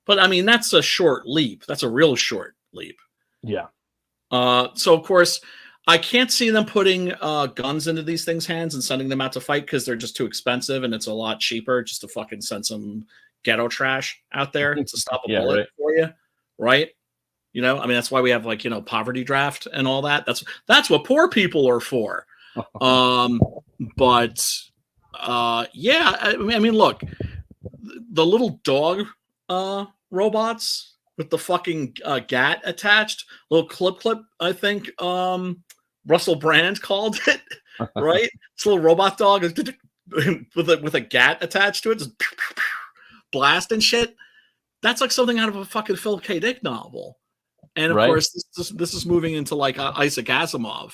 But I mean, that's a short leap. That's a real short leap. Yeah. So of course, I can't see them putting guns into these things' hands and sending them out to fight because they're just too expensive, and it's a lot cheaper just to fucking send some ghetto trash out there to stop a Yeah, bullet right. for you, right? You know, I mean, that's why we have like, you know, poverty draft and all that. That's what poor people are for. But yeah, I mean, look, the little dog robots with the fucking gat attached, little clip, I think Russell Brand called it, right? This little robot dog with a gat attached to it, just blast and shit. That's like something out of a fucking Philip K. Dick novel. And of Right. course, this is moving into like Isaac Asimov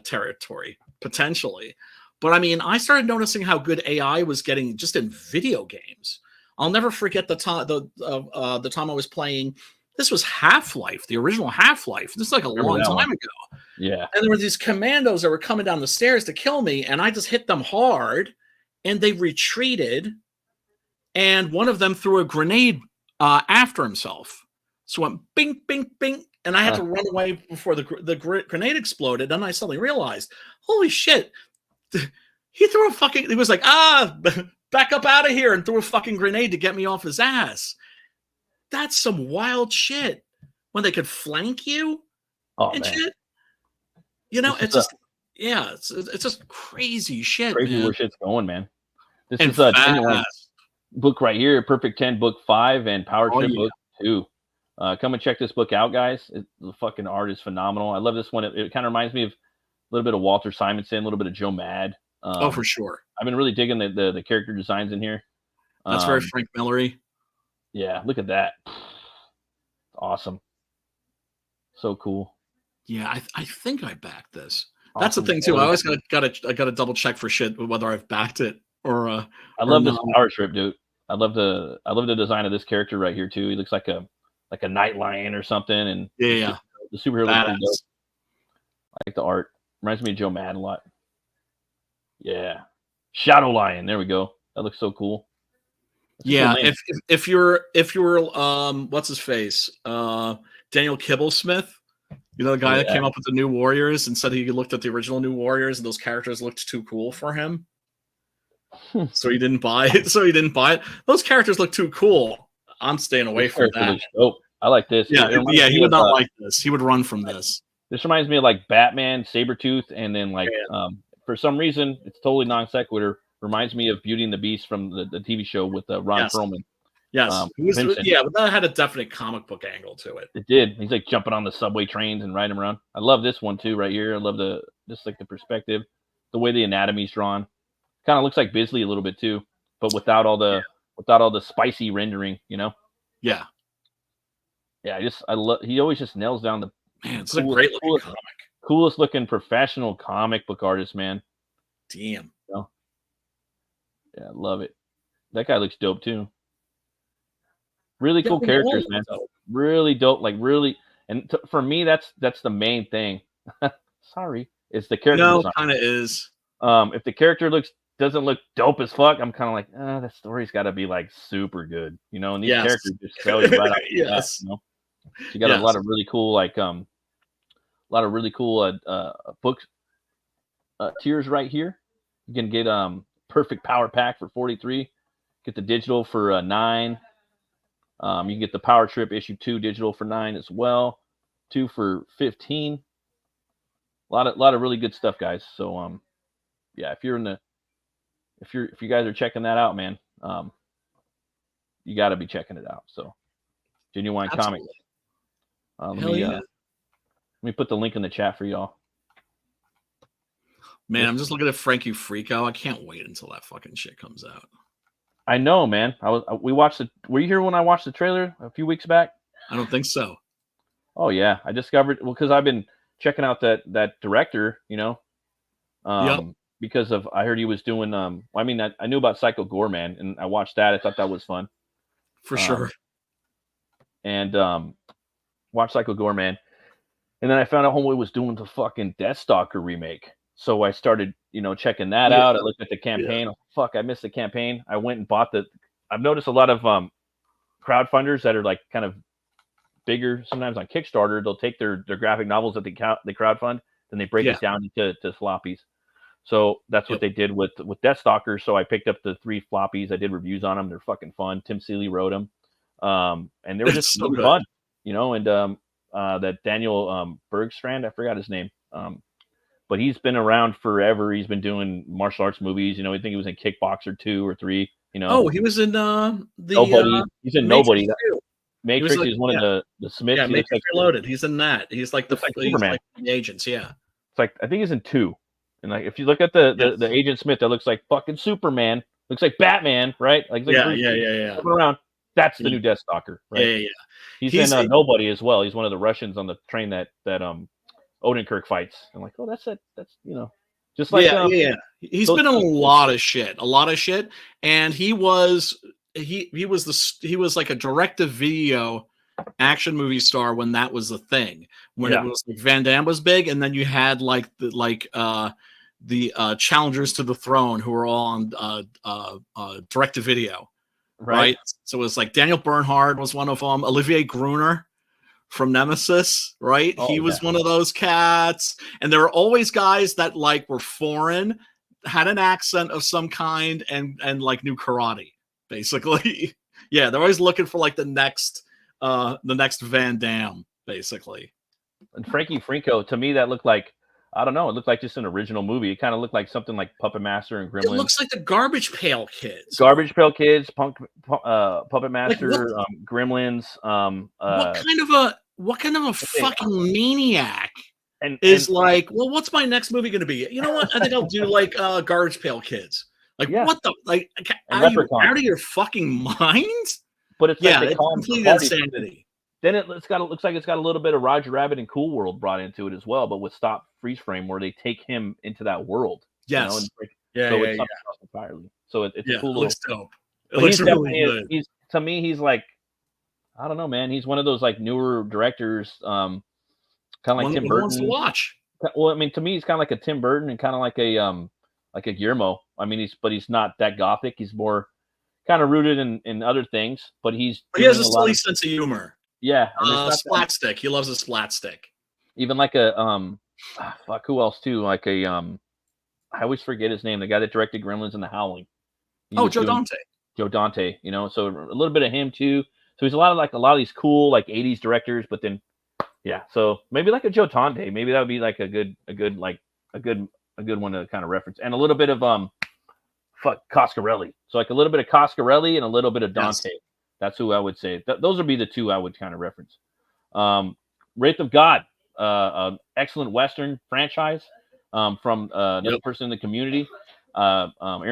territory potentially. But I mean, I started noticing how good AI was getting just in video games. I'll never forget the time I was playing. This was Half-Life, the original Half-Life. This is like a long time ago. Yeah. And there were these commandos that were coming down the stairs to kill me, and I just hit them hard, and they retreated. And one of them threw a grenade after himself. So it went bing, bing, bing, and I had to run away before the grenade exploded. And I suddenly realized, holy shit, he threw a fucking, he was like, back up out of here, and threw a fucking grenade to get me off his ass. That's some wild shit. When they could flank you and man. shit. You know, This it's is just, yeah, it's just crazy shit, crazy man. where shit's going, man. This And is a genuine fast. book right here, Perfect 10, book 5, and Power Oh, Trip yeah. book 2. Come and check this book out, guys. The fucking art is phenomenal. I love this one. It kind of reminds me of a little bit of Walter Simonson, a little bit of Joe Mad. Oh, for sure. I've been really digging the character designs in here. That's very Frank Millery. Yeah, look at that. Awesome. So cool. Yeah, I think I backed this. That's the Awesome. thing too. I always gotta double check for shit whether I've backed it or. I love this not. Power Trip, dude. I love the design of this character right here too. He looks like a night lion or something, and Yeah, the superhero looks pretty badass. dope. I like the art. Reminds me of Joe Madden a lot. Yeah, Shadow Lion. There we go. That looks so cool. That's a Yeah, cool name. if you're what's his face, Daniel Kibblesmith, you know, the guy that came up with the New Warriors and said he looked at the original New Warriors and those characters looked too cool for him, so he didn't buy it. Those characters look too cool. I'm staying away This from character that. looks dope. I like this. Yeah, It reminds yeah, me he would of, not like this. He would run from this. This reminds me of like Batman, Sabretooth, and then like for some reason it's totally non sequitur. Reminds me of Beauty and the Beast from the TV show with Ron Yes. Perlman. Yes, Vincent. yeah, but that had a definite comic book angle to it. It did. He's like jumping on the subway trains and riding around. I love this one too, right here. I love just like the perspective, the way the anatomy's drawn. Kind of looks like Bisley a little bit too, but without all the spicy rendering, you know. Yeah, Yeah, I love. He always just nails down the man, it's a great looking comic. coolest looking professional comic book artist, man. Damn. Yeah, I love it. That guy looks dope too. Really Yeah, cool they characters, all man. look dope. Really dope. Like really, and for me, that's the main thing. Sorry, it's the character No, design. kind of is. If the character doesn't look dope as fuck, I'm kind of like, that story's got to be like super good, you know. And these Yes. characters just sell you right off the bat, Yes. you know. You got Yes. a lot of really cool, like book tiers right here. You can get Perfect Power Pack for 43. Get the digital for 9. You can get the Power Trip issue 2 digital for 9 as well. 2 for 15. A lot of really good stuff, guys. So yeah, if you guys are checking that out, man, you got to be checking it out. So Genuine Comics. Hell yeah. Let me put the link in the chat for y'all. Man, I'm just looking at Frankie Freako. I can't wait until that fucking shit comes out. I know, man. We watched it. Were you here when I watched the trailer a few weeks back? I don't think so. Oh yeah, I discovered because I've been checking out that director, you know, because I heard he was doing. I knew about Psycho Goreman, and I watched that. I thought that was fun For sure. and watched Psycho Goreman. And then I found out Homeboy was doing the fucking Deathstalker remake. So I started, checking that Yeah. out. I looked at the campaign. Oh, fuck, I missed the campaign. I went and bought I've noticed a lot of crowdfunders that are like kind of bigger, sometimes on Kickstarter. They'll take their graphic novels that they crowdfund, then they break it down into floppies. So that's what they did with Deathstalker. So I picked up the 3 floppies. I did reviews on them. They're fucking fun. Tim Seeley wrote them, and they were just so really fun, And that Daniel Bergstrand, I forgot his name, but he's been around forever. He's been doing martial arts movies. I think he was in Kickboxer 2 or 3. Oh, he was in Nobody. He's in Nobody. Matrix is one of the Smiths. Yeah, Matrix Reloaded. He's in that. He's like the Superman. Like the agents. Yeah. It's like I think he's in 2. And like if you look at the Agent Smith, that looks like fucking Superman. Looks like Batman, right? Like yeah. Around. That's the new Deathstalker, right? Yeah. He's in Nobody as well. He's one of the Russians on the train that Odenkirk fights. I'm like, oh, that's just like He's been in a lot of shit, and he was like a direct-to-video action movie star when that was the thing. When it was like Van Damme was big, and then you had like the challengers to the throne who were all on direct-to-video, right? So it was like Daniel Bernhardt was one of them, Olivier Gruner from Nemesis, right? He was one of those cats, and there were always guys that like were foreign, had an accent of some kind, and like knew karate, basically. Yeah, they're always looking for like the next Van Damme, basically. And Frankie Franco, to me, that looked like, I don't know, it looked like just an original movie. It kind of looked like something like Puppet Master and Gremlins. It looks like the Garbage Pail Kids. Puppet Master, Gremlins. What kind of a fucking maniac like, well, what's my next movie going to be? You know what? I think I'll do like Garbage Pail Kids. Like, what the, like, are you out of your fucking mind? But it's like it's complete insanity. Then it looks like it's got a little bit of Roger Rabbit and Cool World brought into it as well, but with stop freeze frame where they take him into that world. Yes. So it's something else entirely. So it's a cool. It looks dope. It looks really good. He's to me, he's like, I don't know, man. He's one of those like newer directors, kind of like Tim Burton. Wants to watch. Well, I mean, to me, he's kind of like a Tim Burton and kind of like a Guillermo. I mean, he's not that gothic. He's more kind of rooted in other things, but he has a silly sense of humor. Yeah, splat stick. He loves a splat stick. Even like a who else too? Like a I always forget his name. The guy that directed Gremlins and The Howling. Joe Dante. Joe Dante. So a little bit of him too. So he's a lot of these cool like 80s directors, but then so maybe like a Joe Dante. Maybe that would be like a good one to kind of reference, and a little bit of Coscarelli. So like a little bit of Coscarelli and a little bit of Dante. Yes. That's who I would say. Those would be the two I would kind of reference. Wraith of God, excellent Western franchise from another person in the community, Aaron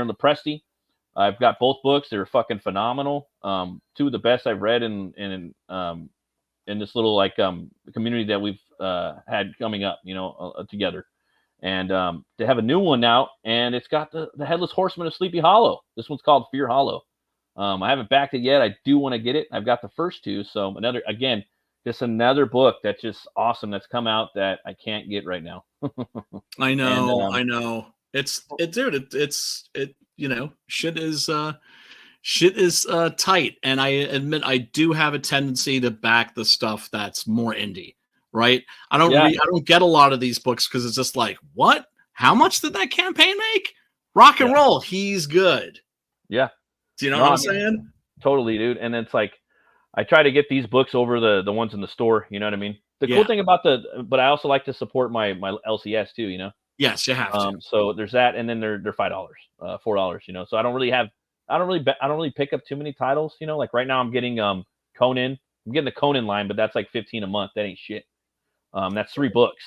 Lopresti. I've got both books. They're fucking phenomenal. Two of the best I've read in this little like community that we've had coming up, together. And to have a new one out, and it's got the Headless Horseman of Sleepy Hollow. This one's called Fear Hollow. I haven't backed it yet. I do want to get it. I've got the first two. So another book that's just awesome that's come out that I can't get right now. I know. Shit is tight. And I admit I do have a tendency to back the stuff that's more indie, right? I don't get a lot of these books because it's just like, what? How much did that campaign make? Rock and roll. He's good. Yeah. Do you know what I'm saying? Totally, dude. And it's like, I try to get these books over the ones in the store. You know what I mean? The cool thing about but I also like to support my LCS too. Yes, you have to. So there's that, and then they're $5, $4. So I don't really pick up too many titles. Like right now I'm getting Conan. I'm getting the Conan line, but that's like $15 a month. That ain't shit. That's 3 books.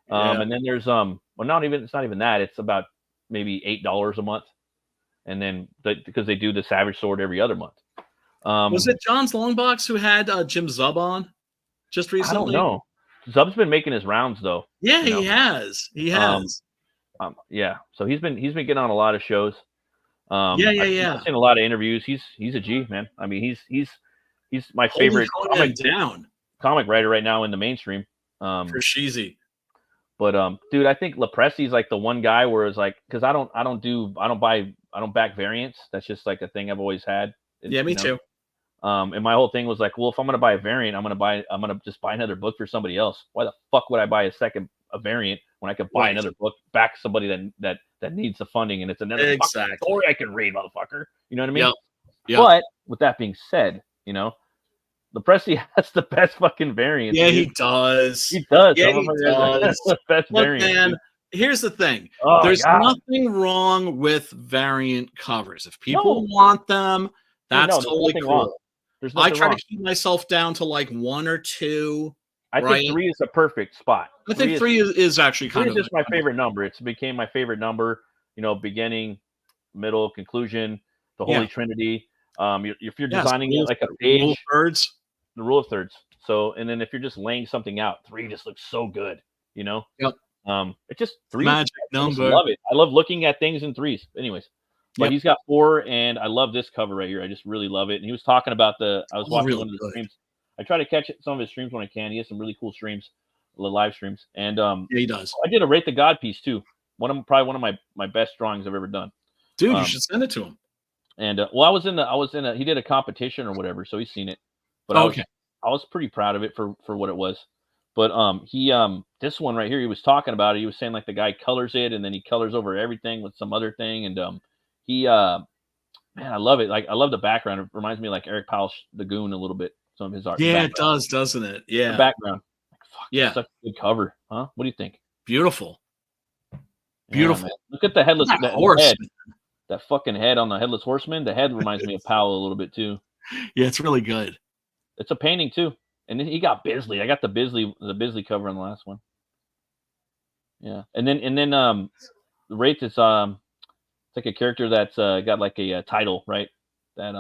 And then there's it's not even that. It's about maybe $8 a month. And then because they do the Savage Sword every other month. Was it John's Longbox who had Jim Zub on just recently? I don't know. Zub's been making his rounds though. Yeah, he has. He has. So he's been getting on a lot of shows. I've seen a lot of interviews. He's a G, man. I mean, he's my favorite comic writer right now in the mainstream. For Sheezy. But dude, I think Lepresi's like the one guy where it's like, because I don't back variants. That's just like a thing I've always had. Yeah, me too. And my whole thing was like, well, if I'm gonna buy a variant, I'm gonna just buy another book for somebody else. Why the fuck would I buy a variant when I could buy another book back somebody that needs the funding, and it's another fucking story I can read, motherfucker. You know what I mean? Yep. But with that being said, Lepresi has the best fucking variant. Yeah, dude. he does. He does. Yeah, he does. The best Look, variant. man, dude. here's the thing. Oh, There's God. nothing wrong with variant covers. If people want them, that's totally cool. Wrong. There's nothing I try wrong. to keep myself down to like 1 or 2. I think 3 is a perfect spot. I think 3 is actually kind of just my favorite number. It became my favorite number. Beginning, middle, conclusion, the Holy Trinity. If you're designing it like a page, rule of thirds. The rule of thirds. So, and then if you're just laying something out, 3 just looks so good. Yep. It's just 3. Magic number. I love it. I love looking at things in 3s. Anyways, but he's got 4, and I love this cover right here. I just really love it. And he was talking about I was watching one of the streams. I try to catch some of his streams when I can. He has some really cool streams, live streams, and he does. I did a Rate the God piece too. Probably one of my best drawings I've ever done. Dude, you should send it to him. And I was in a he did a competition or whatever, so he's seen it. But I was pretty proud of it for what it was. But he this one right here, he was talking about it. He was saying like the guy colors it, and then he colors over everything with some other thing. And he man, I love it. Like I love the background. It reminds me of like Eric Powell, the Goon, a little bit. Some of his art. Yeah, it does, doesn't it? Yeah. The background. Like, fuck, yeah. Such a good cover, huh? What do you think? Beautiful. Beautiful. Yeah, look at the headless horse. Head. That fucking head on the Headless Horseman. The head reminds me of Powell a little bit too. Yeah, it's really good. It's a painting too. And then he got Bisley. I got the Bisley cover on the last one. Yeah. And then the Wraith is it's like a character that's got like a title, right? That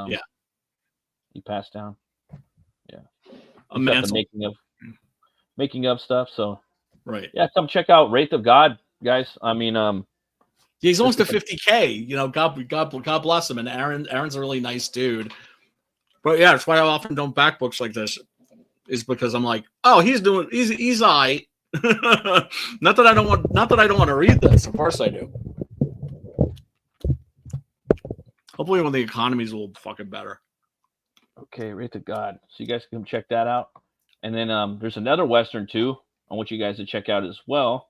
he passed down. Yeah. A mantle. The making of stuff. So right. Yeah, come check out Wraith of God, guys. I mean, he's almost to 50K. God bless him. And Aaron's a really nice dude. But yeah, that's why I often don't back books like this. Is because I'm like, oh, he's all right. Not that I don't want to read this. Of course I do. Hopefully when the economy's a little fucking better. Okay, Wraith of God. So you guys can come check that out. And then there's another Western too. I want you guys to check out as well.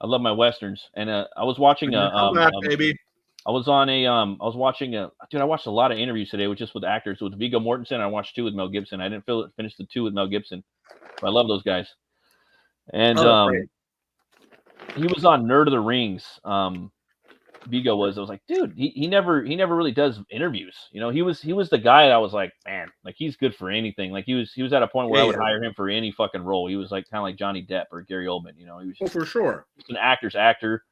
I love my Westerns. And I was watching baby. I watched a lot of interviews today with actors with Viggo Mortensen. I watched 2 with Mel Gibson. I didn't finish the 2 with Mel Gibson, but I love those guys. And he was on Nerd of the Rings. Viggo was. I was like, dude, he never really does interviews. He was the guy that I was like, man, like he's good for anything. Like he was at a point where I would hire him for any fucking role. He was like kind of like Johnny Depp or Gary Oldman. He was for sure. He's an actor's actor.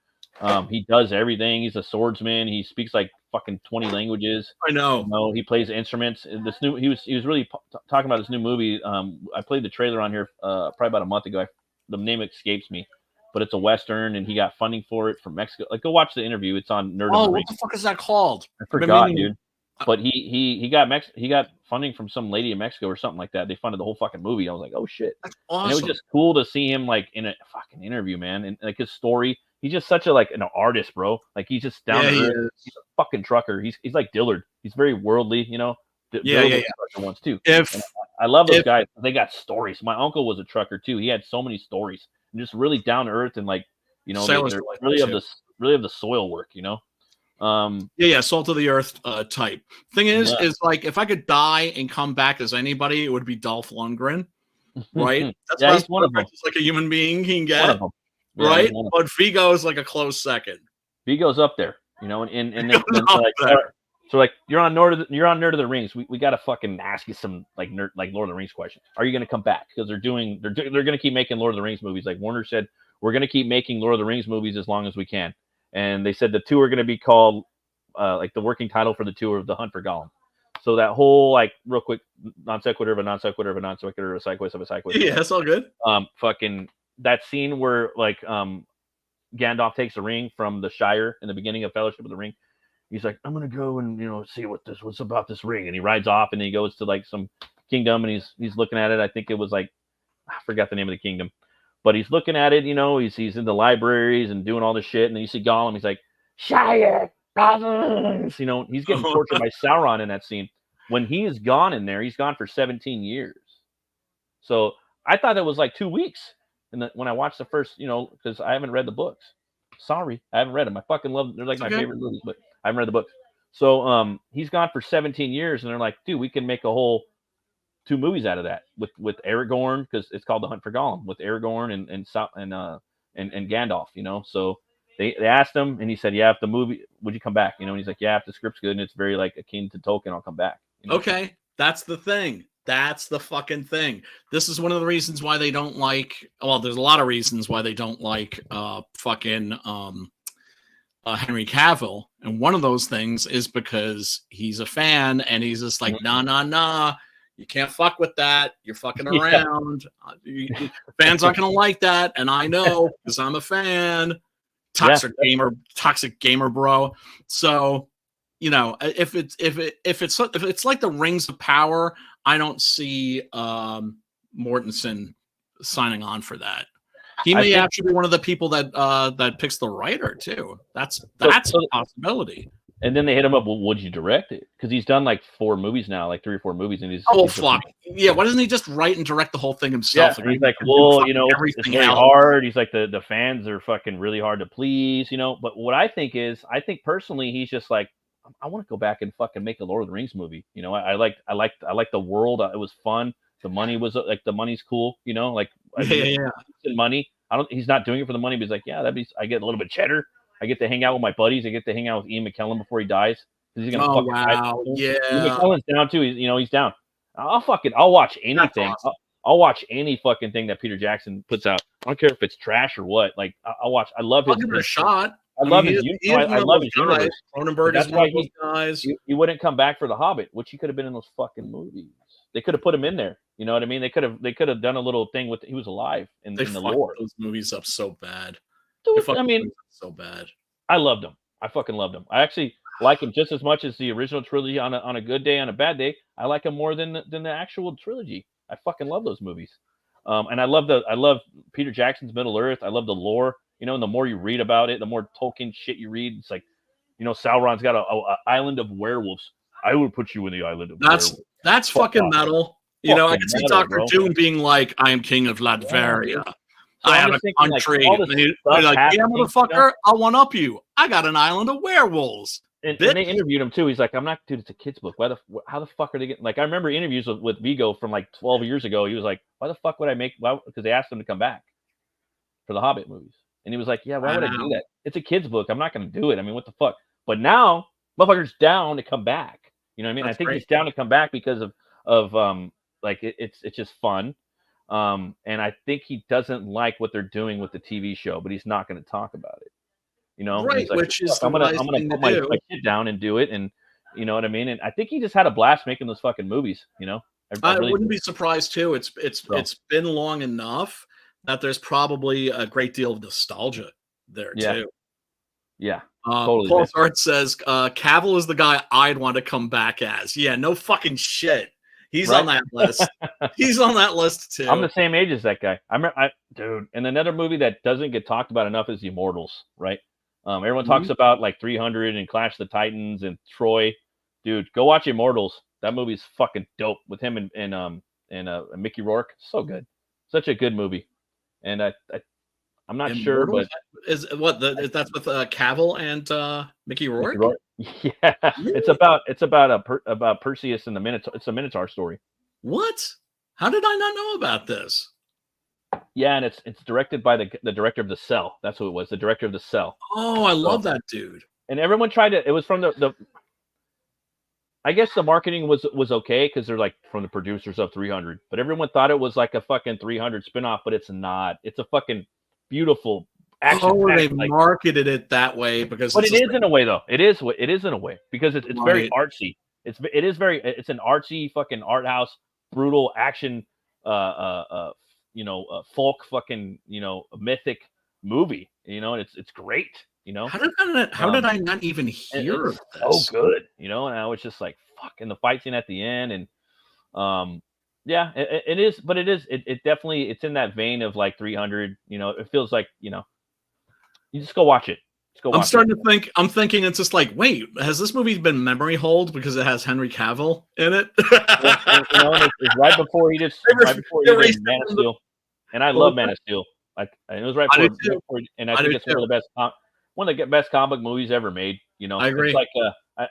He does everything. He's a swordsman. He speaks like fucking 20 languages. I know. He plays instruments. He was really talking about his new movie. I played the trailer on here probably about a month ago. The name escapes me, but it's a Western, and he got funding for it from Mexico. Like, go watch the interview. It's on Nerd of the Rings. What the fuck is that called? I forgot, dude. But he got funding from some lady in Mexico or something like that. They funded the whole fucking movie. I was like, oh shit. That's awesome. And it was just cool to see him like in a fucking interview, man. And like his story. He's just such an artist, bro. Like he's just down to earth. He's a fucking trucker. He's like Dillard. He's very worldly, Yeah. Ones too. I love those guys. They got stories. My uncle was a trucker too. He had so many stories and just really down to earth and like, they're really of the soil work, salt of the earth type. Thing is like if I could die and come back as anybody, it would be Dolph Lundgren, right? That's he's one of them. Like a human being can get. Yeah, right, but Viggo is like a close second. Viggo's up there, and then so like you're on Nerd of the Rings. We got to fucking ask you some like Lord of the Rings questions. Are you going to come back? Because they're going to keep making Lord of the Rings movies. Like Warner said, we're going to keep making Lord of the Rings movies as long as we can. And they said the 2 are going to be called like the working title for the 2 of The Hunt for Gollum. So that whole like real quick non sequitur of a non sequitur of a non sequitur of a sidequest of a sidequest. Yeah, that's all good. Fucking. That scene where like Gandalf takes the ring from the Shire in the beginning of Fellowship of the Ring. He's like, I'm gonna go and see what's about this ring, and he rides off and he goes to like some kingdom and he's looking at it. I think it was like I forgot the name of the kingdom, but he's looking at it, he's in the libraries and doing all this shit, and then you see Gollum, he's like, Shire brothers, he's getting tortured by Sauron in that scene. When he is gone in there, he's gone for 17 years. So I thought it was like 2 weeks. And when I watched the first, because I haven't read the books. Sorry, I haven't read them. I fucking love them. They're like my favorite movies, but I haven't read the books. So he's gone for 17 years, and they're like, dude, we can make a whole 2 movies out of that with Aragorn, because it's called The Hunt for Gollum, with Aragorn and Gandalf, So they asked him, and he said, yeah, if the movie, would you come back? And he's like, yeah, if the script's good and it's very like akin to Tolkien, I'll come back. Okay, that's the thing. That's the fucking thing. This is one of the reasons why they don't like. Well, there's a lot of reasons why they don't like Henry Cavill, and one of those things is because he's a fan, and he's just like, nah, you can't fuck with that. You're fucking around. Fans aren't gonna like that, and I know because I'm a fan. Toxic gamer, bro. So, if it's like the Rings of Power, I don't see Mortensen signing on for that. He may actually be one of the people that picks the writer too. That's a possibility. And then they hit him up. Well, would you direct it? Because he's done like 4 movies now, like 3 or 4 movies, and he's fuck yeah. Why doesn't he just write and direct the whole thing himself? Yeah, he's like, well, it's very hard. He's like, the fans are fucking really hard to please, But what I think personally, he's just like, I want to go back and fucking make a Lord of the Rings movie. I like the world. It was fun. The money was like, the money's cool. Money. He's not doing it for the money, but he's like, yeah, I get a little bit cheddar. I get to hang out with my buddies. I get to hang out with Ian McKellen before he dies. He's gonna yeah. Ian McKellen's down too. He's down. I'll watch anything. Awesome. I'll watch any fucking thing that Peter Jackson puts out. I don't care if it's trash or what. Like I'll watch. I love his. Give it a shot. I love his universe. Cronenberg is one of those guys. He wouldn't come back for The Hobbit, which he could have been in those fucking movies. They could have put him in there. You know what I mean? They could have done a little thing with. He was alive in the lore. Those movies up so bad. Dude, I mean, so bad. I loved him. I fucking loved him. I actually like him just as much as the original trilogy. On a good day, on a bad day, I like him more than the actual trilogy. I fucking love those movies. And I love Peter Jackson's Middle Earth. I love the lore. And the more you read about it, the more Tolkien shit you read. It's like, Sauron's got a island of werewolves. I would put you in the island of werewolves. That's fucking metal. I can see Dr. Doom being like, I am king of Latveria. So I have a country. Like, yeah, motherfucker, I'll one up you. I got an island of werewolves. And they interviewed him too. He's like, I'm not, dude, it's a kid's book. How the fuck are they getting? Like, I remember interviews with Vigo from like 12 years ago. He was like, why the fuck would I make? Because they asked him to come back for the Hobbit movies. And he was like, yeah, why would I do that? It's a kid's book. I'm not going to do it. I mean, what the fuck? But now, motherfucker's down to come back. You know what I mean? I think he's down to come back because of like, it's just fun. And I think he doesn't like what they're doing with the TV show, but he's not going to talk about it. Right, like, which is I'm gonna put my kid down and do it, and you know what I mean. And I think he just had a blast making those fucking movies. I really wouldn't be surprised too. It's been long enough that there's probably a great deal of nostalgia there too. Yeah. Totally. Paul Hart says Cavill is the guy I'd want to come back as. Yeah, no fucking shit. He's on that list. He's on that list too. I'm the same age as that guy. Dude. And another movie that doesn't get talked about enough is The Immortals, right? Everyone talks about like 300 and Clash of the Titans and Troy. Dude, go watch Immortals. That movie's fucking dope with him and Mickey Rourke. So good. Such a good movie. And I'm not sure, but that's with Cavill and Mickey Rourke? Yeah, it's about Perseus and the Minotaur. It's a Minotaur story. What? How did I not know about this? Yeah, and it's directed by the director of The Cell. That's who it was. The director of The Cell. Oh, I love that dude. And everyone tried to. It was from the I guess the marketing was okay because they're like from the producers of 300, but everyone thought it was like a fucking 300 spinoff, but it's not. It's a fucking beautiful action. Oh, they marketed it that way because. But it is in a way though. It is in a way because it's very artsy. It's an artsy fucking art house, brutal action, folk fucking mythic movie. And it's great. How did I not even hear of this? So good, and I was just like, fuck. And the fight scene at the end, and Yeah, it is, but it definitely it's in that vein of like 300. You know, it feels like you just go watch it. Just go I'm watch starting to think. I'm thinking it's just like, wait, has this movie been memory hold because it has Henry Cavill in it? And it's right before he did Man of Steel, and I love Man of Steel. Like and it was right I before, do too. and I think it's one of the best comic movies ever made. You know, I agree. It's like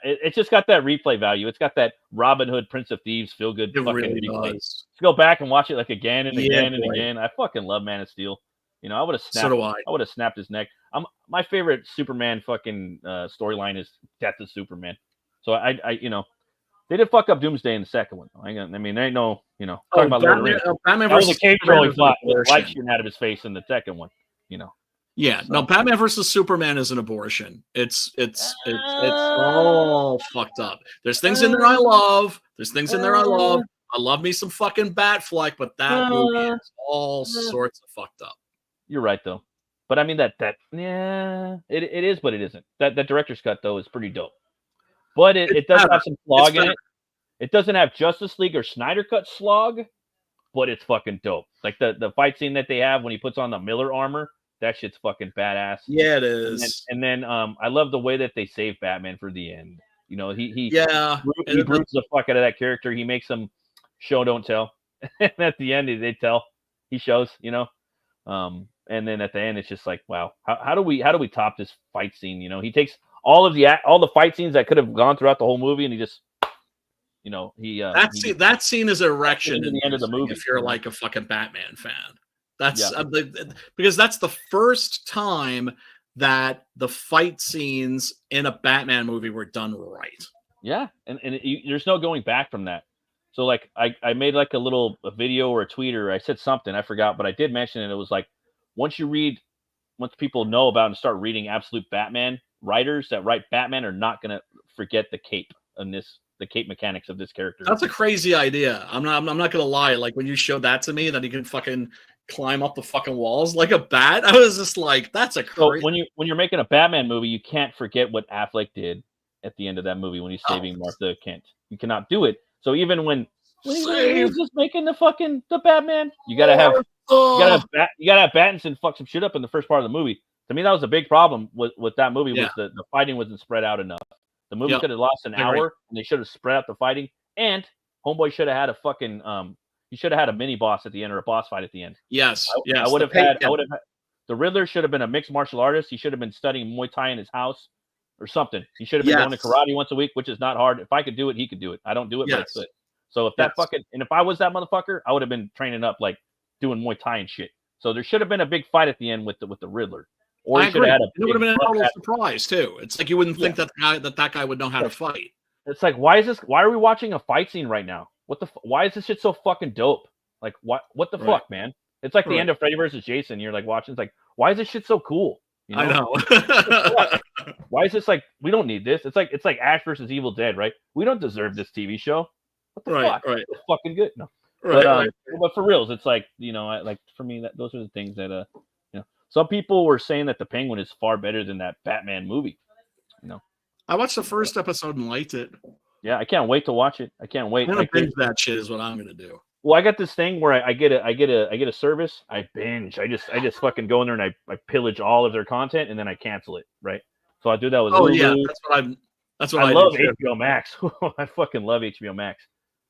it's just got that replay value. It's got that Robin Hood, Prince of Thieves feel good It fucking really replay. does. Let's go back and watch it like again and Yeah, again and boy. again. I fucking love Man of Steel. You know, I would have So snapped. do I. I would have snapped his neck. My favorite Superman fucking storyline is Death of Superman. So I they did fuck up Doomsday in the second one. I mean, there ain't no talking about Lord of the Rings. Batman That was a versus cage Superman troll he is an fought with light abortion. shooting out of his face in the second one. You know. Yeah, So- no, Batman versus Superman is an abortion. It's all fucked up. There's things in there I love. There's things in there I love. I love me some fucking Batfleck, but that movie is all sorts of fucked up. You're right though. But I mean it is, but it isn't. That director's cut though is pretty dope. But it does have some slog in it. It doesn't have Justice League or Snyder cut slog, but it's fucking dope. Like the fight scene that they have when he puts on the Miller armor, that shit's fucking badass. Yeah, it is. And then I love the way that they save Batman for the end. You know, he broods the fuck out of that character. He makes him show don't tell. And at the end they tell. He shows, you know. And then at the end it's just like, wow, how do we top this fight scene? You know, he takes all the fight scenes that could have gone throughout the whole movie and he just that scene is erection in the end of the movie. If you're like a fucking Batman fan, that's because that's the first time that the fight scenes in a Batman movie were done right. Yeah, and there's no going back from that. So like I made like a video or a tweet or I said something, I forgot, but I did mention it. It was like once people know about and start reading absolute Batman, writers that write Batman are not gonna forget the cape and the cape mechanics of this character. That's a crazy idea. I'm not gonna lie. Like when you showed that to me, that he can fucking climb up the fucking walls like a bat, I was just like, that's a crazy. So when you're making a Batman movie, you can't forget what Affleck did at the end of that movie when he's saving Martha Kent. You cannot do it. So even when he's just making the Batman, you gotta have Pattinson fuck some shit up in the first part of the movie. To me, that was a big problem with that movie. Was the fighting wasn't spread out enough. The movie could have lost an hour, and they should have spread out the fighting. And Homeboy should have had a fucking he should have had a mini boss at the end or a boss fight at the end. Yes, I would have had the Riddler should have been a mixed martial artist. He should have been studying Muay Thai in his house or something. He should have been going to karate once a week, which is not hard. If I could do it, he could do it. I don't do it, but it's good. So if if I was that motherfucker, I would have been training up like doing Muay Thai and shit. So there should have been a big fight at the end with the Riddler. Or I agree. It would have been a total surprise too. It's like you wouldn't think that guy would know how to fight. It's like why are we watching a fight scene right now? Why is this shit so fucking dope? Like what the fuck, man? It's like the end of Freddy versus Jason. You're like watching. It's like why is this shit so cool? You know? I know. Why is this like we don't need this? It's like Ash versus Evil Dead, right? We don't deserve this TV show. What the fuck? Right. It's fucking good. No. But for reals, it's like for me those are the things that some people were saying that the Penguin is far better than that Batman movie. You know, I watched the first episode and liked it. Yeah, I can't wait to watch it. I can't wait. I'm gonna binge that shit is what I'm gonna do. Well, I got this thing where I get a service. I binge. I just fucking go in there and I pillage all of their content and then I cancel it. Right. So I do that with Hulu. That's what I love do. HBO Max. I fucking love HBO Max.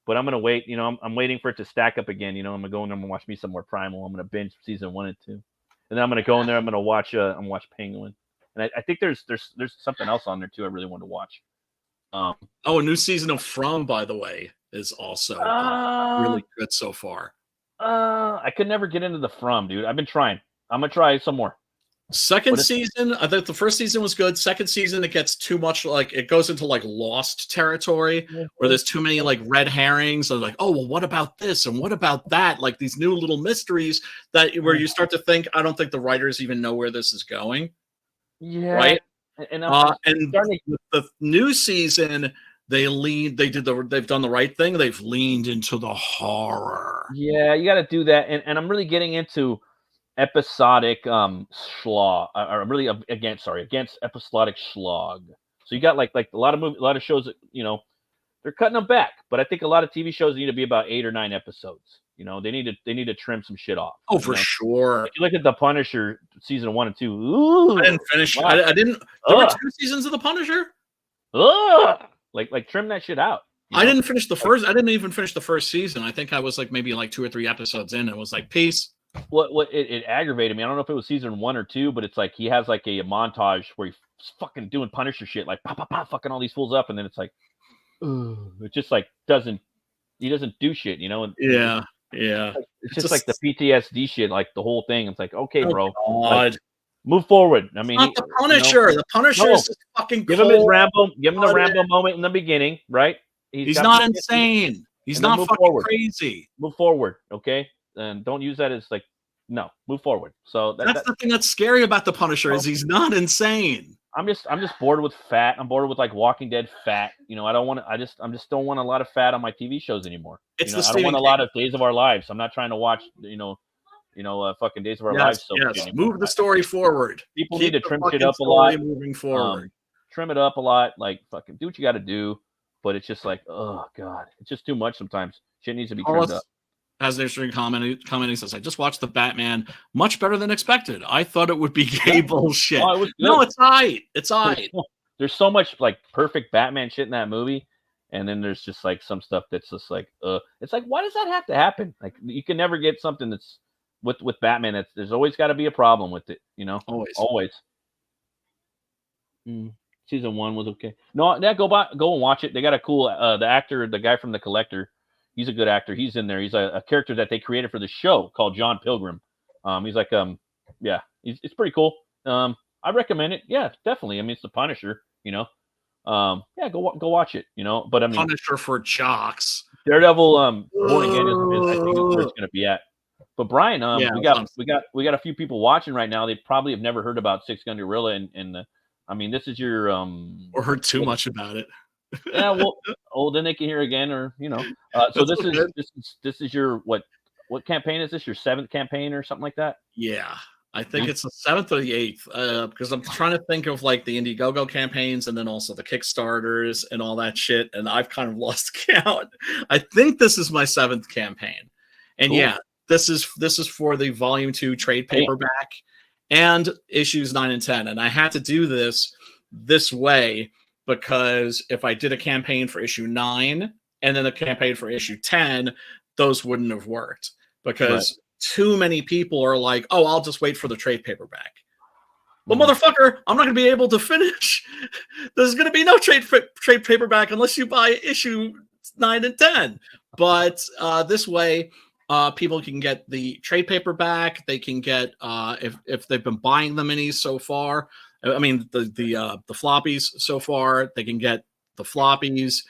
But I'm gonna wait. You know, I'm waiting for it to stack up again. You know, I'm gonna go in there and watch me some more Primal. I'm gonna binge season 1 and 2, and then I'm gonna go in there. I'm gonna watch Penguin, and I think there's something else on there too. I really want to watch. A new season of From, by the way, is also really good so far. I could never get into the From, dude. I've been trying. I'm gonna try some more. Second season, I thought the first season was good. Second season, it gets too much, like it goes into like Lost territory where there's too many like red herrings. So like, oh well, what about this and what about that? Like these new little mysteries that where you start to think, I don't think the writers even know where this is going. Yeah, right. And the new season, they've done the right thing. They've leaned into the horror. Yeah, you got to do that, and I'm really getting into episodic slog, or really against episodic slog. So you got like a lot of shows that they're cutting them back. But I think a lot of TV shows need to be about 8 or 9 episodes. You know, they need to trim some shit off. Oh, for sure. If you look at The Punisher season 1 and 2, ooh, I didn't finish. wow. I didn't. There were 2 seasons of The Punisher. Like trim that shit out. I didn't finish the first. I didn't even finish the first season. I think I was like maybe like 2 or 3 episodes in. And was like, peace. What it aggravated me. I don't know if it was season 1 or 2, but it's like he has like a montage where he's fucking doing Punisher shit, like pop, pop, pop, fucking all these fools up, and then it's like, it just like he doesn't do shit, you know? And Yeah. it's just like the PTSD shit, like the whole thing. It's like, okay, bro, God. move forward. I mean, Not the Punisher. The Punisher is just fucking give him his cold. Rambo. Give him the Rambo moment in the beginning, right? He's not insane. He's not fucking crazy. Move forward, okay? And don't use that as like, no, move forward. So that's the thing that's scary about the Punisher is he's not insane. I'm just bored with fat. I'm bored with like Walking Dead fat. You know, I just don't want a lot of fat on my TV shows anymore. It's I don't Stephen want a King. lot of Days of Our Lives. I'm not trying to watch, fucking Days of Our Lives. So yes. Move the story forward. People Keep need to the trim fucking shit up a story lot. Moving forward. Trim it up a lot. Like fucking do what you got to do. But it's just like, oh god, it's just too much sometimes. Shit needs to be trimmed up. As there's commenting says, I just watched the Batman, much better than expected. I thought it would be gay bullshit. Oh, it was good. No, it's aight. It's aight. There's so much like perfect Batman shit in that movie, and then there's just like some stuff that's just like, it's like, why does that have to happen? Like you can never get something that's with Batman. There's always got to be a problem with it, you know. Always. Season 1 was okay. No, go and watch it. They got a cool the actor, the guy from The Collector. He's a good actor. He's in there. He's a character that they created for the show called John Pilgrim. He's like, it's pretty cool. I recommend it. Yeah, definitely. I mean, it's the Punisher, you know. Go watch it, you know. But I mean, Punisher for jocks. Daredevil, Born Again is I think where it's going to be at. But Brian, we got a few people watching right now. They probably have never heard about Six Gun Gorilla, and I mean, this is your or heard too much about it. Yeah, well, then they can hear again, or you know. So this is your what campaign is this? Your 7th campaign or something like that? Yeah, I think it's the 7th or the 8th. Because I'm trying to think of like the Indiegogo campaigns and then also the Kickstarters and all that shit, and I've kind of lost count. I think this is my 7th campaign, and cool. Yeah, this is for the Volume 2 trade paperback and issues 9 and 10, and I had to do this way. Because if I did a campaign for issue 9 and then a campaign for issue 10, those wouldn't have worked because too many people are like, oh, I'll just wait for the trade paperback. Well, motherfucker, I'm not going to be able to finish. There's going to be no trade paperback unless you buy issue 9 and 10. But this way, people can get the trade paperback. They can get, if they've been buying the minis so far, I mean, the floppies so far, they can get the floppies.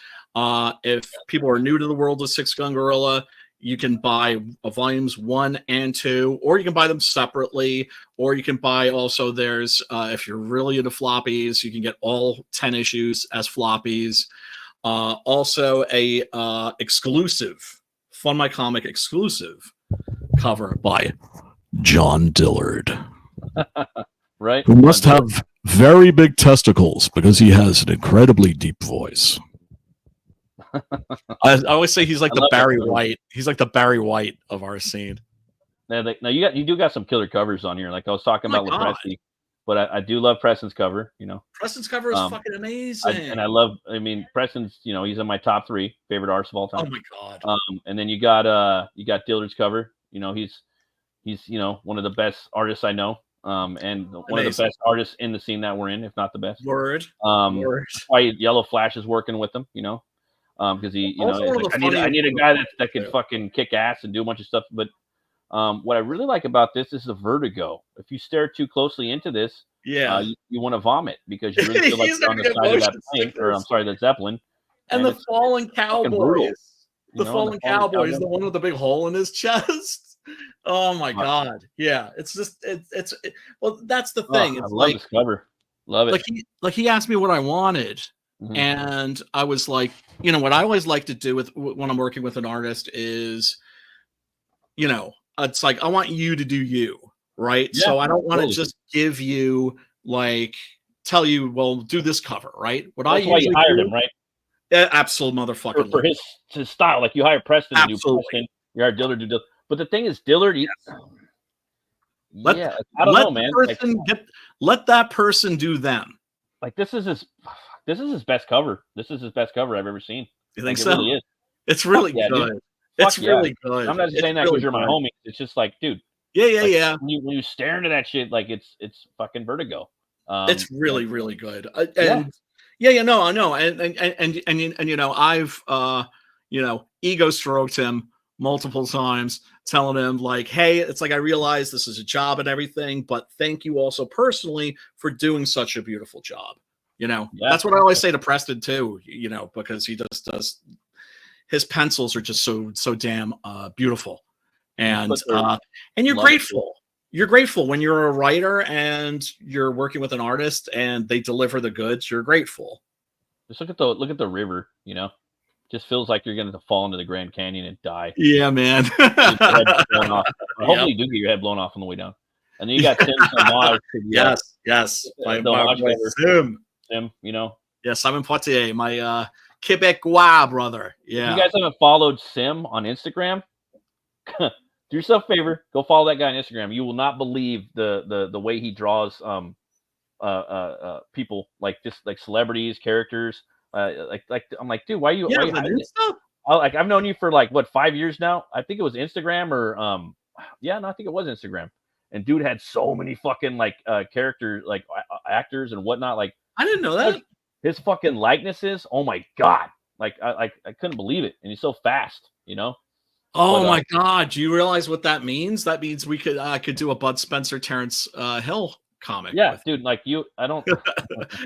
If people are new to the world of Six Gun Gorilla, you can buy volumes 1 and 2, or you can buy them separately, or you can buy also there's, if you're really into floppies, you can get all 10 issues as floppies. Also a exclusive, Fun My Comic exclusive cover by John Dillard. Right. Who must have very big testicles because he has an incredibly deep voice. I always say he's like the Barry White. He's like the Barry White of our scene. Now you do got some killer covers on here. Like I was talking about Lepresti, but I do love Preston's cover. You know, Preston's cover is fucking amazing. I mean, Preston's. You know, he's in my top 3 favorite artists of all time. Oh my god. And then you got Dillard's cover. You know, he's one of the best artists I know. And one of the best artists in the scene that we're in, if not the best. Word. That's why Yellow Flash is working with him, you know, because he, I need a guy that can fucking kick ass and do a bunch of stuff. But what I really like about this is the vertigo. If you stare too closely into this, you want to vomit because you really feel like you're on the side of that plane, or I'm sorry, that Zeppelin. And the Fallen Cowboys. The Fallen Cowboys, the one with the big hole in his chest. Oh my god! Yeah, it's just well, that's the thing. It's I love this cover. Love it. Like he asked me what I wanted, and I was like, you know, what I always like to do with when I'm working with an artist is, you know, it's like I want you to do you, right? Yeah, so I don't want to just give you tell you, well, do this cover, right? That's why you hired him, right? Yeah, absolute motherfucking for his style. Like you hire Preston to do Absolutely. Preston, you hire Dillard to do. But the thing is, Dillard, Let- yeah, I don't know, man. Let that person do them. Like this is his best cover. This is his best cover I've ever seen. You think Like, so? It really is. It's really yeah, good. dude. It's Fuck yeah. really good. I'm not just saying that because you're my homie. It's just like, dude. Yeah, like, yeah. When you stare into that shit, like it's fucking vertigo. It's really, really good. Yeah. Yeah, no, I know, and you know, I've you know, ego stroked him multiple times, telling him like, hey, it's like I realize this is a job and everything, but thank you also personally for doing such a beautiful job. You know, that's what I always say to Preston too. You know, because he just does. His pencils are just so damn beautiful, and you're grateful. You're grateful when you're a writer and you're working with an artist and they deliver the goods. You're grateful. Just look at the river. You know, just feels like you're going to fall into the Grand Canyon and die. Yeah, man. Hopefully, you do get your head blown off on the way down. And then you got Sim's homage. Yes. My Sim. You know. Yeah, Simon Poitier, my Quebecois brother. Yeah. If you guys haven't followed Sim on Instagram, do yourself a favor, go follow that guy on Instagram. You will not believe the way he draws people, like just like celebrities, characters. Like I'm like, dude, why are you? Yeah, why are you stuff. Like I've known you for like what 5 years now. I think it was Instagram or I think it was Instagram. And dude had so many fucking like characters, like actors and whatnot. Like I didn't know that. His fucking likenesses. Oh my god! Like I couldn't believe it. And he's so fast, you know. Oh my god! Do you realize what that means? That means we could do a Bud Spencer, Terrence Hill comic. Yeah, dude. Like you, I don't.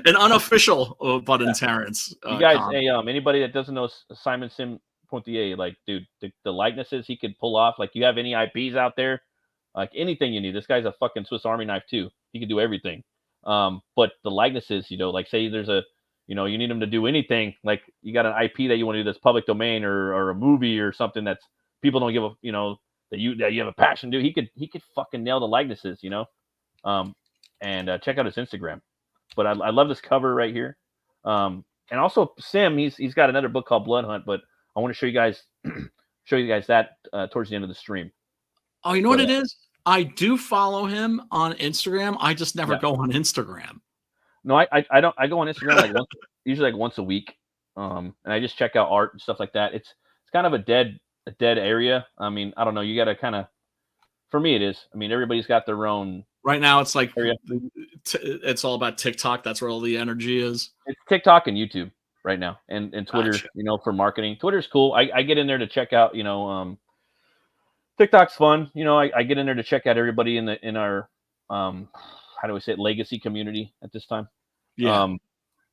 An unofficial Bud and Terrence. You guys, comic. Anybody that doesn't know Simon Sim Poitier, like, dude, the likenesses he could pull off. Like, you have any IPs out there, like anything you need. This guy's a fucking Swiss Army knife too. He can do everything. But the likenesses, you know, like say there's a, you know, you need him to do anything. Like you got an IP that you want to do that's public domain or a movie or something that's people don't give a, you know, that you have a passion to. He could fucking nail the likenesses, you know. And check out his Instagram. But I love this cover right here. And also Sim, he's got another book called Blood Hunt, but I want to show you guys that towards the end of the stream. Oh, you know what it is? I do follow him on Instagram. I just never go on Instagram. No, I don't. I go on Instagram like usually like once a week, and I just check out art and stuff like that. It's kind of a dead area. I mean, I don't know. You got to kind of. For me, it is. I mean, everybody's got their own. Right now, it's like it's all about TikTok. That's where all the energy is. It's TikTok and YouTube right now, and Twitter. Gotcha. You know, for marketing. Twitter's cool. I get in there to check out. You know, TikTok's fun. You know, I get in there to check out everybody in our how do we say it, legacy community at this time. Yeah.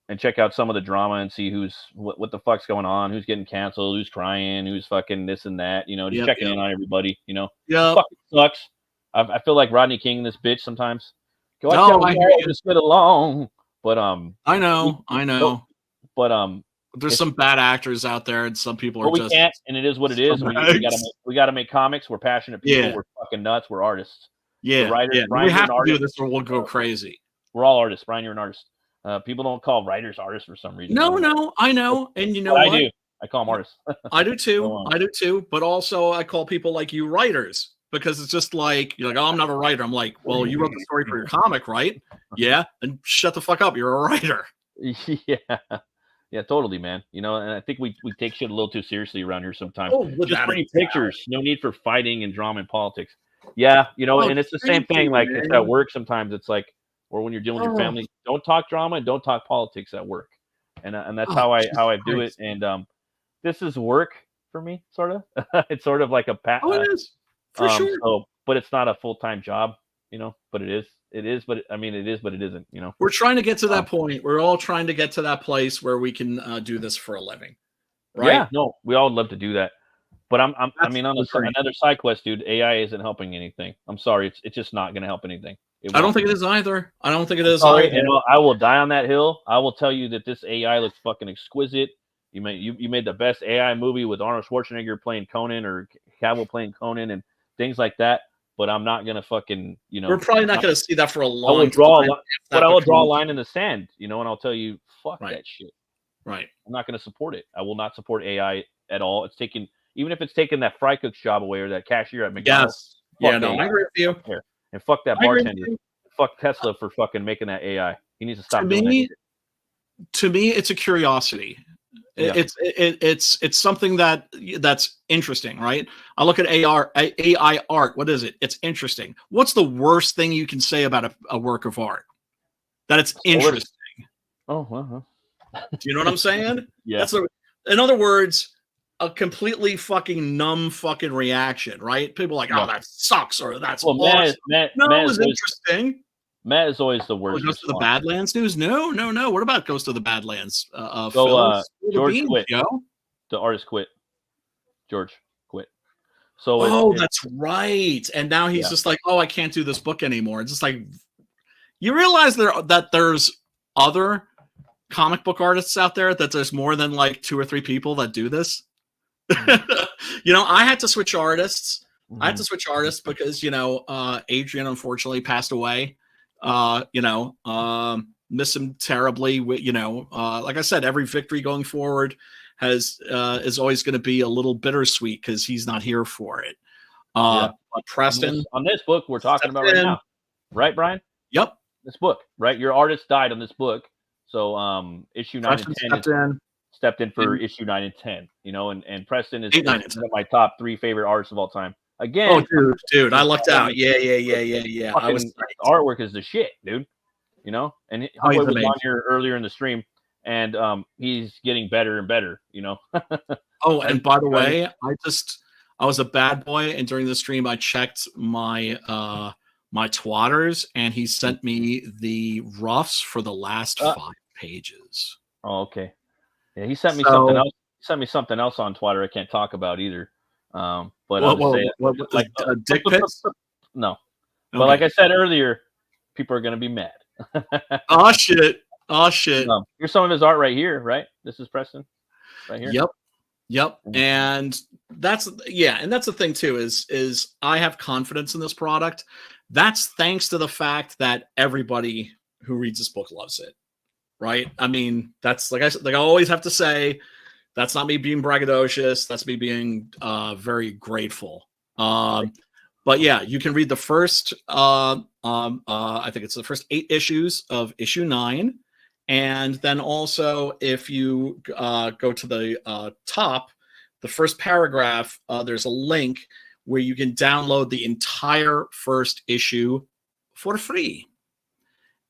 And check out some of the drama and see what the fuck's going on, who's getting canceled, who's crying, who's fucking this and that, you know, just checking in on everybody, you know. Yeah. Fucking sucks. I feel like Rodney King, this bitch sometimes. Go I hear you. Just get along. But I know. But there's some bad actors out there, and some people are we just can't, and it is what it is. We gotta make comics. We're passionate people. We're fucking nuts. We're artists. Yeah, writers, we have to do this or we'll go crazy. We're all artists. Brian, you're an artist. People don't call writers artists for some reason. No, I know. And you know what? I do. I call them artists. I do too. But also I call people like you writers, because it's just like, you're like, oh, I'm not a writer. I'm like, well, you wrote the story for your comic, right? Yeah. Then shut the fuck up. You're a writer. Yeah, totally, man. You know, and I think we take shit a little too seriously around here sometimes. Oh, just pretty pictures. No need for fighting and drama and politics. Yeah, you know, and it's the same thing. Like it's at work sometimes. It's like, or when you're dealing with your family, don't talk drama and don't talk politics at work. And that's how I do it. And this is work for me, sort of. It's sort of like a it is for sure. So, but it's not a full-time job, you know. But it is. It is. But I mean, it is. But it isn't. You know. We're trying to get to that point. We're all trying to get to that place where we can do this for a living. Right? Yeah. No, we all would love to do that. But I mean, on another side quest, dude, AI isn't helping anything. I'm sorry, it's just not going to help anything. I don't think it is either. You know, I will die on that hill. I will tell you that this AI looks fucking exquisite. You made the best AI movie with Arnold Schwarzenegger playing Conan or Cavill playing Conan and things like that. But I'm not gonna fucking, you know. We're probably not gonna see that for a long time. I will draw a line in the sand, you know, and I'll tell you, fuck that shit. Right. I'm not going to support it. I will not support AI at all. It's taking, even if it's taking that fry cook's job away or that cashier at McDonald's. Yes. Yeah, fuck no, AI. I agree with you. There. And fuck that I agree with bartender. you. Fuck Tesla for fucking making that AI. He needs to stop To doing that. me, to me, it's a curiosity. Yeah. It's something that's interesting, right? I look at AI art. What is it? It's interesting. What's the worst thing you can say about a work of art? That it's interesting. Oh, well. Do you know what I'm saying? Yeah. In other words, a completely fucking numb fucking reaction, right? People are like, oh, that sucks, or that's awesome. Matt No, it was is always, interesting. Matt is always the Oh, worst. it goes to the Badlands news? No. What about goes to the Badlands? So George Beans, quit. yo. The artist quit. George quit. So that's right. And now he's just like, oh, I can't do this book anymore. It's just like, you realize that there's other comic book artists out there, that there's more than like 2 or 3 people that do this. You know, I had to switch artists. I had to switch artists because, you know, Adrian unfortunately passed away. Miss him terribly. You know, like I said, every victory going forward is always going to be a little bittersweet because he's not here for it. But Preston on this book we're talking about right now, right, Brian? Yep. This book, right? Your artist died on this book, so issue 9 Preston and 10 stepped in for issue 9 and 10. You know, and Preston is one of my top 3 favorite artists of all time. Again, dude, I lucked out. Yeah. I was artwork is the shit, dude. You know, and he was on here earlier in the stream, and he's getting better and better. You know. Oh, and by the way, I was a bad boy, and during the stream, I checked my my twatters, and he sent me the roughs for the last 5 pages. Oh, okay. Yeah, he sent me something else. He sent me something else on Twitter I can't talk about either. But like dick pics? No. Okay. But like I said earlier, people are gonna be mad. Oh shit. Here's some of his art right here, right? This is Preston. Right here. Yep. And that's the thing too, is I have confidence in this product. That's thanks to the fact that everybody who reads this book loves it. Right? I mean, that's like I always have to say, that's not me being braggadocious. That's me being very grateful. But yeah, you can read the first, I think it's the first 8 issues of issue 9. And then also, if you go to the top, the first paragraph, there's a link where you can download the entire first issue for free.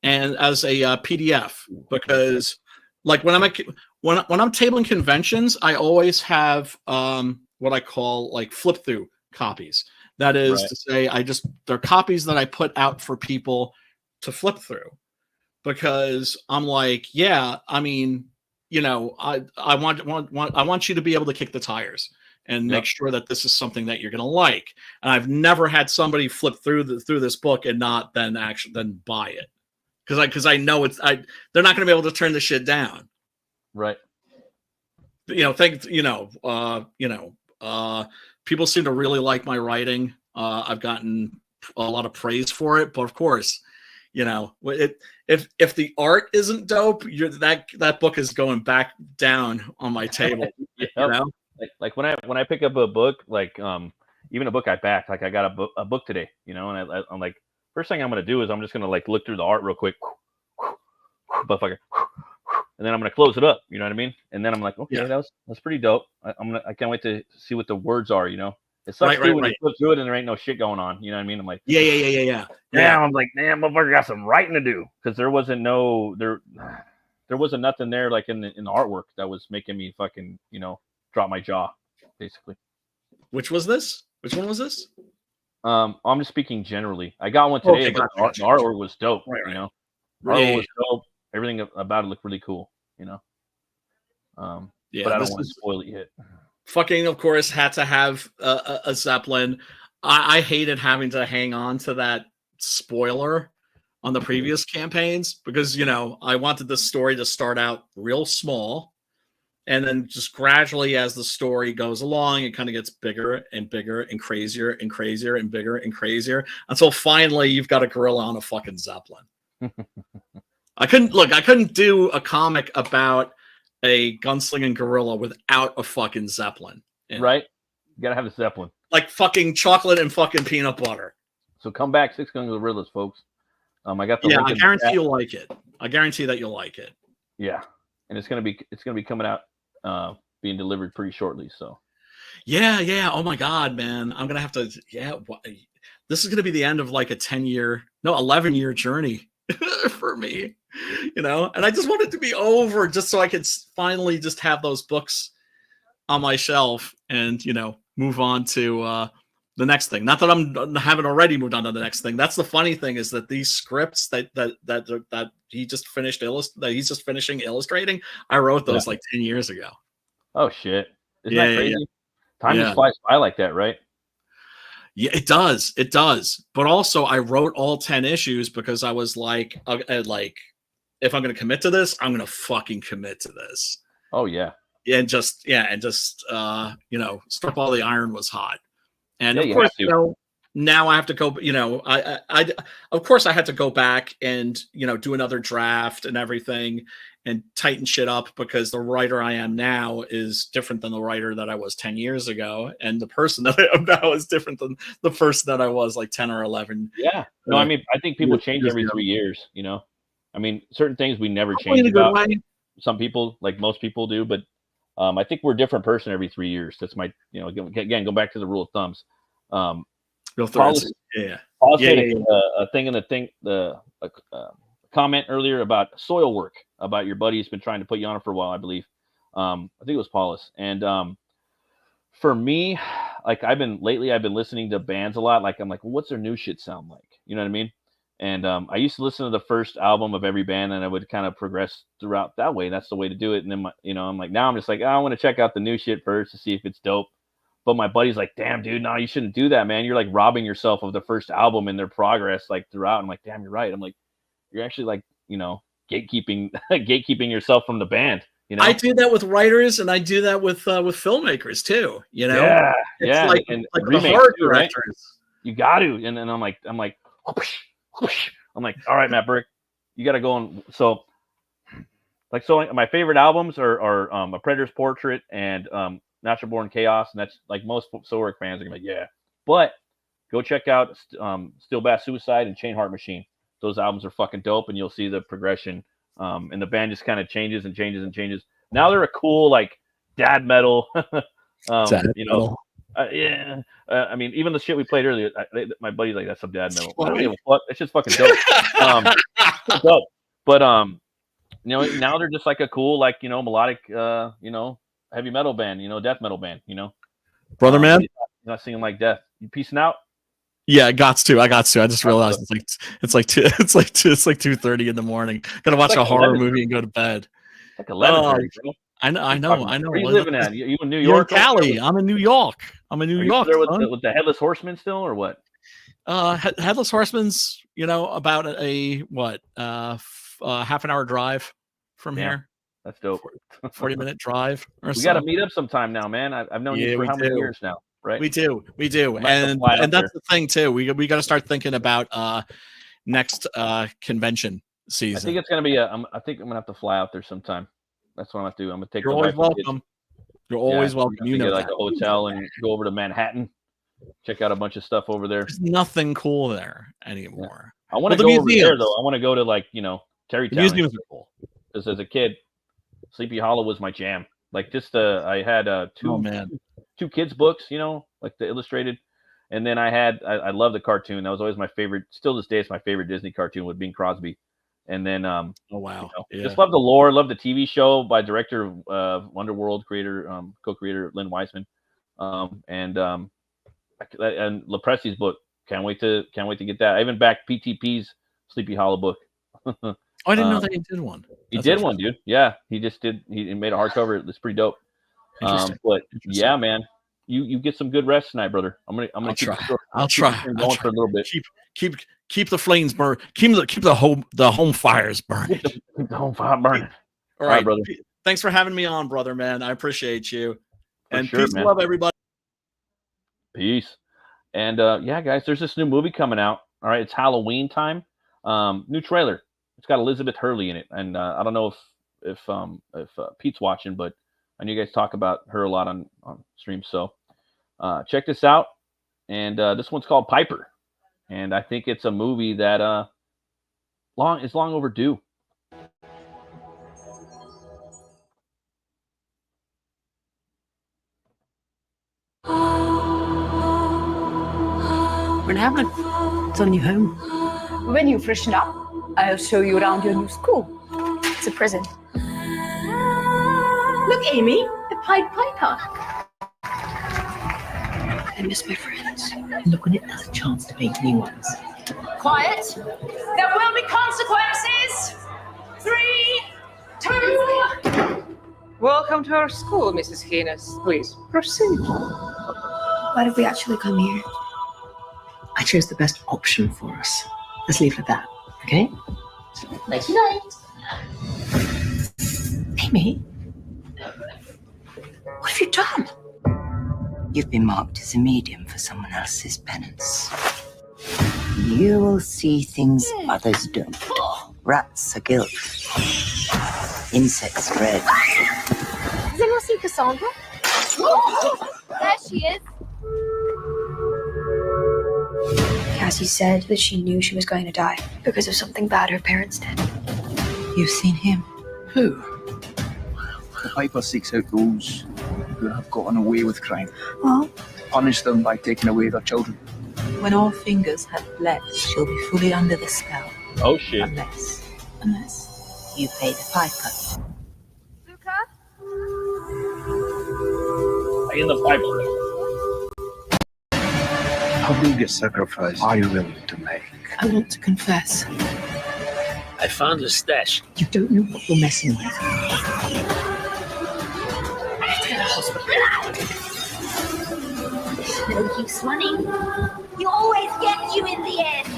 And as a PDF, because like when I'm tabling conventions, I always have what I call like flip through copies. That is to say, they're copies that I put out for people to flip through, because I'm like, yeah, I mean, you know, I want you to be able to kick the tires and make sure that this is something that you're going to like. And I've never had somebody flip through this book and not then buy it, because I know they're not going to be able to turn the shit down. Right. You know, people seem to really like my writing. I've gotten a lot of praise for it, but of course, you know, if the art isn't dope, that book is going back down on my table. You know, like when I pick up a book, like even a book I backed, like I got a book today, you know, and I'm like, first thing I'm gonna do is I'm just gonna like look through the art real quick, motherfucker. And then I'm gonna close it up, you know what I mean? And then I'm like, okay, that's pretty dope. I can't wait to see what the words are, you know. It sucks when you flip through it and there ain't no shit going on, you know what I mean? I'm like, yeah. I'm like, damn, motherfucker got some writing to do, because there wasn't nothing there like in the artwork that was making me fucking, you know, drop my jaw, basically. Which one was this? I'm just speaking generally. I got one today, but the artwork was dope, you know. Artwork was dope. Everything about it looked really cool, you know. But I don't want to spoil it yet. Fucking, of course, had to have a Zeppelin. I hated having to hang on to that spoiler on the previous campaigns, because, you know, I wanted the story to start out real small, and then just gradually, as the story goes along, it kind of gets bigger and bigger and crazier and crazier and bigger and crazier, until finally you've got a gorilla on a fucking Zeppelin. I couldn't do a comic about a gunslinging gorilla without a fucking Zeppelin. in it. Right? You gotta have a Zeppelin. Like fucking chocolate and fucking peanut butter. So come back, Six Gun Gorillas, folks. I got the Yeah, link I in the guarantee chat. you'll like it. I guarantee that you'll like it. Yeah, and it's gonna be coming out, being delivered pretty shortly. So Yeah. Oh my God, man. I'm gonna have to. Yeah, this is gonna be the end of like a 11-year journey for me. And I just want it to be over, just so I could finally just have those books on my shelf and move on to the next thing. Not that I haven't already moved on to the next thing. That's the funny thing, is that these scripts that he just finished that he's just finishing illustrating, I wrote those like 10 years ago. oh shit, isn't that crazy? Yeah. Time just flies by like that, right? Yeah, it does. It does. But also, I wrote all 10 issues because I was like, if I'm going to commit to this, I'm going to fucking commit to this. Oh yeah. And just strip all the iron was hot. And Yeah, of you course, have to. now I have to go, I of course I had to go back and, do another draft and everything and tighten shit up, because the writer I am now is different than the writer that I was 10 years ago. And the person that I am now is different than the person that I was like 10 or 11. Yeah. No, I mean, I think people change every 3 years, I mean, certain things we never Hopefully change in a good about. way. Some people, like most people do, but I think we're a different person every 3 years. That's my, again, go back to the rule of thumbs. Real Paul threats. Yeah. Paul Yeah, said yeah, a thing in the comment earlier about soil work, about your buddy's been trying to put you on it for a while, I believe. I think it was Paulus. And for me, like I've been listening to bands a lot. Like I'm like, well, what's their new shit sound like? You know what I mean? And I used to listen to the first album of every band, and I would kind of progress throughout that way. That's the way to do it. And then I'm like, now I'm just like, I want to check out the new shit first to see if it's dope. But my buddy's like, damn, dude, no, you shouldn't do that, man. You're like robbing yourself of the first album and their progress like throughout. I'm like, damn, you're right. I'm like, you're actually like, gatekeeping yourself from the band. I do that with writers, and I do that with filmmakers too. Yeah, it's yeah, like, and like the remakes horror too, right? directors. You got to. And then I'm like, whoosh, whoosh. I'm like, all right, Matt Burke, you got to go on. So my favorite albums are A Predator's Portrait and Natural Born Chaos, and that's like most Soilwork fans are gonna be like, yeah. But go check out Steel Bath Suicide and Chain Heart Machine. Those albums are fucking dope, and you'll see the progression. And the band just kind of changes and changes and changes. Now they're a cool like dad metal. Metal. Yeah. I mean, even the shit we played earlier, my buddy's like, that's some dad metal. I don't give a fuck. It's just fucking dope. Dope. But now they're just like a cool, like, melodic, heavy metal band, death metal band, Brother man. You're not singing like death. You peacing out? Yeah, I got to. I just realized it's like 2:30 in the morning. Gotta watch like a horror 11. movie and go to bed. Like 11. I know. Where are you living at? You in New York? You're in Cali. I'm in New York. I'm in New York. There with the Headless Horseman still, or what? Headless Horseman's, about a half an hour drive from here. That's dope. 40-minute drive. Or we got to meet up sometime now, man. I've known you for how many years now, right? We do, and that's the thing too. We got to start thinking about next convention season. I think it's gonna be I think I'm gonna have to fly out there sometime. That's what I'm gonna do. I'm gonna take. You're always welcome. You're always welcome. You know, get like a hotel and go over to Manhattan, check out a bunch of stuff over there. There's nothing cool there anymore. I want to go over there though. I want to go to like Terrytown. Museums are cool. Because as a kid, Sleepy Hollow was my jam. Like I had two kids books, like the illustrated, and then I love the cartoon. That was always my favorite. Still this day, it's my favorite Disney cartoon with Bing Crosby. And then oh wow, just love the lore, love the TV show by director of Wonderworld, co-creator Lynn Weissman, and Lepresti's book. Can't wait to get that. I even backed PTP's Sleepy Hollow book. Oh, I didn't know that he did one. He did one, dude. Yeah, he just did. He made a hardcover. It's pretty dope. But yeah, man, you get some good rest tonight, brother. I'll try. I'll try. Going for a little bit. Keep the flames burn. Keep the home fires burning. Keep the home fire burning. All right, brother. Thanks for having me on, brother, man. I appreciate you. And sure, peace and love, everybody. Peace. And yeah, guys, there's this new movie coming out. All right, it's Halloween time. New trailer. It's got Elizabeth Hurley in it, and I don't know Pete's watching, but I know you guys talk about her a lot on stream. So check this out. And this one's called Piper. And I think it's a movie that is long overdue. We're in heaven. It's our new home. When you freshen up, I'll show you around your new school. It's a prison. Look, Amy, the Pied Piper. I miss my friends. Look on it as a chance to make new ones. Quiet. There will be consequences. 3, 2. Welcome to our school, Mrs. Heenis. Please proceed. Why did we actually come here? I chose the best option for us. Let's leave it at that, okay? Night night. Amy, what have you done? You've been marked as a medium for someone else's penance. You will see things others don't. Rats are guilt. Insects dread. Has anyone seen Cassandra? There she is. Cassie said that she knew she was going to die because of something bad her parents did. You've seen him. Who? Piper seeks out those who have gotten away with crime. Well, Punish them by taking away their children. When all fingers have bled, she'll be fully under the spell. Oh shit! Unless you pay the piper. Luca? In the Bible. How big a sacrifice are you willing to make? I want to confess. I found a stash. You don't know what you're messing with. No use running. You always get you in the end.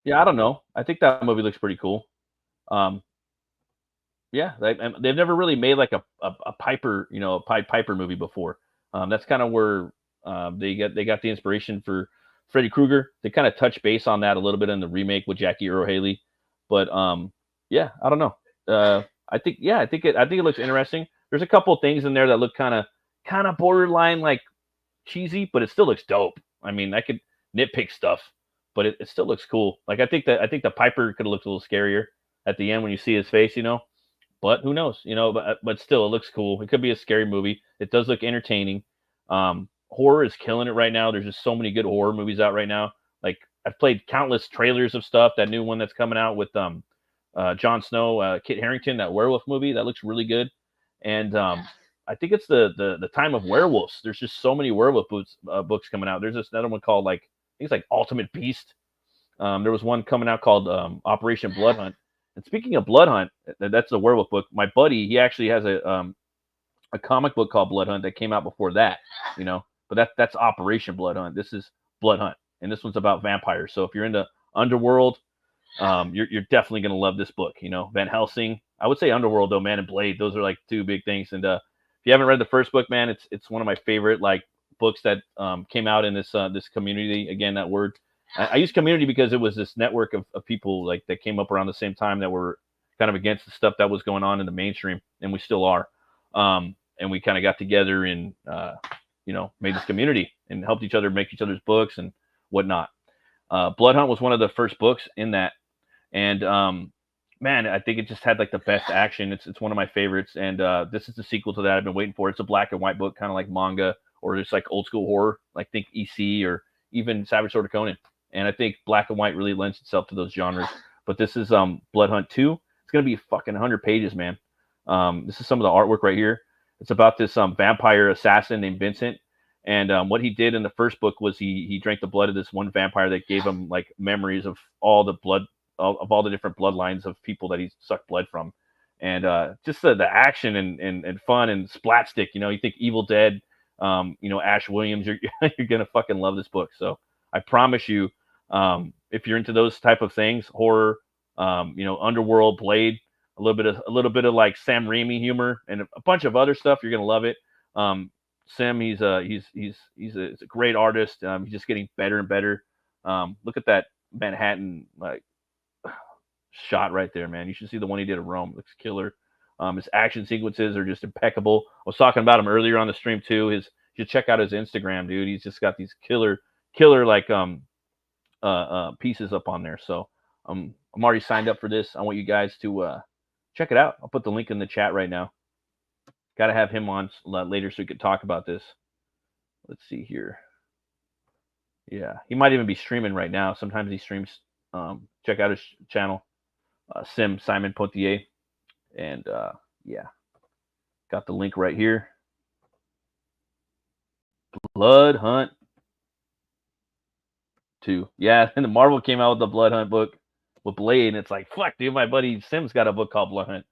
Yeah, I don't know. I think that movie looks pretty cool. Yeah, they've never really made like a Piper, a Pied Piper movie before. That's kind of where they got the inspiration for Freddy Krueger. They kind of touch base on that a little bit in the remake with Jackie Earle Haley. But yeah, I don't know. I think it looks interesting. There's a couple of things in there that look kind of borderline like cheesy, but it still looks dope. I mean, I could nitpick stuff, but it still looks cool. Like I think the Piper could have looked a little scarier at the end when you see his face, But who knows, But still, it looks cool. It could be a scary movie. It does look entertaining. Horror is killing it right now. There's just so many good horror movies out right now. Like I've played countless trailers of stuff. That new one that's coming out with Jon Snow, Kit Harington, that werewolf movie that looks really good. And I think it's the time of werewolves. There's just so many werewolf books coming out. There's this another one called I think it's like Ultimate Beast. There was one coming out called Operation Blood Hunt. And speaking of Blood Hunt, that's a werewolf book. My buddy, he actually has a comic book called Blood Hunt that came out before that, But that's Operation Blood Hunt. This is Blood Hunt, and this one's about vampires. So if you're into Underworld, you're definitely gonna love this book. Van Helsing. I would say Underworld though, man, and Blade. Those are like two big things. And if you haven't read the first book, man, it's one of my favorite books that came out in this community. Again, that word. I use community because it was this network of people that came up around the same time that were kind of against the stuff that was going on in the mainstream, and we still are. And we kind of got together and made this community and helped each other make each other's books and whatnot. Blood Hunt was one of the first books in that, and man, I think it just had the best action. It's one of my favorites, and this is the sequel to that I've been waiting for. It's a black and white book, kind of like manga or just old school horror, think EC or even Savage Sword of Conan. And I think black and white really lends itself to those genres. But this is Blood Hunt 2. It's going to be fucking 100 pages, man. This is some of the artwork right here. It's about this vampire assassin named Vincent. And what he did in the first book was he drank the blood of this one vampire that gave him memories of all the blood, of all the different bloodlines of people that he sucked blood from. And just the action and fun and splat stick, you think Evil Dead, Ash Williams, you're going to fucking love this book. So I promise you, if you're into those type of things, horror, You know, Underworld, Blade, a little bit of like Sam Raimi humor, and a bunch of other stuff. You're gonna love it. Sim, he's a great artist. He's just getting better and better. Look at that Manhattan like shot right there, man. You should see the one he did of Rome. Looks killer. His action sequences are just impeccable. I was talking about him earlier on the stream too. You should check out his Instagram, dude. He's just got these killer like pieces up on there. So I'm already signed up for this. I want you guys to check it out. I'll put the link in the chat right now. Got to have him on later so we could talk about this. Let's see here. Yeah, he might even be streaming right now. Sometimes he streams. Check out his channel, Simon Potier. And yeah, got the link right here. Blood Hunt 2. Yeah, and the Marvel came out with the Blood Hunt book with Blade, and it's like, fuck, dude, my buddy Sim's got a book called Blood Hunt.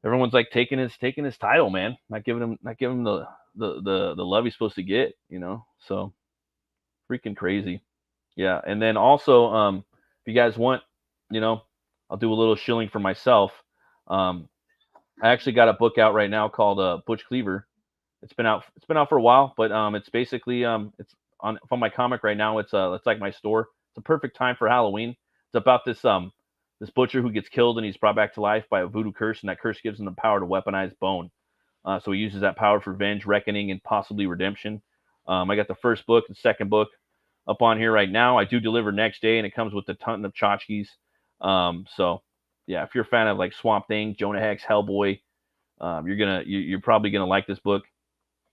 Everyone's like taking his title, man. Not giving him the love he's supposed to get, you know. So freaking crazy. Yeah, and then also, if you guys want, you know, I'll do a little shilling for myself. I actually got a book out right now called Butch Cleaver. It's been out for a while, but it's basically it's on my comic right now. It's like my store. It's a perfect time for Halloween. It's about this butcher who gets killed and he's brought back to life by a voodoo curse, and that curse gives him the power to weaponize bone. So he uses that power for revenge, reckoning, and possibly redemption. I got the first book and second book up on here right now. I do deliver next day, and it comes with a ton of tchotchkes. So yeah, if you're a fan of like Swamp Thing, Jonah Hex, Hellboy, you're probably gonna like this book.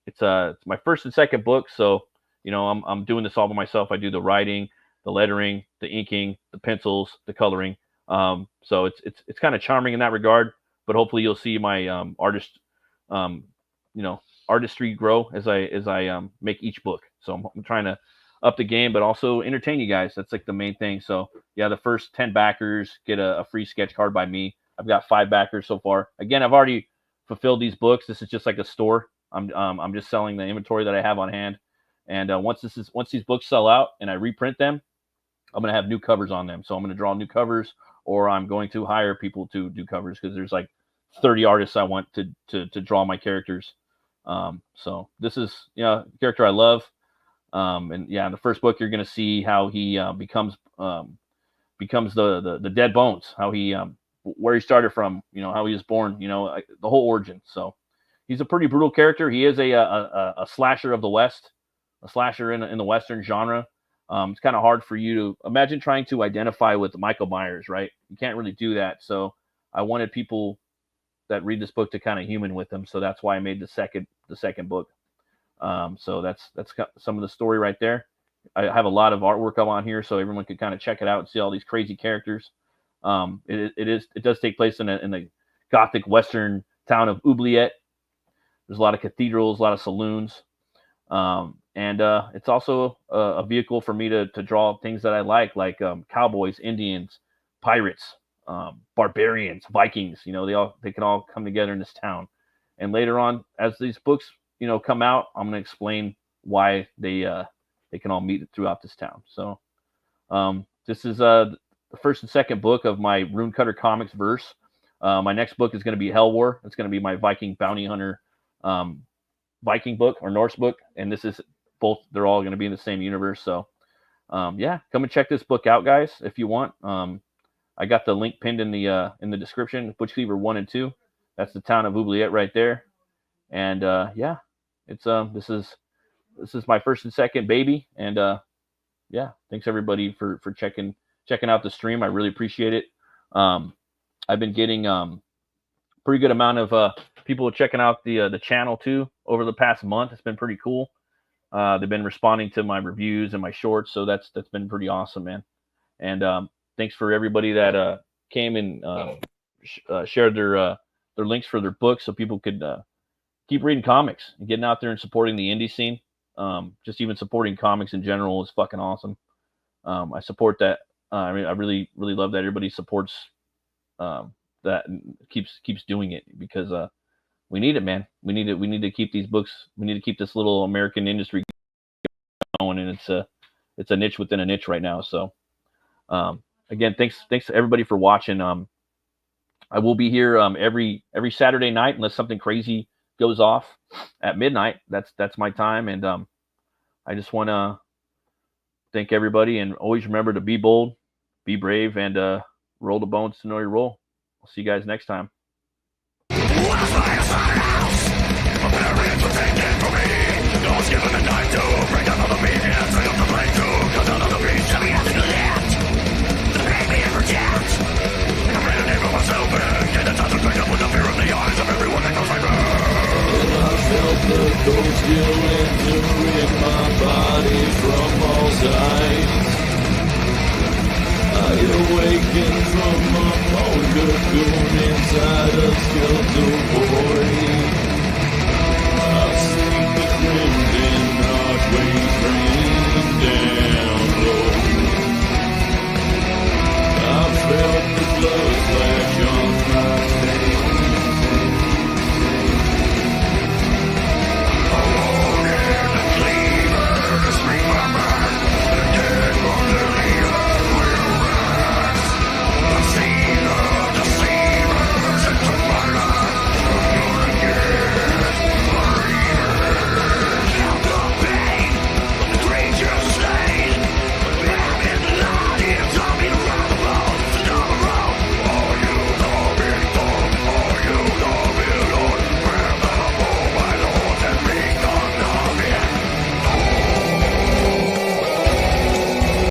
It's my first and second book, so you know I'm doing this all by myself. I do the writing, the lettering, the inking, the pencils, the coloring. So it's kind of charming in that regard. But hopefully you'll see my artistry grow as I make each book. So I'm trying to up the game, but also entertain you guys. That's like the main thing. So yeah, the first 10 backers get a free sketch card by me. I've got 5 backers so far. Again, I've already fulfilled these books. This is just like a store. I'm just selling the inventory that I have on hand. And once these books sell out and I reprint them, I'm gonna have new covers on them. So I'm gonna draw new covers, or I'm going to hire people to do covers because there's like 30 artists I want to draw my characters. So this is a character I love. And yeah, in the first book, you're going to see how he becomes the Dead Bones, how he where he started from, you know, how he was born, you know, the whole origin. So he's a pretty brutal character. He is a slasher of the West, a slasher in the Western genre. It's kind of hard for you to imagine trying to identify with Michael Myers, right? You can't really do that. So I wanted people that read this book to kind of human with them. So that's why I made the second book. So that's some of the story right there. I have a lot of artwork up on here, so everyone can kind of check it out and see all these crazy characters. It does take place in the Gothic Western town of Oubliette. There's a lot of cathedrals, a lot of saloons, and it's also a vehicle for me to draw things that I like cowboys, Indians, pirates, barbarians, Vikings. You know, they can all come together in this town. And later on, as these books come out, I'm going to explain why they can all meet throughout this town. So this is the first and second book of my Rune Cutter Comics verse. My next book is going to be Hell War. It's going to be my Viking bounty hunter Viking book or Norse book. And this is both, they're all going to be in the same universe. So yeah, come and check this book out, guys, if you want. I got the link pinned in the description, Butch Cleaver 1 and 2. That's the town of Oubliette right there. And yeah, it's this is my first and second baby. And yeah, thanks everybody for checking out the stream. I really appreciate it. I've been getting pretty good amount of people checking out the channel too over the past month. It's been pretty cool. They've been responding to my reviews and my shorts, so that's been pretty awesome, man. And thanks for everybody that came and shared their links for their books so people could keep reading comics and getting out there and supporting the indie scene. Just even supporting comics in general is fucking awesome. I support that. I mean, I really, really love that everybody supports that and keeps doing it because we need it, man. We need to keep these books. We need to keep this little American industry going, and it's a niche within a niche right now. So again, thanks to everybody for watching. I will be here every Saturday night unless something crazy goes off at midnight. That's my time, and I just want to thank everybody, and always remember to be bold, be brave, and roll the bones to know your role. I'll see you guys next time. The cold still entering my body from all sides. I awaken from a cold cocoon inside a skeletal void.